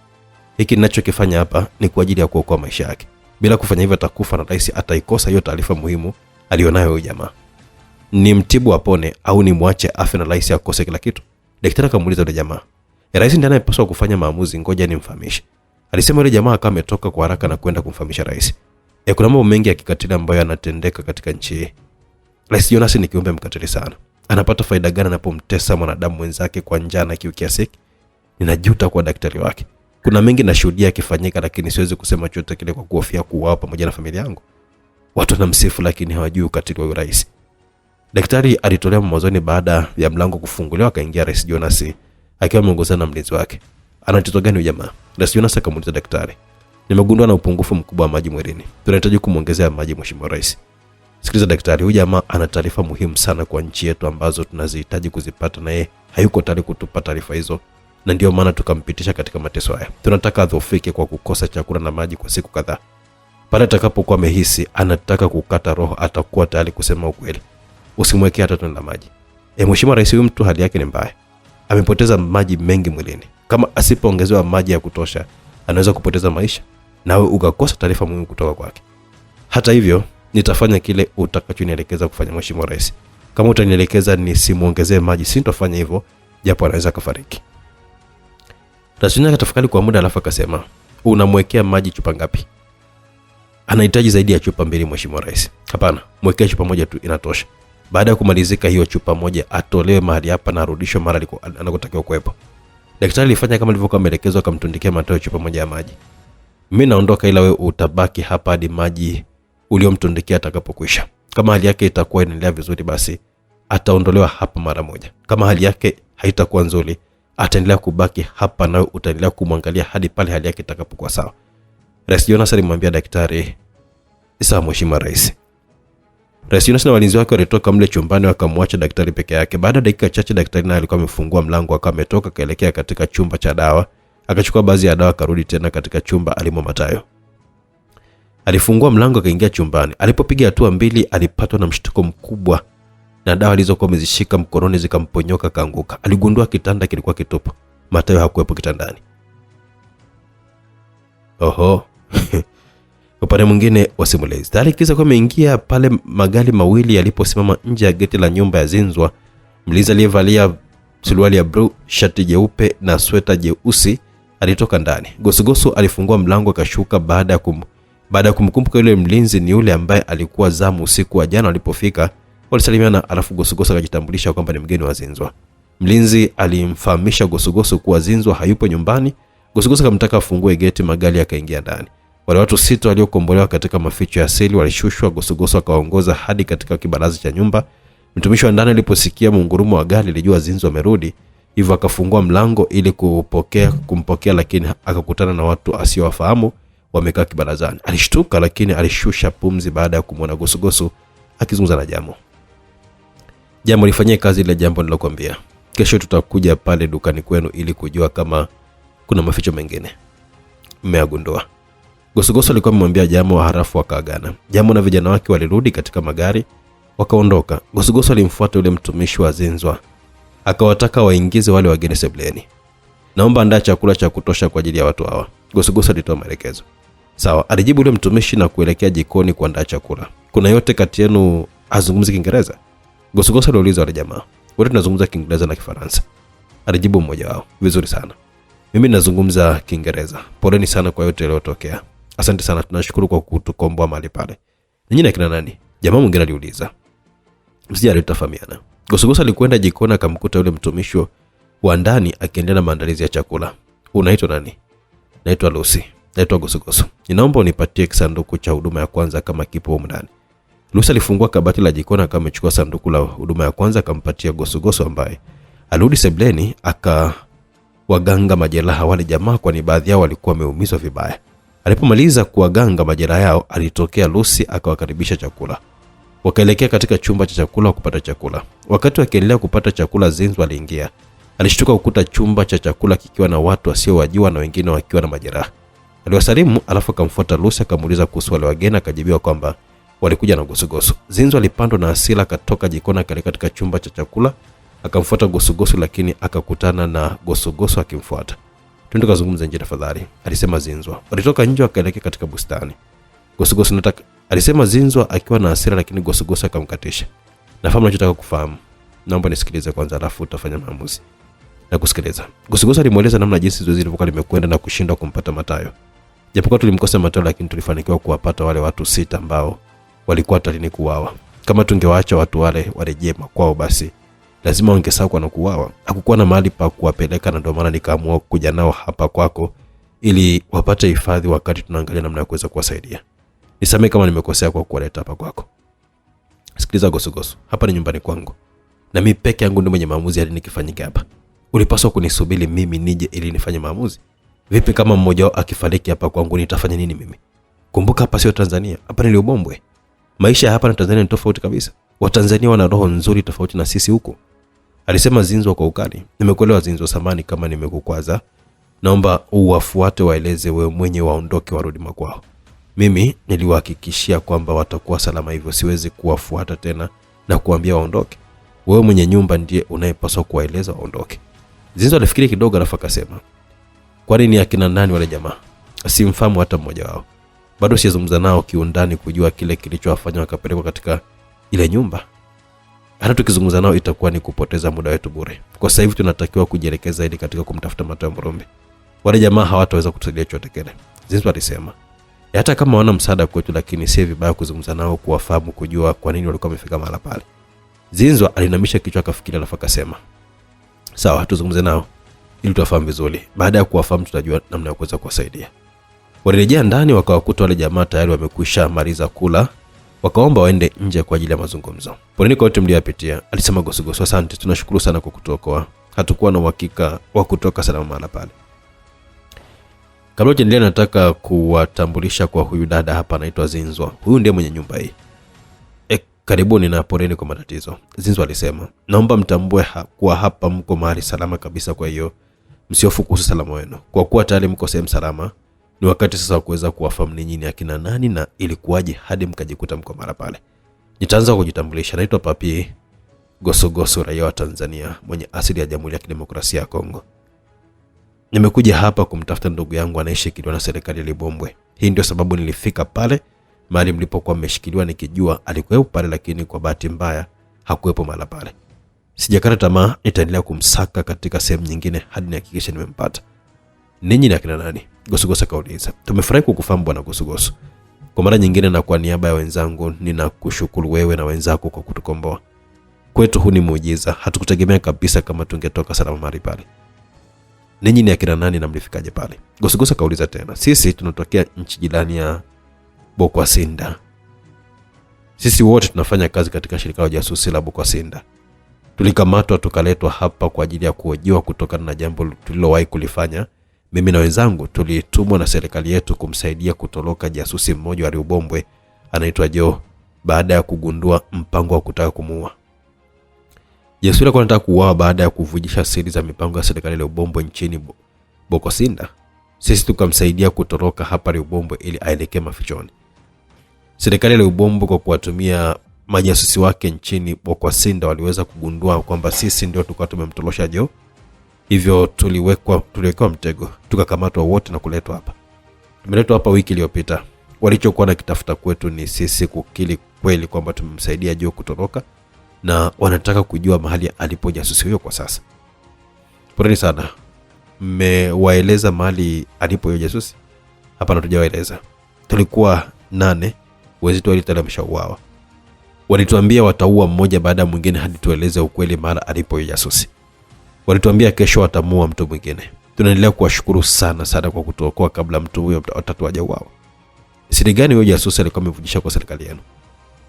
Hiki ninachokifanya hapa ni kwa ajili ya kuokoa maisha yake. Bila kufanya hivyo atakufa na rais ataikosa hiyo taarifa muhimu alionayo huyu jamaa. Ni mtibu apone au ni muache afe na rais akose kila kitu? Daktari akamuuliza yule jamaa. Rais ndiye anayepaswa kufanya maamuzi, ngoja nimfahamishe. Alisema yule jamaa kama ametoka kwa haraka na kwenda kumfahamisha rais. Kuna mambo mengi ya kikatili ambayo yanatendeka katika nchi hii. Rais Jonas ni kiumbe mkatili sana. Anapata faida gani anapomtesa mwanadamu mwenzake kwa njaa na kiu kiasi? Ninajuta kwa daktari wake. Kuna mengi nashuhudia yakifanyika, lakini siwezi kusema chochote kile kwa kuhofia kuuawa pamoja na familia yangu. Watu wanamsifu lakini hawajui ukatili wa rais. Daktari alitolewa mwanzoni baada ya mlango kufunguliwa, akaingia Rais Jonas akiwa ameongozana na mlinzi wake. Ana tatizo gani huyu jamaa? Rais Jonas akamuuliza daktari. Nimegundua na upungufu mkubwa wa maji mwilini. Tunahitaji kumongezea maji Mheshimiwa Rais. Sikiliza daktari, huyu jamaa ana taarifa muhimu sana kwa nchi yetu ambazo tunazihitaji kuzipata, na yeye hayuko tayari kutupa taarifa hizo, na ndio maana tukampitisha katika mateso haya. Tunataka adhoofike kwa kukosa chakula na maji kwa siku kadhaa. Pale atakapokuwa amehisi anataka kukata roho, atakuwa tayari kusema ukweli. Usimwekee hata tone la maji. Mheshimiwa Rais, huyu mtu hali yake ni mbaya. Amepoteza maji mengi mwilini. Kama asipoongezewa maji ya kutosha, anaweza kupoteza maisha, nawe ukakosa taarifa muhimu kutoka kwake. Hata hivyo, nitafanya kile utakachonielekeza kufanya Mheshimiwa Rais. Kama utanielekeza nisimuongezee maji, sitofanya hivyo, japo anaweza kufariki. Rais akatafakari kwa muda alafu akasema, unamwekea maji chupa ngapi? Anahitaji zaidi ya chupa 2 Mheshimiwa Rais. Hapana, mwekee chupa moja tu inatosha. Baada ya kumalizika hiyo chupa moja, atolewe mahali hapa na arudishwe mara anakotakiwa kuwepo. Daktari alifanya kama alivyokuwa ameelekezwa, akamtundikia Matayo chupa moja ya maji. Mimi naondoka, ila wewe utabaki hapa hadi maji uliomtundikia atakapokwisha. Kama hali yake itakuwa inaendelea vizuri, basi ataondolewa hapa mara moja. Kama hali yake haitakuwa nzuri, ataendelea kubaki hapa na utaendelea kumwangalia hadi pale hali yake itakapokuwa sawa. Rais Jonas alimwambia daktari, "Sawa Mheshimiwa Rais." Rais Jonas na walinzi wake walitoka mle chumbani wakamwacha daktari peke yake. Baada ya dakika chache daktari naye alikuwa amefungua mlango, akametoka kaelekea katika chumba cha dawa. Akachukua baadhi ya dawa, akarudi tena katika chumba alimo Matayo. Alifungua mlango akaingia chumbani. Alipopiga hatua 2 alipatwa na mshtuko mkubwa, na dawa alizokuwa amezishika mkononi zikamponyoka, kaanguka. Aligundua kitanda kilikuwa kitupu. Matayo hakuwepo kitandani. Oho. Upande mwingine wa simulizi, tayari kisa kwa ameingia pale magari mawili yaliposimama nje ya geti la nyumba ya Zinzwa. Mlinzi aliyevalia suruali ya blue, shati jeupe na sweta jeusi alitoka ndani. Gosugosu alifungua mlango akashuka baada ya kumkumbuka yule mlinzi ni yule ambaye alikuwa zamu usiku wa jana. Alipofika walisalimiana, alafu Gosugosu akajitambulisha kwamba ni mgeni wa Zinzwa. Mlinzi alimfahamisha Gosugosu kuwa Zinzwa hayupo nyumbani. Gosugosu akamtaka afungue geti, magari akaingia ndani. Wale watu 6 waliokombolewa katika maficho ya asili walishushwa. Gosugosu akawaongoza hadi katika kibaraza cha nyumba. Mtumishi wa ndani aliposikia mungurumo wa gari alijua Zinzwa amerudi, hivyo akafungua mlango ili kumpokea, lakini akakutana na watu asiowafahamu wamekaa kibarazani. Alishtuka lakini alishusha pumzi baada ya kumwona Gosugosu akizungumza na Jamo. Jamo, lifanyie kazi ile jambo nilokuambia. Kesho tutakuja pale dukani kwenu ili kujua kama kuna maficho mengine mmeagundua. Gosugosu alikuwa amemwambia Jamo, harafu wakaagana. Jamo na vijana wake walirudi katika magari wakaondoka. Gosugosu alimfuata yule mtumishi wa Zinzwa akawataka waingize wale wageni sebuleni. Naomba andaa chakula cha kutosha kwa ajili ya watu hawa. Gosugosu alitoa maelekezo. Sawa, alijibu yule mtumishi na kuelekea jikoni kuandaa chakula. Kuna yote kati yenu azungumzi Kiingereza? Gosugosu aliuliza wale jamaa. Wote tunazungumza Kiingereza na Kifaransa, alijibu mmoja wao. Vizuri sana. Mimi nazungumza Kiingereza. Poleni sana kwa yote yaliyotokea. Asante sana, tunashukuru kwa kutukomboa mahali pale. Ninyi na kina nani? Jamaa mwingine aliuliza. Msijali, tutafahamiana. Gosogoso alikwenda jikoni akamkuta yule mtumishi wa ndani akiendelea na maandalizi ya chakula. Unaitwa nani? Naitwa Lucy. Naitwa Gosogoso. Ninaomba unipatie kisanduku cha huduma ya kwanza kama kipo huko ndani. Lucy alifungua kabati la jikoni kama amechukua sanduku la huduma ya kwanza akampatia Gosogoso ambaye alirudi sebleni akawaganga majeraha wale jamaa, kwani baadhi yao walikuwa wameumizwa vibaya. Alipomaliza kuwaganga majeraha yao, alitokea Lucy akawakaribisha chakula. Wakaelekea katika chumba cha chakula kupata chakula. Wakati wakiendelea kupata chakula, Zinzwa aliingia. Alishtuka kukuta chumba cha chakula kikiwa na watu wasiowajua na wengine wakiwa na majeraha. Aliwasalimu alafu akamfuata Lucy akamuuliza kuhusu wale wageni, akajibiwa kwamba walikuja na Gosogoso. Zinzwa alipandwa na hasira akatoka jikoni akaelekea katika chumba cha chakula akamfuata Gosogoso, lakini akakutana na Gosogoso akimfuata. Twende kuzungumza nje tafadhali, alisema Zinzwa. Walitoka nje wakaelekea katika bustani. Gosogoso nataka, alisema Zinzwa akiwa na hasira, lakini Gosogoso akamkatisha. Nafahamu unachotaka kufahamu. Naomba nisikilize kwanza alafu utafanya maamuzi. Na kusikiliza. Gosogoso alimueleza namna jinsi zoezi lilivyokuwa limekwenda na kushindwa kumpata Matayo. Japokuwa tulimkosa Matayo, lakini tulifanikiwa kuwapata wale watu 6 ambao walikuwa hatarini kuuawa. Kama tungewaacha watu wale warejee makwao, basi lazima wangesakwa na kuuawa. Hakukuwa na mahali pa kuwapeleka, na ndio maana nikaamua kuja nao hapa kwako ili wapate hifadhi wakati tunaangalia namna ya kuweza kuwasaidia. Nisamehe kama nimekosea kwa kuwaleta hapa kwako. Sikiliza Gosogoso, hapa ni nyumbani kwangu. Na mimi peke yangu ndio mwenye maamuzi hadi nikifanyike hapa. Ulipaswa kunisubiri mimi nije ili nifanye maamuzi. Vipi kama mmoja wao akifariki hapa kwangu, nitafanya nini mimi? Kumbuka hapa sio Tanzania, hapa ni Ubombwe. Maisha hapa na Tanzania ni tofauti kabisa. Watanzania wana roho nzuri tofauti na sisi huko, alisema Zinzwa kwa ukali. Nimekuelewa Zinzwa, samani kama nimekukwaza. Naomba uwafuate waeleze wewe mwenye waondoke warudi makwao. Mimi niliwahakikishia kwamba watakuwa salama, hivyo siwezi kuwafuata tena na kuambia waondoke. Wewe mwenye nyumba ndiye unayepaswa kuwaeleza waondoke. Zinzwa alifikiri kidogo alafu akasema, kwani ni akina nani wale jamaa? Simfahamu hata mmoja wao. Bado sijazungumza nao kiundani kujua kile kilichowafanya wakapelekwa katika ile nyumba. Hata tukizungumza nao itakuwa ni kupoteza muda wetu bure. Kwa sasa hivi tunatakiwa kujielekeza zaidi katika kumtafuta Matayo Murumbi. Wale jamaa hawataweza kutusaidia chochote kile, Zinzwa alisema. Hata kama wana msaada kwetu, lakini si vibaya kuzungumza nao kuwafahamu, kujua kwa nini walikuwa wamefika mahali pale. Zinzwa alinamisha kichwa akafikiria alafu akasema, sawa, tuzungumze nao ili tuwafahamu vizuri. Baada ya kuwafahamu tutajua namna ya kuweza kuwasaidia. Walirejea ndani wakawakuta wale jamaa tayari wamekwisha maliza kula. Wakaomba waende nje kwa ajili ya mazungumzo. Poleni kwa yote mlioyapitia, alisema Gosogoso. Asante, tunashukuru sana kwa kutuokoa. Hatukuwa na uhakika wa kutoka salama mahali pale. Kabla tuendelee, nataka kuwatambulisha kwa huyu dada hapa, anaitwa Zinzwa. Huyu ndiye mwenye nyumba hii. Karibuni na poleni kwa matatizo, Zinzwa alisema. Naomba mtambue kuwa hapa mko mahali salama kabisa, kwa hiyo msiofu kuhusu salama wenu. Kwa kuwa tayari mko sehemu salama, ni wakati sasa wa kuweza kuwafahamu ninyi ni akina nani na ilikuwaje hadi mkajikuta mko mahali pale. Nitaanza kujitambulisha. Naitwa Papi Gosogoso, raia wa Tanzania mwenye asili ya Jamhuri ya Kidemokrasia ya Kongo. Nimekuja hapa kumtafuta ndugu yangu anayeshikiliwa na serikali ya Libombwe. Hii ndio sababu nilifika pale mahali mlipokuwa mmeshikiliwa, nikijua alikuwepo pale, lakini kwa bahati mbaya hakuwepo mahali pale. Sijakata tamaa, nitaendelea kumsaka katika sehemu nyingine hadi nihakikishe nimempata. Ninyi ni akina nani? Gosogoso kauliza. Tumefurahi kukufahamu bwana Gosogoso. Kwa mara nyingine na kwa niaba ya wenzangu ninakushukuru wewe na wenzako kwa kutukomboa. Kwetu huu ni muujiza, hatukutegemea kabisa kama tungetoka salama mahali pale. Ninyi ni akina nani na mlifikaje pale? Gosogoso kauliza tena. Sisi tunatokea nchi jirani ya Bokwasinda. Sisi wote tunafanya kazi katika shirika la jasusi la Bokwasinda. Tulikamatwa tukaletwa hapa kwa ajili ya kuhojiwa kutokana na jambo tulilowahi kulifanya. Mimi na wenzangu tulitumwa na serikali yetu kumsaidia kutoroka jasusi mmoja wa Ubombwe anaitwa Joe, baada ya kugundua mpango wa kutaka kumuua. Jasusi alikuwa anataka kuuawa baada ya kuvujisha siri za mipango ya serikali ya Ubombwe nchini Bokwasinda. Sisi tukamsaidia kutoroka hapa Ubombwe ili aelekee mafichoni. Serikali ya Ubombwe kwa kuwatumia majasusi wake nchini Bokwasinda waliweza kugundua kwamba sisi ndio tulikuwa tumemtorosha Joe. Hivyo tuliwekwa mtego, tukakamatwa wote na kuletwa hapa. Tumeletwa hapa wiki iliyopita. Walichokuwa na kitafuta kwetu ni sisi kukiri kweli kwamba tumemsaidia Joe kutoroka na wanataka kujua mahali alipo jasusi huyo kwa sasa. Poleni sana. Mmewaeleza mahali alipo huyo jasusi? Hapana, hatujawaeleza. Tulikuwa 8, wenzetu walitaka ameshauawa. Walituambia wataua mmoja baada ya mwingine hadi tueleze ukweli mahali alipo huyo jasusi. Walituambia kesho watamua mtu mwingine. Tunaendelea kuwashukuru sana kwa kutuokoa kabla mtu huyo watatu hajauawa. Siri gani huyo jasusi alikuwa amevujisha kwa serikali yenu?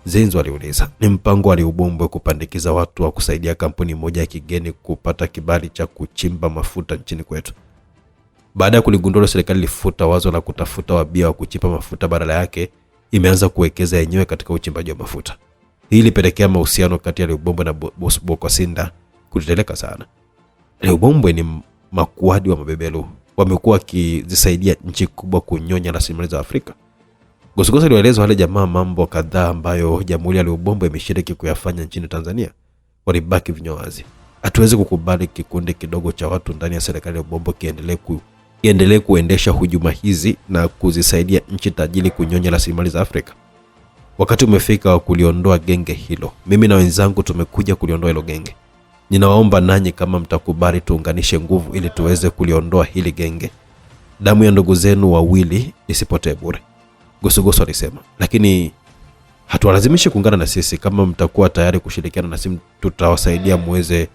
Zinzo aliuliza. Ni mpango aliubombwe kupandikiza watu wa kusaidia kampuni moja ya kigeni kupata kibali cha kuchimba mafuta nchini kwetu. Baada ya kuligundua, serikali ilifuta wazo la kutafuta wabia wa kuchimba mafuta, badala yake imeanza kuwekeza yenyewe katika uchimbaji wa mafuta. Hii ilipelekea mahusiano kati ya Liubombwe na Boss Bokwasinda kuteteleka sana. Liubombwe ni makuadi wa mabebelu, wamekuwa wakizisaidia nchi kubwa kunyonya rasilimali za Afrika. Gosogoso aliwaeleza wale jamaa mambo kadhaa ambayo Jamhuri ya Liubombwe imeshiriki kuyafanya nchini Tanzania. Walibaki vinywa wazi. Hatuwezi kukubali kikundi kidogo cha watu ndani ya serikali ya Liubombwe kiendelee kuendesha hujuma hizi na kuzisaidia nchi tajiri kunyonya rasilimali za Afrika. Wakati umefika wa kuliondoa genge hilo. Mimi na wenzangu tumekuja kuliondoa hilo genge. Ninawaomba nanyi kama mtakubali tuunganishe nguvu ili tuweze kuliondoa hili genge. Damu ya ndugu zenu wawili isipotee bure. Gosogoso alisema. Lakini hatuwalazimishi kuungana na sisi. Kama mtakuwa tayari kushirikiana na sisi, tutawasaidia muweze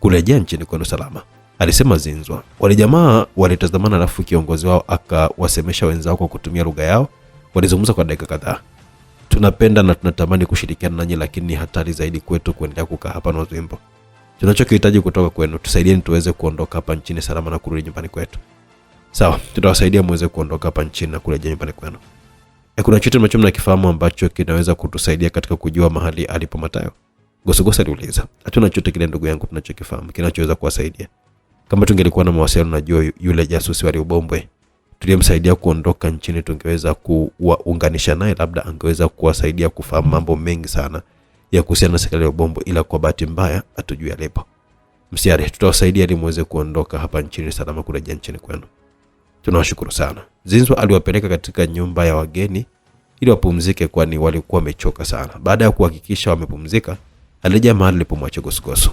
kurejea nchini kwenu salama, alisema Zinzwa. Wale jamaa walitazamana, alafu kiongozi wao akawasemesha wenzao kwa kutumia lugha yao. Walizungumza kwa dakika kadhaa. Tunapenda na tunatamani kushirikiana nanyi, lakini ni hatari zaidi kwetu kuendelea kukaa hapa na Nozwimbo. Tunachokihitaji kutoka kwenu, tusaidieni tuweze kuondoka hapa nchini salama na kurudi nyumbani kwetu. Sawa, tutawasaidia muweze kuondoka hapa nchini na kurejea nyumbani kwenu. Kuna chochote ambacho mnakifahamu ambacho kinaweza kutusaidia katika kujua mahali alipo Matayo? Gosogoso aliuliza. Hatuna chochote kile ndugu yangu tunachokifahamu kinachoweza kuwasaidia. Kama tungelikuwa na mawasiliano na yule jasusi wa Liubombwe tuliyemsaidia kuondoka nchini, tungeweza kuwaunganisha naye, labda angeweza kuwasaidia kufahamu mambo mengi sana ya kuhusiana na serikali ya Liubombwe, ila kwa bahati mbaya hatujui alipo. Msiari, tutawasaidia ili muweze kuondoka hapa nchini salama kurejea nchini kwenu. Tunawashukuru sana. Zinzwa aliwapeleka katika nyumba ya wageni ili wapumzike, kwani walikuwa wamechoka sana. Baada ya kuhakikisha wamepumzika, alirejea mahali alipomwacha Gosogoso.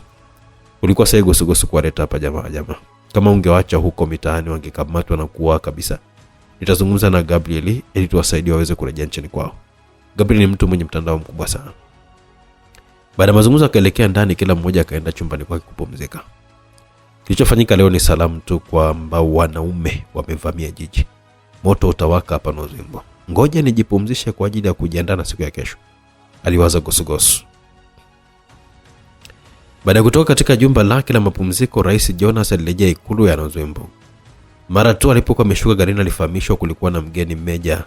Ulikuwa sahihi Gosogoso kuwaleta hapa jamaa. Kama ungewaacha huko mitaani wangekamatwa na kuua kabisa. Nitazungumza na Gabriel ili tuwasaidie waweze kurejea nchini kwao. Gabriel ni mtu mwenye mtandao mkubwa sana. Baada ya mazungumzo akaelekea ndani, kila mmoja akaenda chumbani kwake kupumzika. Kilichofanyika leo ni salamu tu kwamba wanaume wamevamia jiji. Moto utawaka hapa Nozwimbo. Ngoja nijipumzishe kwa ajili ya kujiandaa na siku ya kesho, aliwaza Gosogoso. Baada ya kutoka katika jumba lake la mapumziko, Rais Jonas alirejea ikulu ya Nozwimbo. Mara tu alipokuwa ameshuka garini, alifahamishwa kulikuwa na mgeni Meja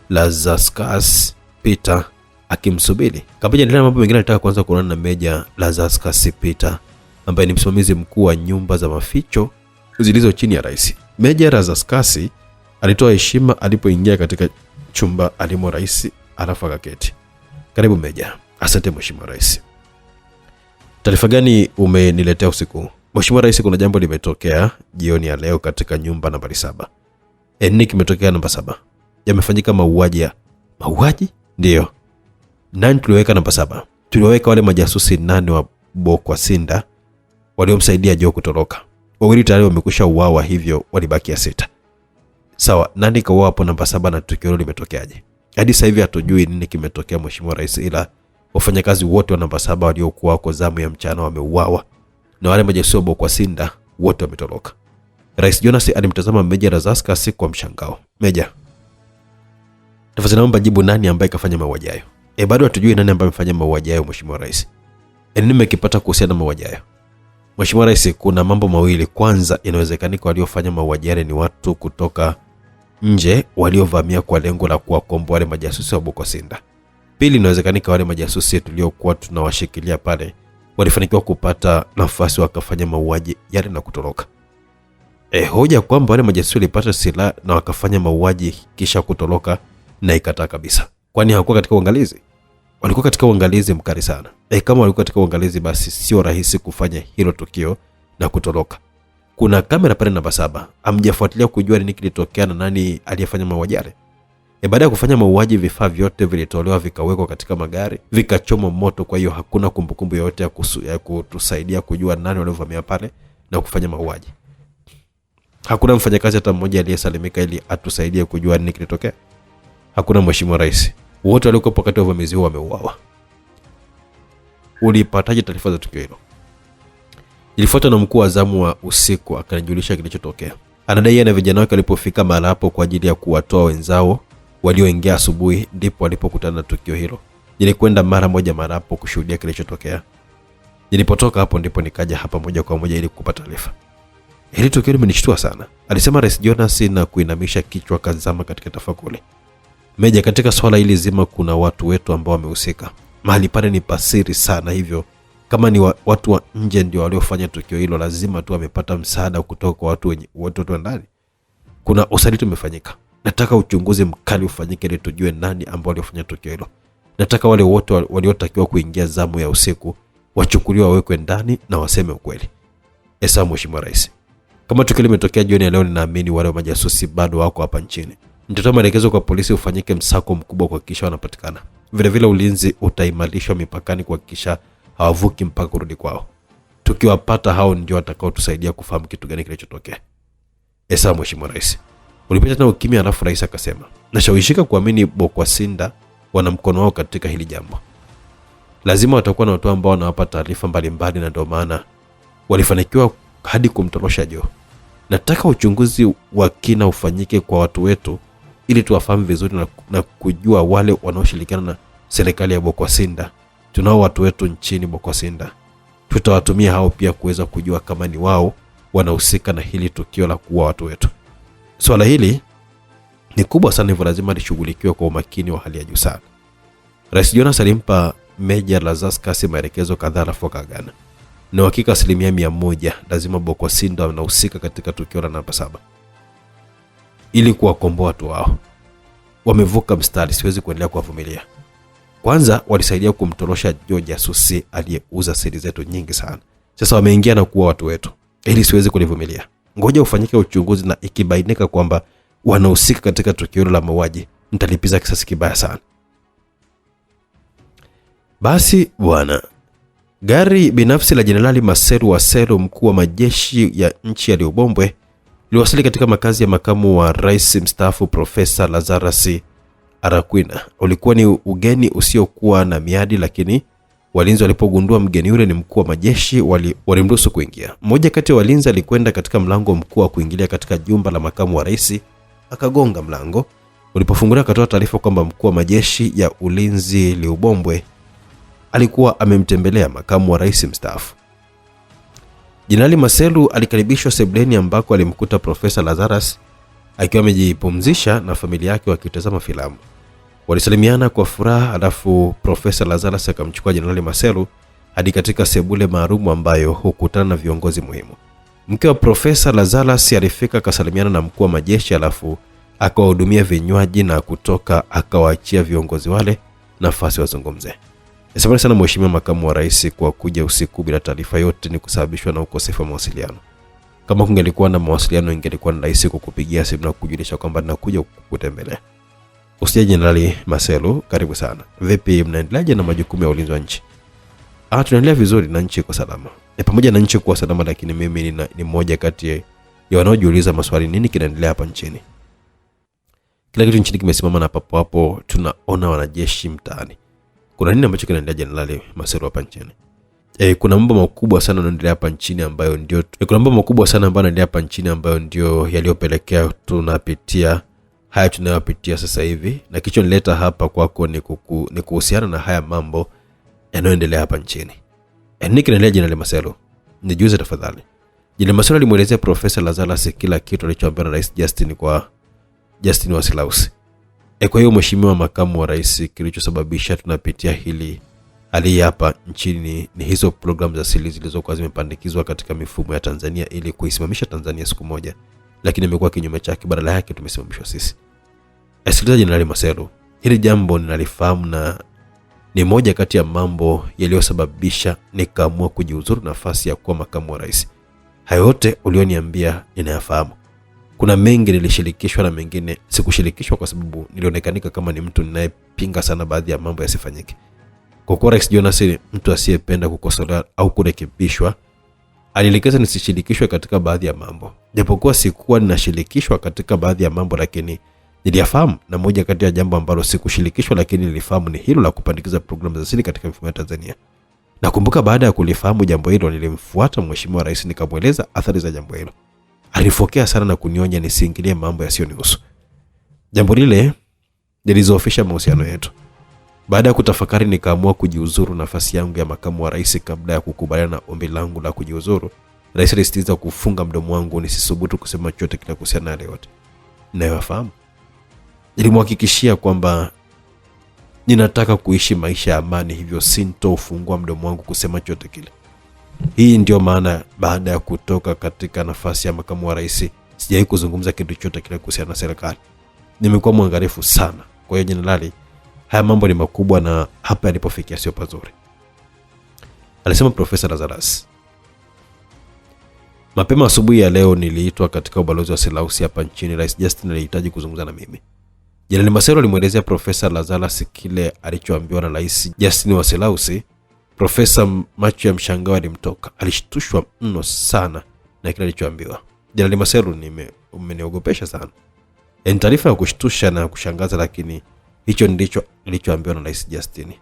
Lazarus Peter akimsubiri. Kabla ya mambo mengine, alitaka kwanza kuonana na Meja Lazarus Peter ambaye ni msimamizi mkuu wa nyumba za maficho zilizo chini ya rais. Meja Lazarus alitoa heshima alipoingia katika chumba alimo rais, alafu akaketi. Karibu Meja. Asante Mheshimiwa Rais. Taarifa gani umeniletea usiku? Mheshimiwa Rais, kuna jambo limetokea jioni ya leo katika nyumba nambari 7. Nini kimetokea namba 7? Yamefanyika mauaji. Mauaji? Ndio. Nani tuliweka namba 7? Tuliweka wale majasusi 8 wa Bokwasinda waliomsaidia Joe kutoroka. Wawili tayari wamekwisha uawa, hivyo walibakia 6. Sawa, nani kauawa hapo namba 7 na tukio limetokeaje? Hadi sasa hivi hatujui nini kimetokea Mheshimiwa Rais, ila wafanyakazi wote wa namba 7 waliokuwa kwa zamu ya mchana wameuawa na wale majasusi wa Bokwasinda wote wametoroka. Rais Jonas alimtazama Meja Lazarus kwa mshangao. Meja, tafadhali naomba jibu, nani ambaye kafanya mauaji hayo? Bado hatujui nani ambaye amefanya mauaji hayo Mheshimiwa Rais. Nini mmekipata kuhusiana na mauaji hayo? Mheshimiwa Rais, kuna mambo mawili. Kwanza, inawezekana waliofanya mauaji yale ni watu kutoka nje waliovamia kwa lengo la kuwakomboa wale majasusi wa Bokwasinda. Pili, inawezekana wale majasusi tuliokuwa tunawashikilia pale walifanikiwa kupata nafasi wakafanya mauaji yale na kutoroka. Hoja kwamba wale majasusi walipata silaha na wakafanya mauaji kisha kutoroka na ikataa kabisa. Kwani hawakuwa katika uangalizi? Walikuwa katika uangalizi mkali sana. Kama walikuwa katika uangalizi, basi sio rahisi kufanya hilo tukio na kutoroka. Kuna kamera pale namba 7. Amjafuatilia kujua nini kilitokea na nani aliyefanya mauaji yale? Baada ya kufanya mauaji, vifaa vyote vilitolewa vikawekwa katika magari, vikachomwa moto. Kwa hiyo hakuna kumbukumbu yoyote ya kutusaidia kujua nani waliovamia pale na kufanya mauaji. Hakuna mfanyakazi hata mmoja aliyesalimika ili atusaidie kujua nini kilitokea. Hakuna Mheshimiwa Rais. Wote waliokuwa wakati wa uvamizi huo wameuawa. Ulipataje taarifa za tukio hilo? Ilifuatwa na mkuu wa zamu wa usiku akanijulisha kilichotokea. Anadai na vijana wake walipofika mahali hapo kwa ajili ya kuwatoa wenzao walioingia asubuhi, ndipo walipokutana na tukio hilo. Nilikwenda mara moja mahali hapo kushuhudia kilichotokea. Nilipotoka hapo ndipo nikaja hapa moja kwa moja ili kupata taarifa. Hili tukio limenishtua sana, alisema Rais Jonas na kuinamisha kichwa kazama katika tafakuri. Meja, katika swala hili zima kuna watu wetu ambao wamehusika. Mahali pale ni pasiri sana, hivyo kama ni watu wa nje ndio waliofanya tukio hilo, lazima tu wamepata msaada kutoka kwa watu wa ndani. Kuna usaliti umefanyika. Nataka uchunguzi mkali ufanyike ili tujue nani ambao waliofanya tukio hilo. Nataka wale wote waliotakiwa kuingia zamu ya usiku wachukuliwe, wawekwe ndani na waseme ukweli. Mheshimiwa Rais, kama tukio limetokea jioni ya leo, ninaamini wale majasusi bado wako hapa nchini. Nitatoa maelekezo kwa polisi ufanyike msako mkubwa kuhakikisha wanapatikana. Vile ulinzi utaimarishwa mipakani kuhakikisha hawavuki mpaka kurudi kwao. Tukiwapata hao ndio watakao tusaidia kufahamu kitu gani kilichotokea. Mheshimiwa Rais. Ulipita na ukimya, alafu Rais akasema, nashawishika kuamini Bokwasinda wana mkono wao katika hili jambo. Lazima watakuwa na watu ambao wanawapa taarifa mbalimbali, na ndio maana walifanikiwa hadi kumtorosha Joe. Nataka uchunguzi wa kina ufanyike kwa watu wetu ili tuwafahamu vizuri na kujua wale wanaoshirikiana na serikali ya Bokwasinda. Tunao watu wetu nchini Bokwasinda. Tutawatumia hao pia kuweza kujua kama ni wao wanahusika na hili tukio la kuua watu wetu. Swala hili ni kubwa sana, hivyo lazima lishughulikiwe kwa umakini wa hali ya juu sana. Rais Jonas alimpa Meja Lazarus maelekezo kadhaa, alafu akaagana. Na hakika 100% lazima Bokwasinda wanahusika katika tukio la namba 7. Ili kuwakomboa watu wao. Wamevuka mstari, siwezi kuendelea kuwavumilia. Kwanza walisaidia kumtorosha Joe jasusi aliyeuza siri zetu nyingi sana. Sasa wameingia na kuua watu wetu. Ili siwezi kulivumilia. Ngoja ufanyike uchunguzi, na ikibainika kwamba wanahusika katika tukio la mauaji, nitalipiza kisasi kibaya sana. Basi bwana, gari binafsi la Jenerali Maseru Wasero, mkuu wa majeshi ya nchi ya Liobombwe, liwasili katika makazi ya makamu wa rais mstaafu Profesa Lazarus Arakwina. Ulikuwa ni ugeni usiokuwa na miadi, lakini walinzi walipogundua mgeni yule ni mkuu wa majeshi walimruhusu kuingia. Mmoja kati ya walinzi alikwenda katika mlango mkuu wa kuingilia katika jumba la makamu wa rais, akagonga mlango. Ulipofunguliwa akatoa taarifa kwamba mkuu wa majeshi ya ulinzi Liobombwe alikuwa amemtembelea makamu wa rais mstaafu. Jenerali Maseru alikaribishwa sebuleni ambako alimkuta Profesa Lazarus akiwa amejipumzisha na familia yake wakitazama filamu. Walisalimiana kwa furaha, alafu Profesa Lazarus akamchukua Jenerali Maseru hadi katika sebule maalum ambayo hukutana na viongozi muhimu. Mke wa Profesa Lazarus alifika akasalimiana na mkuu wa majeshi, alafu akawahudumia vinywaji na kutoka akawaachia viongozi wale nafasi wazungumze. Asante sana Mheshimiwa Makamu wa Rais kwa kuja usiku bila taarifa. Yote ni kusababishwa na ukosefu wa mawasiliano. Kama kungelikuwa na mawasiliano, ingelikuwa ni rahisi kukupigia simu na kukujulisha kwamba nakuja kukutembelea. Usije Jenerali Maseru, karibu sana. Vipi, mnaendeleaje na majukumu ya ulinzi wa nchi? Tunaendelea vizuri na nchi iko salama. Pamoja na nchi kuwa salama, lakini mimi ni mmoja kati ya wanaojiuliza maswali, nini kinaendelea hapa nchini? Kila kitu nchini kimesimama na papo hapo tunaona wanajeshi mtaani. Kuna nini ambacho kinaendelea Jenerali Maseru hapa nchini? Kuna mambo makubwa sana yanaendelea hapa nchini ambayo ndio yaliyopelekea tunapitia haya tunayopitia sasa hivi, na kicho nileta hapa kwako ni kuhusiana na haya mambo yanayoendelea hapa nchini. Nini kinaendelea Jenerali Maseru? Nijuze tafadhali. Jenerali Maseru alimuelezea Profesa Lazarus kila kitu alichoambiwa na Rais Justin Wasilausi. Kwa hiyo Mheshimiwa Makamu wa Rais, kilichosababisha tunapitia hali hapa nchini ni hizo programu za siri zilizokuwa zimepandikizwa katika mifumo ya Tanzania ili kuisimamisha Tanzania siku moja, lakini imekuwa kinyume chake, badala yake tumesimamishwa sisi. Sikiliza Jenerali Maseru, hili jambo ninalifahamu na ni moja kati ya mambo yaliyosababisha nikaamua kujiuzuru nafasi ya kuwa Makamu wa Rais. Hayo yote ulioniambia ninayafahamu. Kuna mengi nilishirikishwa na mengine sikushirikishwa kwa sababu nilionekanika kama ni mtu ninayepinga sana baadhi ya mambo yasifanyike. Kwa kuwa Rais Jonas ni mtu asiyependa kukosolewa au kurekebishwa, alielekeza nisishirikishwe katika baadhi ya mambo. Japokuwa sikuwa ninashirikishwa katika baadhi ya mambo, lakini niliyafahamu, na moja kati ya jambo ambalo sikushirikishwa lakini nilifahamu ni hilo la kupandikiza programu za siri katika mifumo ya Tanzania. Nakumbuka baada ya kulifahamu jambo hilo, nilimfuata Mheshimiwa Rais nikamweleza athari za jambo hilo. Alifokea sana na kunionya nisiingilie mambo yasiyonihusu. Jambo lile lilizoofisha mahusiano yetu. Baada ya kutafakari, nikaamua kujiuzuru nafasi yangu ya makamu wa rais. Kabla ya kukubaliana na ombi langu la kujiuzuru, rais alisitiza kufunga mdomo wangu nisisubutu kusema chochote kile kuhusiana na yale yote ninayofahamu. Nilimhakikishia kwamba ninataka kuishi maisha ya amani, hivyo sintofungua mdomo wangu kusema chochote kile. Hii ndio maana baada ya kutoka katika nafasi ya makamu wa rais sijawahi kuzungumza kitu chochote kile kuhusiana na serikali. Nimekuwa mwangalifu sana. Kwa hiyo jenerali, haya mambo ni makubwa na hapa yalipofikia sio pazuri, alisema Profesa Lazarus. Mapema asubuhi ya leo niliitwa katika ubalozi wa Selausi hapa nchini. Rais Justin alihitaji kuzungumza na mimi. Jenerali Masero alimwelezea Profesa Lazarus kile alichoambiwa na Rais Justin wa Selausi. Profesa macho ya mshangao alimtoka. Alishtushwa mno sana na kile alichoambiwa. Jenerali Masero, umeniogopesha sana. Ni taarifa ya kushtusha na kushangaza, lakini hicho ndicho nilichoambiwa na Rais Justin.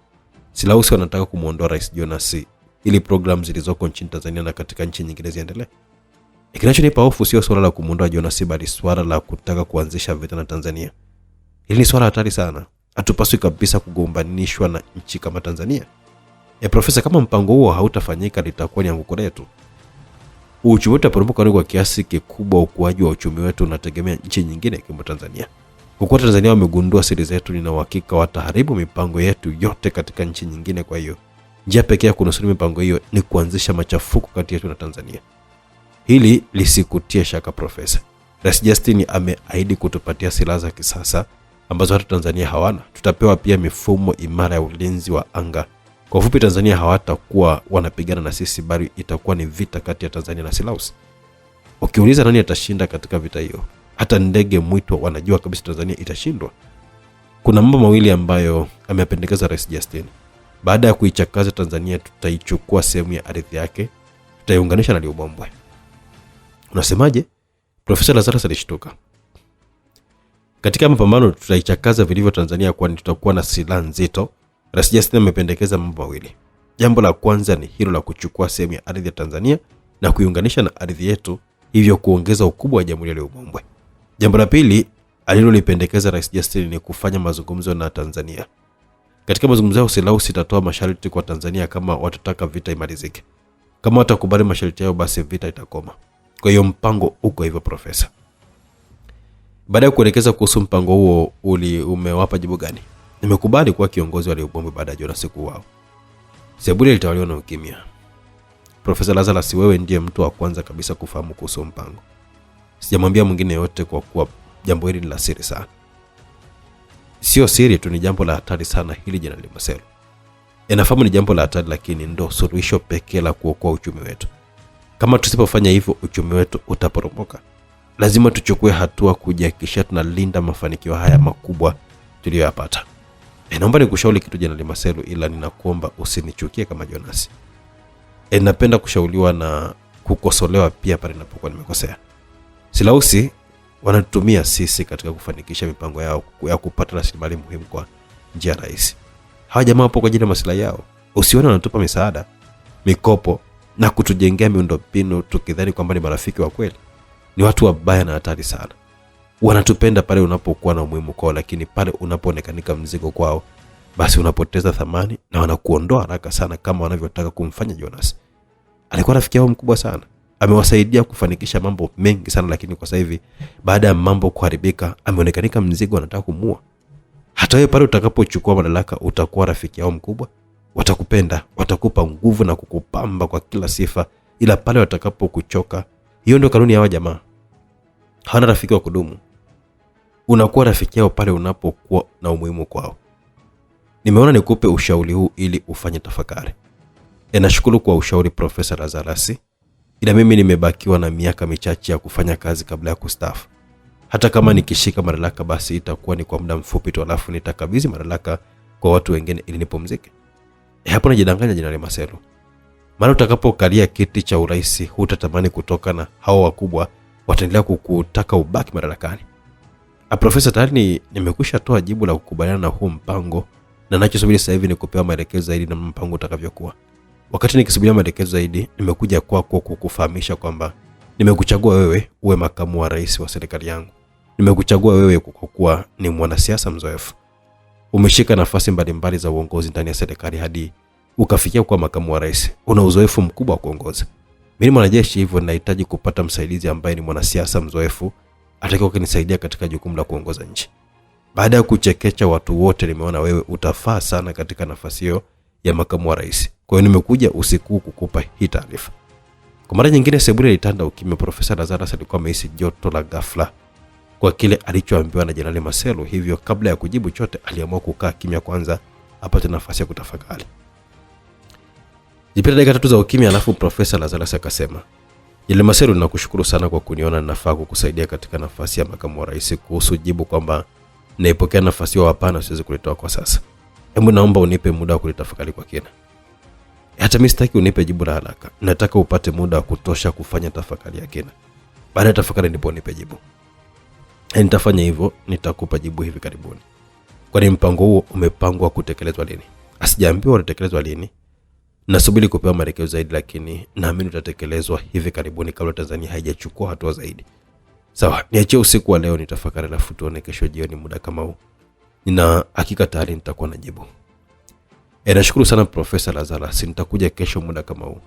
Selausi wanataka kumuondoa Rais Jonas ili programu zilizoko nchini Tanzania na katika nchi nyingine ziendelee. Kinachonipa hofu sio swala la kumuondoa Jonas, bali swala la kutaka kuanzisha vita na Tanzania. Hili ni swala hatari sana. Hatupaswi kabisa kugombanishwa na nchi kama Tanzania. Profesa, kama mpango huo hautafanyika litakuwa ni anguko letu. Uchumi wetu utaporomoka kwa kiasi kikubwa. Ukuaji wa uchumi wetu unategemea nchi nyingine kama Tanzania. Kwa kuwa Tanzania wamegundua siri zetu, nina uhakika wataharibu mipango yetu yote katika nchi nyingine. Kwa hiyo njia pekee ya kunusuru mipango hiyo ni kuanzisha machafuko kati yetu na Tanzania. Hili lisikutie shaka Profesa. Rais Justin ameahidi kutupatia silaha za kisasa ambazo hata Tanzania hawana. Tutapewa pia mifumo imara ya ulinzi wa anga. Kwa ufupi, Tanzania hawatakuwa wanapigana na sisi, bali itakuwa ni vita kati ya Tanzania na Selausi. Ukiuliza nani atashinda katika vita hiyo, hata ndege mwito wanajua kabisa Tanzania itashindwa. Kuna mambo mawili ambayo amependekeza Rais Justin. Baada ya kuichakaza Tanzania, tutaichukua sehemu ya ardhi yake, tutaiunganisha na Liubombwe. Unasemaje? Profesa Lazarus alishtuka. Katika mapambano tutaichakaza vilivyo Tanzania, kwani tutakuwa na silaha nzito. Rais Justin amependekeza mambo mawili. Jambo la kwanza ni hilo la kuchukua sehemu ya ardhi ya Tanzania na kuiunganisha na ardhi yetu, hivyo kuongeza ukubwa wa Jamhuri ya Liubombwe. Jambo la pili alilolipendekeza Rais Justin ni kufanya mazungumzo na Tanzania. Katika mazungumzo yao, Selausi itatoa masharti kwa Tanzania kama watataka vita imalizike. Kama watakubali masharti yao, basi vita itakoma. Kwa hiyo mpango uko hivyo Profesa. Baada ya kuelekeza kuhusu mpango huo, umewapa jibu gani? Nimekubali kuwa kiongozi wa Liubombwe baada ya Jonas kuuawa. Sebule ilitawaliwa na ukimya. Profesa Lazarus, wewe ndiye mtu wa kwanza kabisa kufahamu kuhusu mpango. Sijamwambia mwingine yote kwa kuwa jambo hili ni la siri sana. Sio siri tu, ni jambo la hatari sana hili, Jenerali Masero. Nafahamu ni jambo la hatari, lakini ndo suluhisho pekee la kuokoa uchumi wetu. Kama tusipofanya hivyo, uchumi wetu utaporomoka. Lazima tuchukue hatua kujihakikisha tunalinda mafanikio haya makubwa tuliyoyapata. Naomba nikushauri kitu Jenerali Masero, ila ninakuomba usinichukie kama Jonas. Napenda kushauriwa na kukosolewa pia pale ninapokuwa nimekosea. Selausi wanatutumia sisi katika kufanikisha mipango yao ya kupata rasilimali muhimu kwa njia rahisi. Hawa jamaa wapo kwa ajili ya maslahi yao. Usione wanatupa misaada, mikopo na kutujengea miundombinu tukidhani kwamba ni marafiki wa kweli. Ni watu wabaya na hatari sana. Wanatupenda pale unapokuwa na umuhimu kwao, lakini pale unapoonekanika mzigo kwao, basi unapoteza thamani na wanakuondoa haraka sana, kama wanavyotaka kumfanya Jonas. Alikuwa rafiki yao mkubwa sana. Amewasaidia kufanikisha mambo mengi sana, lakini kwa sasa hivi baada ya mambo kuharibika, ameonekanika mzigo, anataka kumua. Hata wewe pale utakapochukua madaraka utakuwa rafiki yao mkubwa. Watakupenda, watakupa nguvu na kukupamba kwa kila sifa, ila pale watakapokuchoka, hiyo ndio kanuni ya hawa jamaa. Hana rafiki wa kudumu. Unakuwa rafiki yao pale unapokuwa na umuhimu kwao. Nimeona nikupe ushauri huu ili ufanye tafakari. Nashukuru kwa ushauri Profesa Lazarus. Ila mimi nimebakiwa na miaka michache ya kufanya kazi kabla ya kustaafu. Hata kama nikishika madaraka basi itakuwa ni kwa muda mfupi tu, alafu nitakabidhi madaraka kwa watu wengine ili nipumzike. Hapo najidanganya Jenerali Maselo. Mara utakapokalia kiti cha urais hutatamani kutoka, na hao wakubwa wataendelea kukutaka ubaki madarakani. Profesa, tayari nimekwisha toa jibu la kukubaliana na huu mpango, na ninachosubiri sasa hivi ni kupewa maelekezo zaidi na mpango utakavyokuwa. Wakati nikisubiria maelekezo zaidi, nimekuja kwako kukufahamisha kwamba nimekuchagua wewe uwe makamu wa rais wa serikali yangu. Nimekuchagua wewe kwa kuwa ni mwanasiasa mzoefu. Umeshika nafasi mbalimbali za uongozi ndani ya serikali hadi ukafikia kuwa makamu wa rais. Una uzoefu mkubwa wa kuongoza. Mimi mwanajeshi, hivyo ninahitaji kupata msaidizi ambaye ni mwanasiasa mzoefu atakao kunisaidia katika jukumu la kuongoza nchi. Baada ya kuchekecha watu wote, nimeona wewe utafaa sana katika nafasi hiyo ya makamu wa rais. Kwa hiyo nimekuja usiku kukupa hii taarifa. Kwa mara nyingine sebule ilitanda ukimya. Profesa Lazarus alikuwa amehisi joto la ghafla kwa kile alichoambiwa na Jenerali Maselo, hivyo kabla ya kujibu chote aliamua kukaa kimya kwanza apate nafasi ya kutafakari. Jipita dakika 3 za ukimya, alafu Profesa Lazarus akasema, Jenerali Maselo, ninakushukuru sana kwa kuniona nafaa kukusaidia katika nafasi ya makamu wa rais. Kuhusu jibu kwamba naipokea nafasi hiyo, hapana, siwezi kulitoa kwa sasa. Hebu naomba unipe muda wa kulitafakari kwa kina. Hata mimi sitaki unipe jibu la haraka. Nataka upate muda wa kutosha kufanya tafakari ya kina. Baada ya tafakari ndipo unipe jibu. Nitafanya hivyo, nitakupa jibu hivi karibuni. Kwani mpango huo umepangwa kutekelezwa lini? Asijaambiwa utatekelezwa lini. Nasubiri kupewa maelekezo zaidi, lakini naamini utatekelezwa hivi karibuni kabla Tanzania haijachukua hatua zaidi. Sawa, niachie usiku wa leo nitafakari, alafu tuone kesho jioni muda kama huu. Nina hakika tayari nitakuwa na jibu. Nashukuru sana Profesa Lazarus, nitakuja kesho muda kama huu.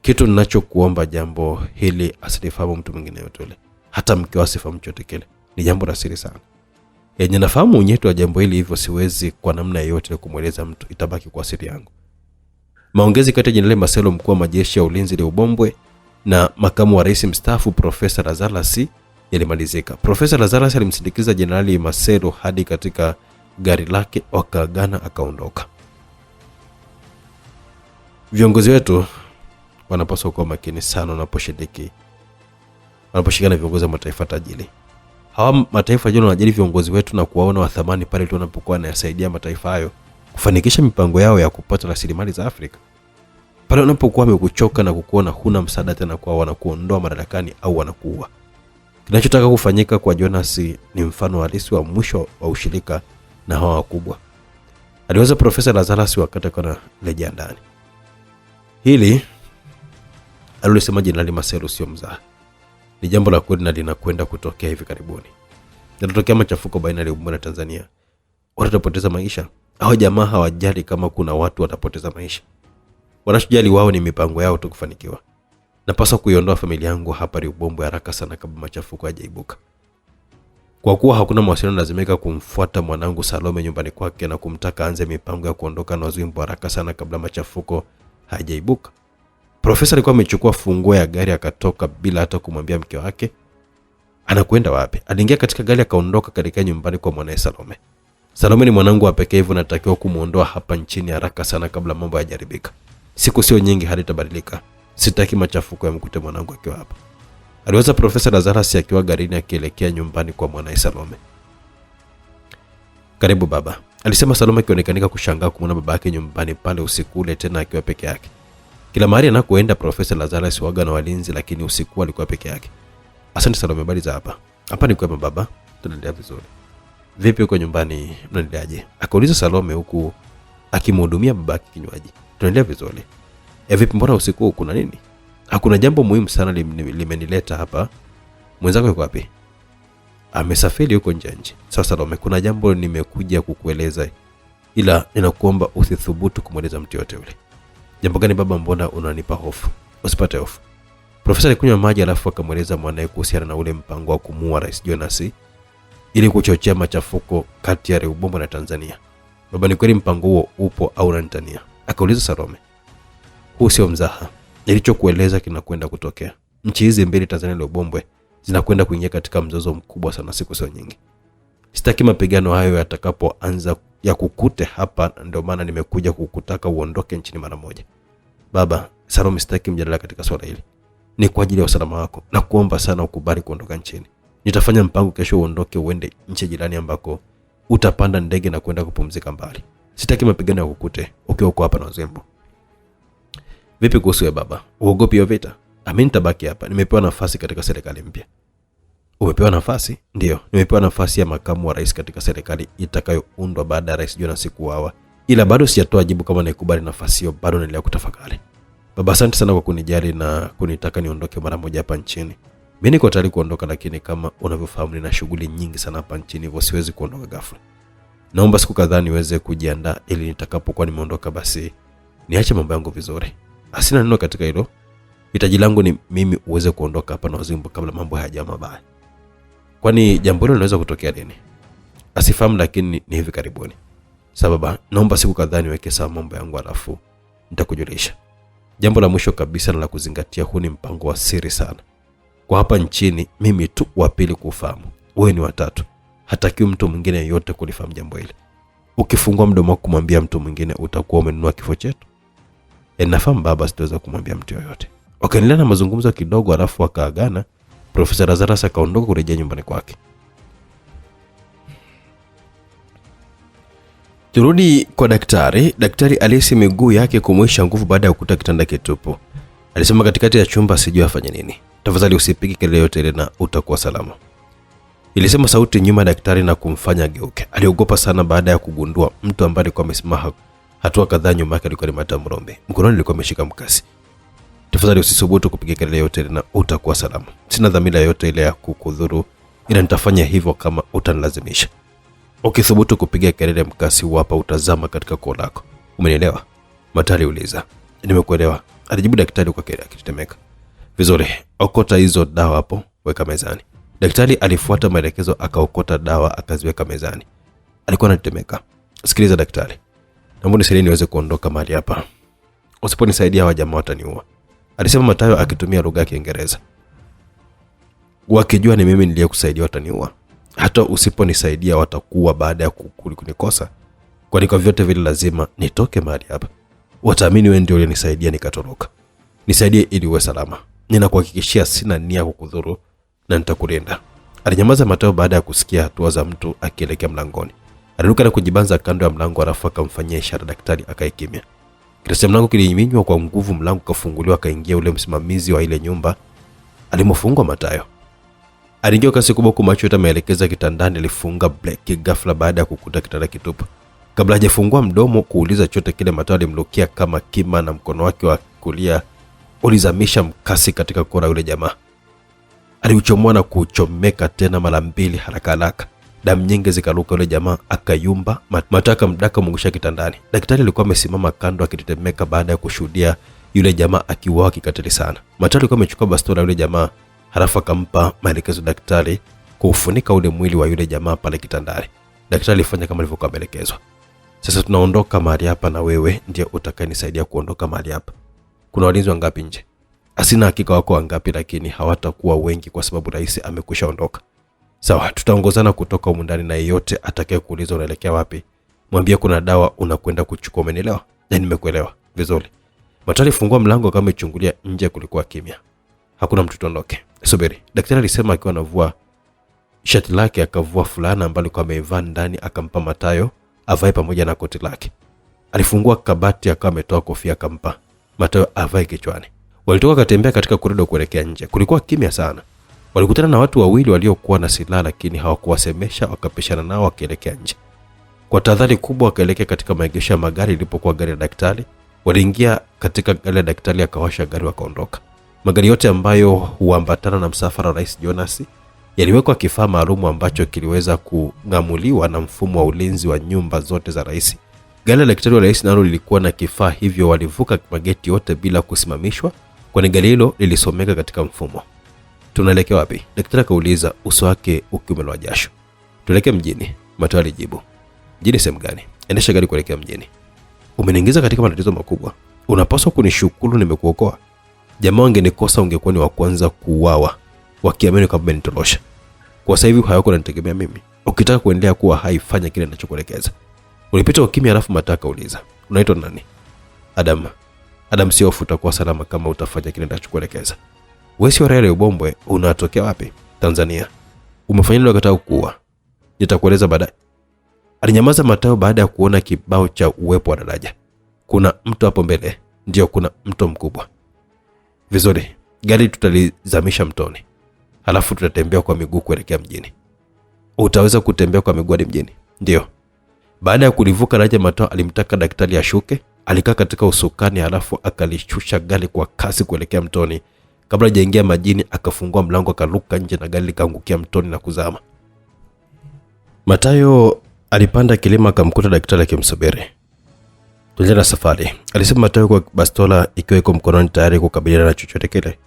Kitu ninachokuomba, jambo hili asilifahamu mtu mwingine yote yule. Hata mke asifahamu chochote kile. Ni jambo la siri sana. Ninafahamu unyeto wa jambo hili, hivyo siwezi kwa namna yoyote kumweleza mtu, itabaki kwa siri yangu. Maongezi kati ya Jenerali Maselo, mkuu wa majeshi ya ulinzi Leubombwe, na makamu wa rais mstaafu Profesa Lazarus yalimalizika. Profesa Lazarus alimsindikiza Jenerali Maselo hadi katika gari lake, wakaagana akaondoka. Viongozi wetu wanapaswa kuwa makini sana wanaposhikana na viongozi wa mataifa tajiri. Hawa mataifa jana wanajali viongozi wetu na kuwaona wa thamani pale tunapokuwa yanasaidia mataifa hayo kufanikisha mipango yao ya kupata rasilimali za Afrika. Pale wanapokuwa wamekuchoka na kukuona huna msaada tena, kwa wanakuondoa madarakani au wanakuua. Kinachotaka kufanyika kwa Jonas ni mfano halisi wa mwisho wa ushirika na hawa wakubwa. Aliweza Profesa Lazarus wakati kana rejea ndani. Hili alisema Jenerali Maselo sio mzaha. Ni jambo la kweli na linakwenda kutokea hivi karibuni. Yatatokea machafuko baina ya Leubombwe na Tanzania. Watu watapoteza maisha. Hao jamaa hawajali kama kuna watu watapoteza maisha. Wanachojali wao ni mipango yao tu kufanikiwa. Napaswa kuiondoa familia yangu hapa Leubombwe haraka sana kabla machafuko hayajaibuka. Kwa kuwa hakuna mawasiliano, lazimika kumfuata mwanangu Salome nyumbani kwake na kumtaka anze mipango ya kuondoka na Wazimbo haraka sana kabla machafuko hayajaibuka. Profesa alikuwa amechukua funguo ya gari akatoka bila hata kumwambia mke wake anakwenda wapi. Aliingia katika gari akaondoka katika nyumbani kwa mwanae Salome. Salome ni mwanangu wa pekee, hivyo natakiwa kumuondoa hapa nchini haraka sana kabla mambo hayajaribika. Siku sio nyingi hali itabadilika. Sitaki machafuko yamkute mwanangu akiwa hapa. Aliwaza Profesa Lazarus akiwa garini akielekea nyumbani kwa mwanae Salome. Karibu baba, alisema Salome akionekana kushangaa kumwona babake nyumbani pale usiku ule, tena akiwa peke yake. Kila mahali anakoenda Profesa Lazarus waga na walinzi, lakini usiku alikuwa peke yake. Asante Salome, habari za hapa? Hapa ni kwema baba, tunaendelea vizuri. Vipi uko nyumbani, mnaendeleaje? Akauliza Salome huku akimhudumia babake kinywaji. Tunaendelea vizuri. Vipi, mbona usiku kuna nini? Hakuna jambo muhimu sana limenileta hapa. Mwenzako yuko wapi? Amesafiri huko nje. Sasa Salome, kuna jambo nimekuja kukueleza, ila ninakuomba usithubutu kumweleza mtu yote yule. Jambo gani baba, mbona unanipa hofu? Usipate hofu. Profesa alikunywa maji alafu akamweleza mwanae kuhusiana na ule mpango wa kumuua Rais Jonas ili kuchochea machafuko kati ya Leubombwe na Tanzania. Baba, ni kweli mpango huo upo au unanitania? Akauliza Salome. Huu sio mzaha. Nilichokueleza kinakwenda kutokea. Nchi hizi mbili, Tanzania na Leubombwe, zinakwenda kuingia katika mzozo mkubwa sana siku sio nyingi. Sitaki mapigano hayo yatakapoanza ya kukute hapa, ndio maana nimekuja kukutaka uondoke nchini mara moja. Baba, Salome, sitaki mjadala katika swala hili. Ni kwa ajili ya usalama wako. Na kuomba sana ukubali kuondoka nchini. Nitafanya mpango kesho uondoke uende nchi jirani ambako utapanda ndege na kwenda kupumzika mbali. Sitaki mapigano ya kukute ukiwa uko hapa na Wazembo. Vipi kuhusu ya baba? Uogopi hiyo vita? Mimi nitabaki hapa. Nimepewa nafasi katika serikali mpya. Umepewa nafasi? Ndio, nimepewa nafasi ya makamu wa rais katika serikali itakayoundwa baada ya Rais Jonas kuuawa. Ila bado sijatoa jibu kama naikubali nafasi hiyo, bado naendelea kutafakari. Baba, asante sana kwa kunijali na kunitaka niondoke mara moja hapa nchini. Mimi niko tayari kuondoka, lakini kama unavyofahamu nina shughuli nyingi sana hapa nchini, hivyo siwezi kuondoka ghafla. Naomba siku kadhaa niweze kujiandaa ili nitakapokuwa nimeondoka basi niache mambo yangu vizuri. Asina neno katika hilo. Hitaji langu ni mimi uweze kuondoka hapa na Wazimbo kabla mambo hayajawa mabaya. Kwani jambo hilo linaweza kutokea lini? Asifahamu, lakini ni hivi karibuni. Sababu naomba siku kadhaa niweke sawa mambo yangu alafu nitakujulisha. Jambo la mwisho kabisa na la kuzingatia, huu ni mpango wa siri sana. Kwa hapa nchini mimi tu wa pili kufahamu. Wewe ni watatu. Hatakiwi mtu mwingine yeyote kulifahamu jambo hili. Ukifungua mdomo wako kumwambia mtu mwingine utakuwa umenunua kifo chetu. Nafahamu baba, sitaweza kumwambia mtu yoyote. Wakaendelea na mazungumzo kidogo alafu wakaagana. Profesa Lazarus akaondoka kurejea nyumbani kwake. Turudi kwa daktari. Daktari alihisi miguu yake kumwisha nguvu baada ya kukuta kitanda kitupu. Alisema katikati ya chumba sijui afanye nini. Tafadhali usipige kelele yote ile na utakuwa salama. Ilisema sauti nyuma daktari na kumfanya geuke. Aliogopa sana baada ya kugundua mtu ambaye alikuwa amesimama hatua kadhaa nyuma yake alikuwa ni Madam Rombe. Mkononi alikuwa ameshika mkasi. Tafadhali usisubutu kupiga kelele yote ile na utakuwa salama. Sina dhamira yote ile ya kukudhuru, ila nitafanya hivyo kama utanilazimisha. Ukithubutu kupiga kelele mkasi hapa utazama katika koo lako. Umenielewa? Matali uliza. Nimekuelewa, alijibu daktari kwa kelele akitetemeka. Vizuri, okota hizo dawa hapo, weka mezani. Daktari alifuata maelekezo akaokota dawa akaziweka mezani. Alikuwa anatetemeka. Sikiliza daktari. Naomba nisaidie niweze kuondoka mahali hapa. Usiponisaidia hawa jamaa wataniua. Alisema Matayo akitumia lugha ya Kiingereza. Wakijua ni mimi niliyekusaidia wataniua. Hata usiponisaidia watakuwa baada ya kunikosa. Kwani kwa vyote vile lazima nitoke mahali hapa. Wataamini wewe ndio uliyenisaidia nikatoroka. Nisaidie ili uwe salama. Ninakuhakikishia sina nia kukudhuru na nitakulinda. Alinyamaza Matayo baada ya kusikia hatua za mtu akielekea mlangoni. Aliruka na kujibanza kando ya mlango alafu akamfanyia ishara daktari akae kimya. Kisha mlango kiliminywa kwa nguvu, mlango kafunguliwa, akaingia ule msimamizi wa ile nyumba. Alimfungua Matayo. Aliingia kasi kubwa kwa macho yote ameelekeza kitandani, alifunga breki ghafla baada ya kukuta kitanda kitupu. Kabla hajafungua mdomo kuuliza chote kile, Matayo alimlokia kama kima na mkono wake wa kulia ulizamisha mkasi katika kora yule jamaa. Aliuchomoa na kuchomeka tena mara mbili haraka haraka. Damu nyingi zikaruka, yule jamaa akayumba. Mataka mdaka mungusha kitandani. Daktari alikuwa amesimama kando akitetemeka baada ya kushuhudia yule jamaa akiuawa kikatili sana. Matayo alikuwa amechukua bastola yule jamaa, halafu akampa maelekezo daktari kuufunika ule mwili wa yule jamaa pale kitandani. Daktari alifanya kama alivyokuwa ameelekezwa. Sasa tunaondoka mahali hapa na wewe ndiye utakayenisaidia kuondoka mahali hapa. Kuna walinzi wangapi nje? Asina hakika wako wangapi, lakini hawatakuwa wengi kwa sababu rais amekwishaondoka. Sawa, tutaongozana kutoka humu ndani na yeyote atakaye kuuliza unaelekea wapi, mwambie kuna dawa unakwenda kuchukua. Umenielewa? Na nimekuelewa vizuri. Matali fungua mlango kama ichungulia nje, kulikuwa kimya. Hakuna mtu tuondoke. Subiri, daktari alisema akiwa anavua shati lake, akavua fulana ambayo alikuwa ameivaa ndani akampa Matayo avae pamoja na koti lake. Alifungua kabati akawa ametoa kofia akampa Matayo avae kichwani. Walitoka katembea katika korido kuelekea nje. Kulikuwa kimya sana. Walikutana na watu wawili waliokuwa na silaha lakini hawakuwasemesha, wakapishana nao wakielekea nje. Kwa tahadhari kubwa wakaelekea katika maegesho ya magari ilipokuwa gari la daktari. Waliingia katika gari la daktari, akawasha gari wakaondoka. Magari yote ambayo huambatana na msafara wa Rais Jonas yaliwekwa kifaa maalum ambacho kiliweza kungamuliwa na mfumo wa ulinzi wa nyumba zote za rais. Gari la daktari wa rais nalo lilikuwa na kifaa hivyo, walivuka mageti yote bila kusimamishwa, kwani gari hilo lilisomeka katika mfumo. Tunaelekea wapi? Daktari akauliza, uso wake ukiwa umeloa jasho. Tuelekea mjini, Matayo alijibu. Mjini sehemu gani? Endesha gari kuelekea mjini. Umeniingiza katika matatizo makubwa. Unapaswa kunishukuru nimekuokoa. Jamaa wangenikosa ungekuwa ni wa kwanza kuuawa, wakiamini kwamba nitolosha. Kwa sasa hivi hayako unanitegemea mimi. Ukitaka kuendelea kuwa hai, fanya kile ninachokuelekeza. Ulipita ukimya alafu Matayo akauliza, unaitwa nani? Adam, sio ufuta kwa salama kama utafanya kile ninachokuelekeza. Wewe sio raia wa Ubombwe, unatokea wapi? Tanzania. Umefanya nini wakati kuua? Nitakueleza baadaye. Alinyamaza Mathayo baada ya kuona kibao cha uwepo wa daraja. Kuna mto hapo mbele. Ndio, kuna mto mkubwa. Vizuri, gari tutalizamisha mtoni. Halafu tutatembea kwa miguu kuelekea mjini. Utaweza kutembea kwa miguu hadi mjini? Ndio. Baada ya kulivuka daraja, Mathayo alimtaka daktari ashuke. Alikaa katika usukani, halafu akalishusha gari kwa kasi kuelekea mtoni. Kabla hajaingia majini, akafungua mlango, akaruka nje na gari likaangukia mtoni na kuzama. Mathayo alipanda kilima, akamkuta daktari akimsubiri. Tulianza safari, alisema Mathayo kwa bastola ikiwa iko mkononi tayari kukabiliana na chochote kile.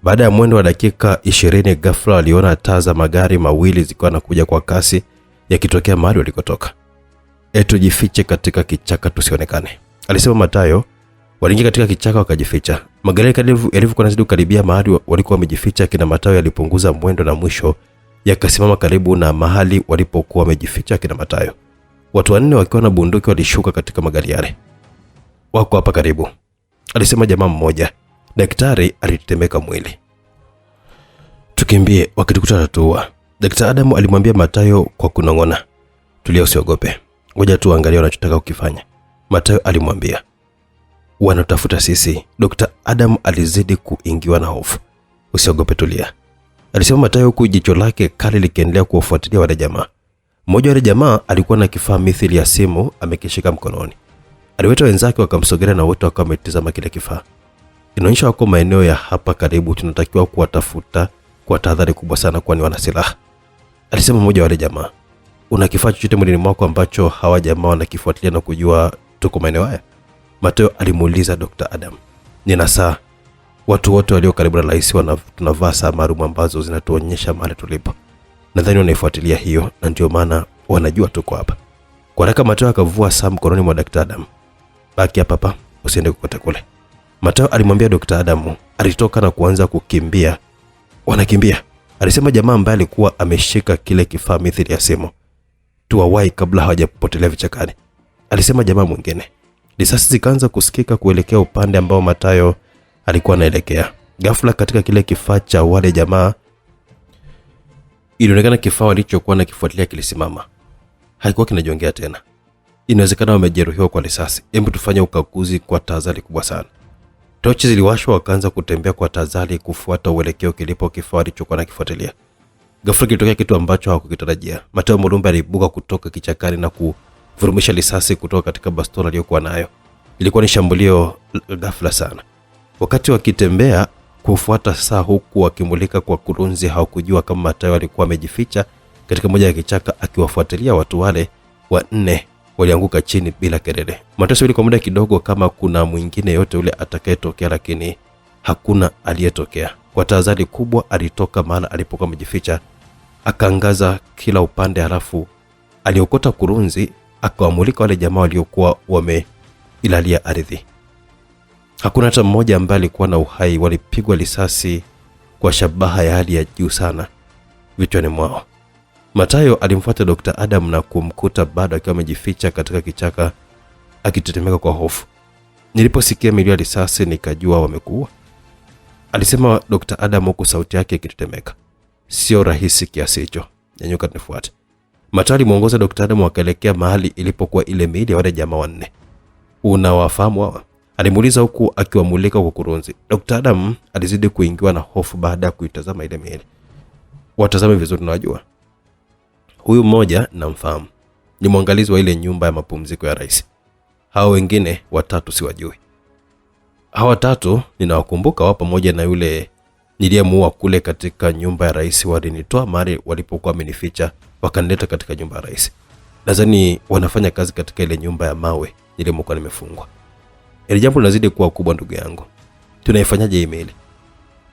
Baada ya mwendo wa dakika 20, ghafla aliona taa za magari mawili zikiwa nakuja kwa kasi yakitokea mahali walikotoka. Tujifiche katika kichaka tusionekane, alisema Mathayo. Waliingia katika kichaka wakajificha. Magari yalivyokuwa yanazidi kukaribia mahali walikuwa wamejificha, kina Mathayo yalipunguza mwendo na mwisho yakasimama karibu na mahali walipokuwa wamejificha kina Mathayo. Watu 4 wakiwa na bunduki walishuka katika magari yale. Wako hapa karibu, alisema jamaa mmoja. Daktari alitetemeka mwili. Tukimbie, wakitukuta tatuua, Daktari Adam alimwambia Mathayo kwa kunong'ona. Tulia, usiogope. Ngoja tu angalia wanachotaka ukifanya, Mathayo alimwambia. Wanatafuta sisi. Dr. Adam alizidi kuingiwa na hofu. Usiogope, tulia, alisema Mathayo, huku jicho lake kali likiendelea kuwafuatilia wale jamaa. Mmoja wa wale jamaa alikuwa na kifaa mithili ya simu amekishika mkononi. Aliwaita wenzake wakamsogelea na wote wakawa wametazama kile kifaa. Inaonyesha wako maeneo ya hapa karibu, tunatakiwa kuwatafuta kwa tahadhari kubwa sana kwani wana silaha, alisema mmoja wa wale jamaa. Una kifaa chochote mwilini mwako ambacho hawa jamaa wanakifuatilia na kujua tuko maeneo haya? Mathayo alimuuliza Dr. Adam. Nina saa. Watu wote walio karibu na rais tunavaa saa maalum ambazo zinatuonyesha mahali tulipo. Nadhani wanaifuatilia hiyo na ndio maana wanajua tuko hapa. Kwa haraka Mathayo akavua saa mkononi mwa Dr. Adam. Baki hapa, usiende kokote kule, Mathayo alimwambia Dr. Adam. Alitoka na kuanza kukimbia. Wanakimbia, alisema jamaa ambaye alikuwa ameshika kile kifaa mithili ya simu. Tuwawahi kabla hawajapotelea vichakani, alisema jamaa mwingine. Risasi zikaanza kusikika kuelekea upande ambao Mathayo alikuwa anaelekea. Ghafla katika kile kifaa cha wale jamaa, ilionekana kifaa walichokuwa nakifuatilia kilisimama. Haikuwa kinajongea tena. Inawezekana wamejeruhiwa kwa risasi. Hebu tufanye ukaguzi kwa tahadhari kubwa sana. Tochi ziliwashwa, wakaanza kutembea kwa tahadhari kufuata uelekeo kilipo kifaa walichokuwa nakifuatilia. Ghafla kilitokea kitu ambacho hawakukitarajia. Mathayo Mulumbe aliibuka kutoka kichakani na kuvurumisha risasi kutoka katika bastola aliyokuwa nayo. Ilikuwa ni shambulio ghafla sana. Wakati wakitembea kufuata saa huku wakimulika kwa kurunzi, hawakujua kama Mathayo alikuwa amejificha katika moja ya kichaka akiwafuatilia watu wale. 4 walianguka chini bila kelele. Mathayo subiri kwa muda kidogo kama kuna mwingine yote ule atakayetokea, lakini hakuna aliyetokea. Kwa tahadhari kubwa alitoka mahali alipokuwa amejificha, akaangaza kila upande, halafu aliokota kurunzi akawamulika wale jamaa waliokuwa wameilalia ardhi. Hakuna hata mmoja ambaye alikuwa na uhai. Walipigwa risasi kwa shabaha ya hali ya juu sana vichwani mwao. Mathayo alimfuata Dr. Adam na kumkuta bado akiwa amejificha katika kichaka akitetemeka kwa hofu. Niliposikia milio ya risasi nikajua wamekuwa, alisema Dr. Adam huku sauti yake ikitetemeka. Sio rahisi kiasi hicho, nyanyuka nifuate. Mathayo alimuongoza Dr. Adam wakaelekea mahali ilipokuwa ile miili ya wale jamaa 4. Unawafahamu hawa? Alimuuliza huku akiwamulika kwa kurunzi. Dr. Adam alizidi kuingiwa na hofu baada ya kuitazama ile miili. Watazame vizuri, unajua. Huyu mmoja namfahamu. Ni mwangalizi wa ile nyumba ya mapumziko ya rais. Hao wengine 3 siwajui. Hawa 3 ninawakumbuka, wapo pamoja na yule niliyemuua kule katika nyumba ya rais. Walinitoa mahali walipokuwa wamenificha wakanileta katika nyumba ya rais. Nadhani wanafanya kazi katika ile nyumba ya mawe nilimokuwa nimefungwa. Ile jambo linazidi kuwa kubwa ndugu yangu. Tunaifanyaje email?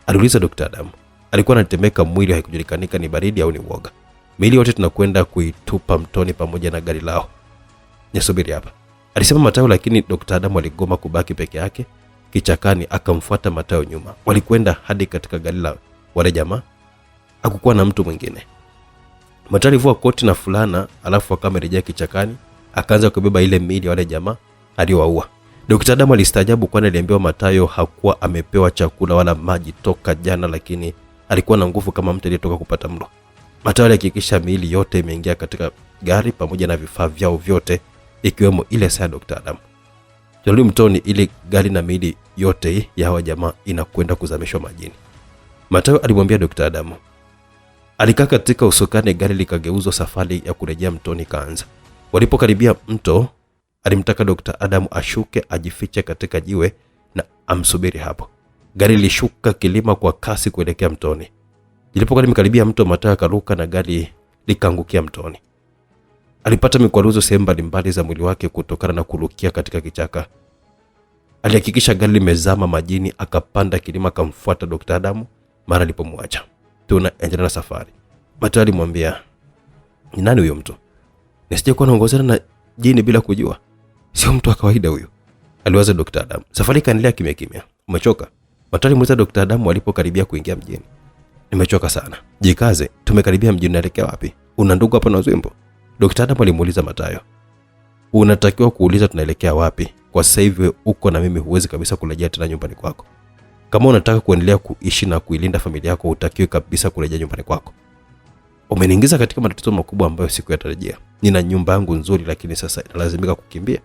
Aliuliza Dr. Adam. Alikuwa anatemeka mwili, haikujulikanika ni baridi au ni uoga. Miili yote tunakwenda kuitupa mtoni pamoja na gari lao. Nisubiri hapa, alisema Mathayo, lakini Dr. Adam aligoma kubaki peke yake kichakani, akamfuata Mathayo nyuma. Walikwenda hadi katika gari lao wale jamaa. Hakukuwa na mtu mwingine. Mathayo alivua koti na fulana, alafu akamerejea kichakani, akaanza kubeba ile miili ya wale jamaa aliowaua. Dr. Adam alistaajabu kwani aliambiwa Mathayo hakuwa amepewa chakula wala maji toka jana, lakini alikuwa na nguvu kama mtu aliyetoka kupata mlo. Matayo alihakikisha miili yote imeingia katika gari pamoja na vifaa vyao vyote, ikiwemo ile saa ya Dr. Adam. Tunarudi mtoni ili gari na miili yote ya hawa jamaa inakwenda kuzamishwa majini. Matayo alimwambia Dr. Adam. Alikaa katika usukani, gari likageuzwa, safari ya kurejea mtoni kaanza. Walipokaribia mto, alimtaka Dr. Adam ashuke ajifiche katika jiwe na amsubiri hapo. Gari lishuka kilima kwa kasi kuelekea mtoni. Lilipokuwa limekaribia mto, Matayo akaruka na gari likaangukia mtoni. Alipata mikwaruzo sehemu mbalimbali za mwili wake kutokana na kurukia katika kichaka. Alihakikisha gari limezama majini, akapanda kilima akamfuata Dr. Adam mara alipomwacha. Tunaendelea na safari. Matayo alimwambia, "Ni nani huyo mtu? Nisije kuwa naongozana na jini bila kujua. Sio mtu wa kawaida huyo." Aliwaza Dr. Adam. Safari ikaendelea kimya kimya. "Umechoka?" Matayo alimuuliza Dr. Adam walipokaribia kuingia mjini. "Nimechoka sana." "Jikaze, tumekaribia mjini, naelekea wapi? Una ndugu hapa na Wazwimbo?" Dr. Adam alimuuliza Matayo. "Unatakiwa kuuliza tunaelekea wapi. Kwa sasa hivi uko na mimi, huwezi kabisa kurejea tena nyumbani kwako. Kama unataka kuendelea kuishi na kuilinda familia yako, hutakiwi kabisa kurejea nyumbani kwako. Umeniingiza katika matatizo makubwa ambayo sikuyatarajia. Nina nyumba yangu nzuri, lakini sasa inalazimika kukimbia.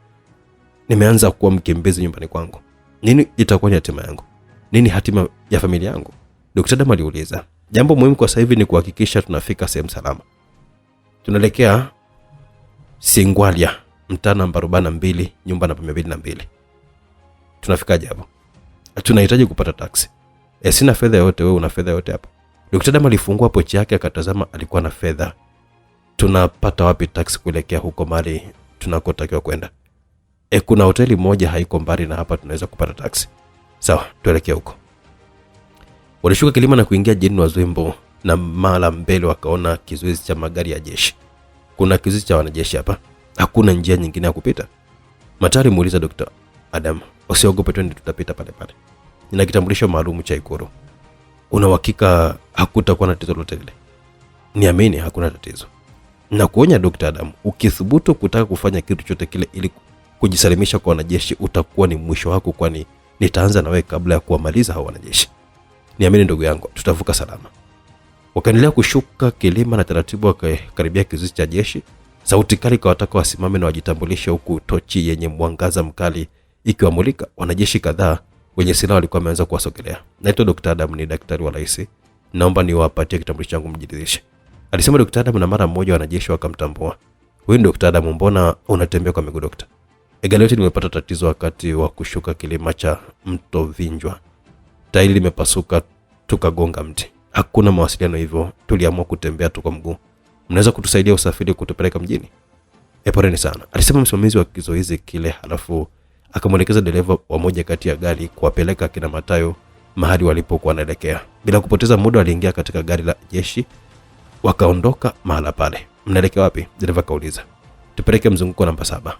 Nimeanza kuwa mkimbizi nyumbani kwangu. Nini itakuwa ni hatima yangu? Nini hatima ya familia yangu?" Dr. Adam aliuliza. "Jambo muhimu kwa sasa hivi ni kuhakikisha tunafika sehemu salama. Tunaelekea Singwalia, mtaa namba 42, nyumba namba 202. Tunafikaje hapo?" "Tunahitaji kupata taksi." Sina fedha yote, wewe una fedha yote hapo?" Dr. Adam alifungua pochi yake akatazama, alikuwa na fedha. "Tunapata wapi taksi kuelekea huko mahali tunakotakiwa kwenda?" Kuna hoteli moja haiko mbali na hapa, tunaweza kupata taksi." "Sawa, tuelekee huko." Walishuka kilima na kuingia jijini Wazwimbo, na mara mbele wakaona kizuizi cha magari ya jeshi. "Kuna kizuizi cha wanajeshi hapa? Hakuna njia nyingine ya kupita?" Matayo alimuuliza Dr. Adam. "Usiogope, twende, tutapita pale pale. Nina kitambulisho maalum cha Ikulu." "Una uhakika hakutakuwa na tatizo lolote lile?" "Niamini, hakuna tatizo. Na kuonya Dr. Adam, ukithubutu kutaka kufanya kitu chochote kile ili kujisalimisha kwa wanajeshi, utakuwa ni mwisho wako, kwani nitaanza na wewe kabla ya kuwamaliza hao wanajeshi. Niamini ndugu yangu, tutavuka salama." Wakaendelea kushuka kilima na taratibu wakakaribia kizuizi cha jeshi. Sauti kali ikawataka wasimame na wajitambulishe, huku tochi yenye mwangaza mkali ikiwamulika. Wanajeshi kadhaa wenye silaha walikuwa wameanza kuwasogelea. "Naitwa Dr. Adam, ni daktari wa rais. Naomba niwapatie kitambulisho changu mjiridhishe," alisema Dr. Adam, na mara moja wanajeshi wakamtambua. "Wewe ni Dr. Adam, mbona unatembea kwa miguu Dr.?" "Gari letu limepata tatizo wakati wa kushuka kilima cha mto Vinjwa. Tairi limepasuka, tukagonga mti. Hakuna mawasiliano, hivyo tuliamua kutembea tu kwa mguu. Mnaweza kutusaidia usafiri kutupeleka mjini?" "Poleni sana," alisema msimamizi wa kizuizi kile, halafu akamwelekeza dereva wa moja kati ya gari kuwapeleka kina Matayo mahali walipokuwa wanaelekea. Bila kupoteza muda waliingia katika gari la jeshi, wakaondoka mahala pale. "Mnaelekea wapi?" dereva kauliza. "Tupeleke mzunguko namba 7."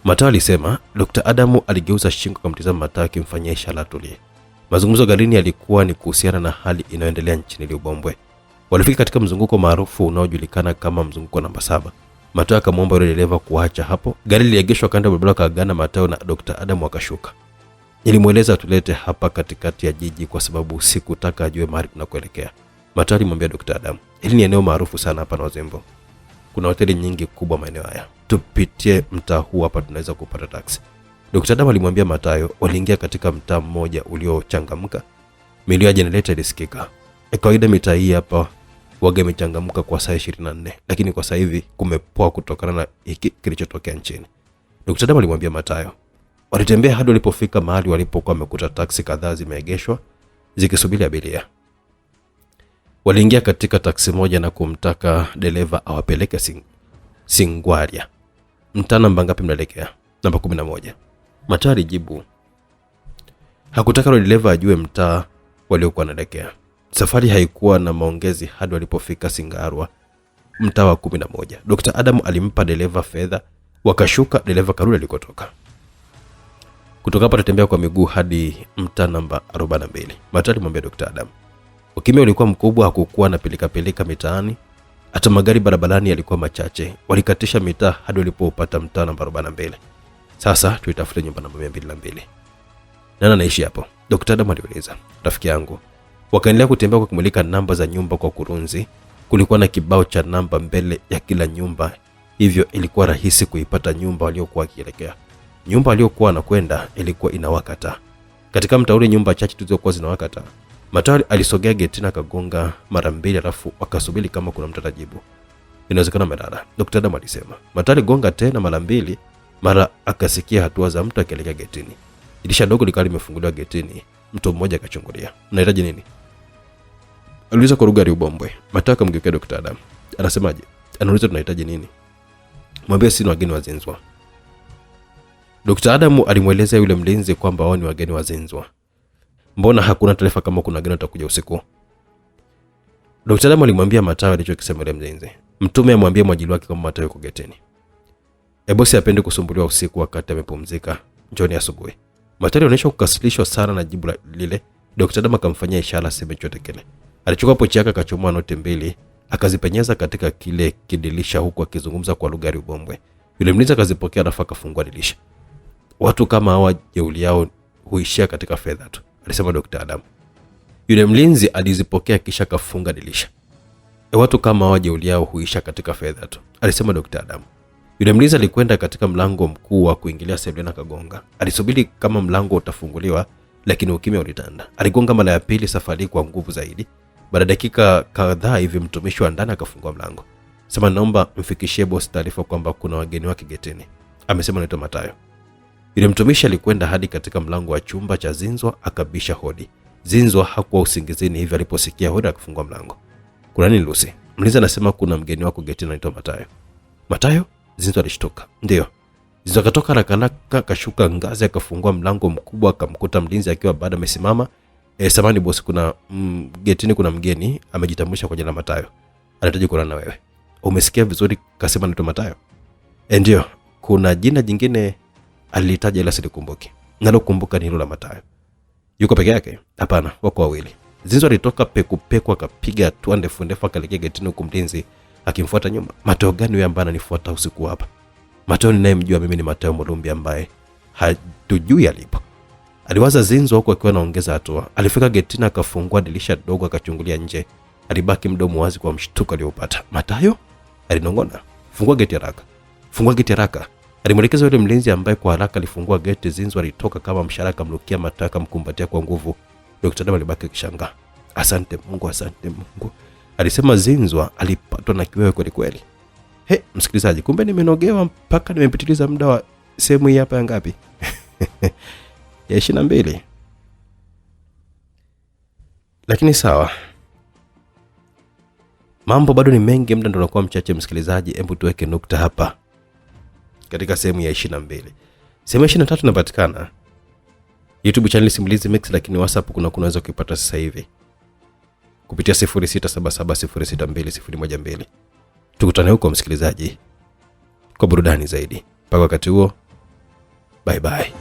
Matayo alisema. Dr. Adamu aligeuza shingo kumtazama Matayo akimfanyia ishara tulie. Mazungumzo garini yalikuwa ni kuhusiana na hali inayoendelea nchini Liubombwe. Walifika katika mzunguko maarufu unaojulikana kama mzunguko namba 7. Matayo akamwomba yule dereva kuacha hapo. Gari liliegeshwa kando ya barabara, kaagana Matayo na Dr. Adamu wakashuka. "Nilimweleza tulete hapa katikati ya jiji kwa sababu sikutaka ajue mahali tunakoelekea," Matayo alimwambia Dr. Adamu. "Hili ni eneo maarufu sana hapa na Wazwimbo. Kuna hoteli nyingi kubwa maeneo haya. Tupitie mtaa huu hapa, tunaweza kupata taksi." Dr. Adamu alimwambia Matayo. Waliingia katika mtaa mmoja uliochangamka. Milio ya generator ilisikika. Kawaida mitaa hii hapa waga imechangamka kwa saa 24, lakini kwa sasa hivi kumepoa kutokana na hiki kilichotokea nchini, Dr. Adamu alimwambia Matayo. Walitembea hadi walipofika mahali walipokuwa wamekuta taksi kadhaa zimeegeshwa zikisubiri abiria. Waliingia katika taksi moja na kumtaka dereva awapeleke Singwalia. "Mtaa namba ngapi mnaelekea?" "Namba 11." Matayo alijibu. Hakutaka dereva ajue mtaa waliokuwa wanaelekea. Safari haikuwa na maongezi hadi walipofika Singarwa, mtaa wa 11. Dr. Adamu alimpa dereva fedha, wakashuka, dereva karudi alikotoka. Kutoka hapa tutembea kwa miguu hadi mtaa namba 42. Matayo alimwambia Dr. Adamu. Ukimya ulikuwa mkubwa, hakukuwa na pilika mitaani. Hata magari barabarani yalikuwa machache. Walikatisha mitaa hadi walipopata mtaa namba 42. "Sasa tuitafute nyumba namba 202. "Nani anaishi hapo?" Dr. Adamu aliuliza. "Rafiki yangu. Wakaendelea kutembea kwa kumulika namba za nyumba kwa kurunzi. Kulikuwa na kibao cha namba mbele ya kila nyumba, hivyo ilikuwa rahisi kuipata nyumba waliokuwa wakielekea. Nyumba waliokuwa wanakwenda ilikuwa inawaka taa. Katika mtaa ule nyumba chache zilizokuwa zinawaka taa. Matayo alisogea getini akagonga mara 2 alafu akasubiri kama kuna mtu atajibu. Inawezekana amelala, Dr. Adam alisema. Matayo aligonga tena mara 2, mara akasikia hatua za mtu akielekea getini. Dirisha dogo likali limefunguliwa getini. Mtu mmoja akachungulia. Unahitaji nini? Aliuliza kwa lugha ya Ubombwe. Matayo akamgeukia Dr. Adam. Anasemaje? Anauliza tunahitaji nini? Mwambie sisi ni wageni wa Zinzwa. Dr. Adam alimweleza yule mlinzi kwamba wao ni wageni wa Zinzwa. Mbona hakuna taarifa kama kuna wageni watakuja usiku? Dr. Adam alimwambia Matayo alichokisema yule mlinzi. Mtume amwambie mwajili wake kama Matayo yuko getini. Bosi hapendi kusumbuliwa usiku wakati amepumzika. Njoni asubuhi. Matayo alionyesha kukasirishwa sana na jibu lile. Dr. Adam akamfanyia ishara aseme chochote kile. Alichukua pochi yake akachomoa noti 2, akazipenyeza katika kile kidirisha huku akizungumza kwa lugha ya Ubombwe. Yule mlinzi akazipokea alafu akafungua dirisha. Watu kama hawa jeuli yao huishia katika fedha tu, alisema Dr. Adam. Yule mlinzi alizipokea kisha kafunga dirisha. Watu kama hawa jeuli yao huishia katika fedha tu, alisema Dr. Adam. Yule mlinzi alikwenda katika mlango mkuu wa kuingilia sebuleni akagonga. Alisubiri kama mlango utafunguliwa, lakini ukimya ulitanda. Aligonga mara ya 2, safari kwa nguvu zaidi. Baada ya dakika kadhaa hivi mtumishi wa ndani akafungua mlango. Sema naomba mfikishie bosi taarifa kwamba kuna wageni wake getini. Amesema anaitwa Matayo. Yule mtumishi alikwenda hadi katika mlango wa chumba cha Zinzwa akabisha hodi. Zinzwa hakuwa usingizini hivi aliposikia hodi akafungua mlango. Kuna nini Lucy? Mlinzi anasema kuna mgeni wako getini anaitwa Matayo. Matayo? Zinzwa alishtuka. Ndio. Zinzwa akatoka haraka akashuka ngazi akafungua mlango mkubwa akamkuta mlinzi akiwa bado amesimama. Samani bosi, kuna getini kuna mgeni amejitambulisha kwa jina la Matayo. Anahitaji kuonana na wewe. Umesikia vizuri kasema anaitwa Matayo? Ndio. Kuna jina jingine alitaja ila silikumbuki. Nalokumbuka ni hilo la Matayo. Yuko peke yake? Hapana, wako wawili. Zinzwa alitoka peku akapiga hatua ndefu akaelekea getini huku mlinzi akimfuata nyuma. Matayo gani huyo ambaye ananifuata usiku hapa? Matayo ninayemjua mimi ni Matayo Mulumbi ambaye hatujui alipo. Aliwaza Zinzwa huko akiwa anaongeza hatua. Alifika getini akafungua dirisha dogo akachungulia nje. Alibaki mdomo wazi kwa mshtuko aliopata. Matayo? Alinong'ona. Fungua geti haraka. Fungua geti haraka. Alimwelekeza yule mlinzi ambaye kwa haraka alifungua geti. Zinzwa alitoka kama msharaka mlukia Matayo akamkumbatia kwa nguvu. Dr. Adam alibaki akishangaa. Asante Mungu, asante Mungu. Alisema Zinzwa alipatwa na kiwewe kweli kweli. Msikilizaji, kumbe nimenogewa mpaka nimepitiliza muda wa sehemu hii hapa ya ngapi? Ya 22. Lakini sawa. Mambo bado ni mengi, muda ndio unakuwa mchache msikilizaji. Hebu tuweke nukta hapa katika sehemu ya 22. Sehemu ya 23 inapatikana YouTube channel Simulizi Mix, lakini WhatsApp unaweza kuipata sasa hivi kupitia 0677062012. Tukutane huko msikilizaji kwa burudani zaidi. Mpaka wakati huo, bye bye.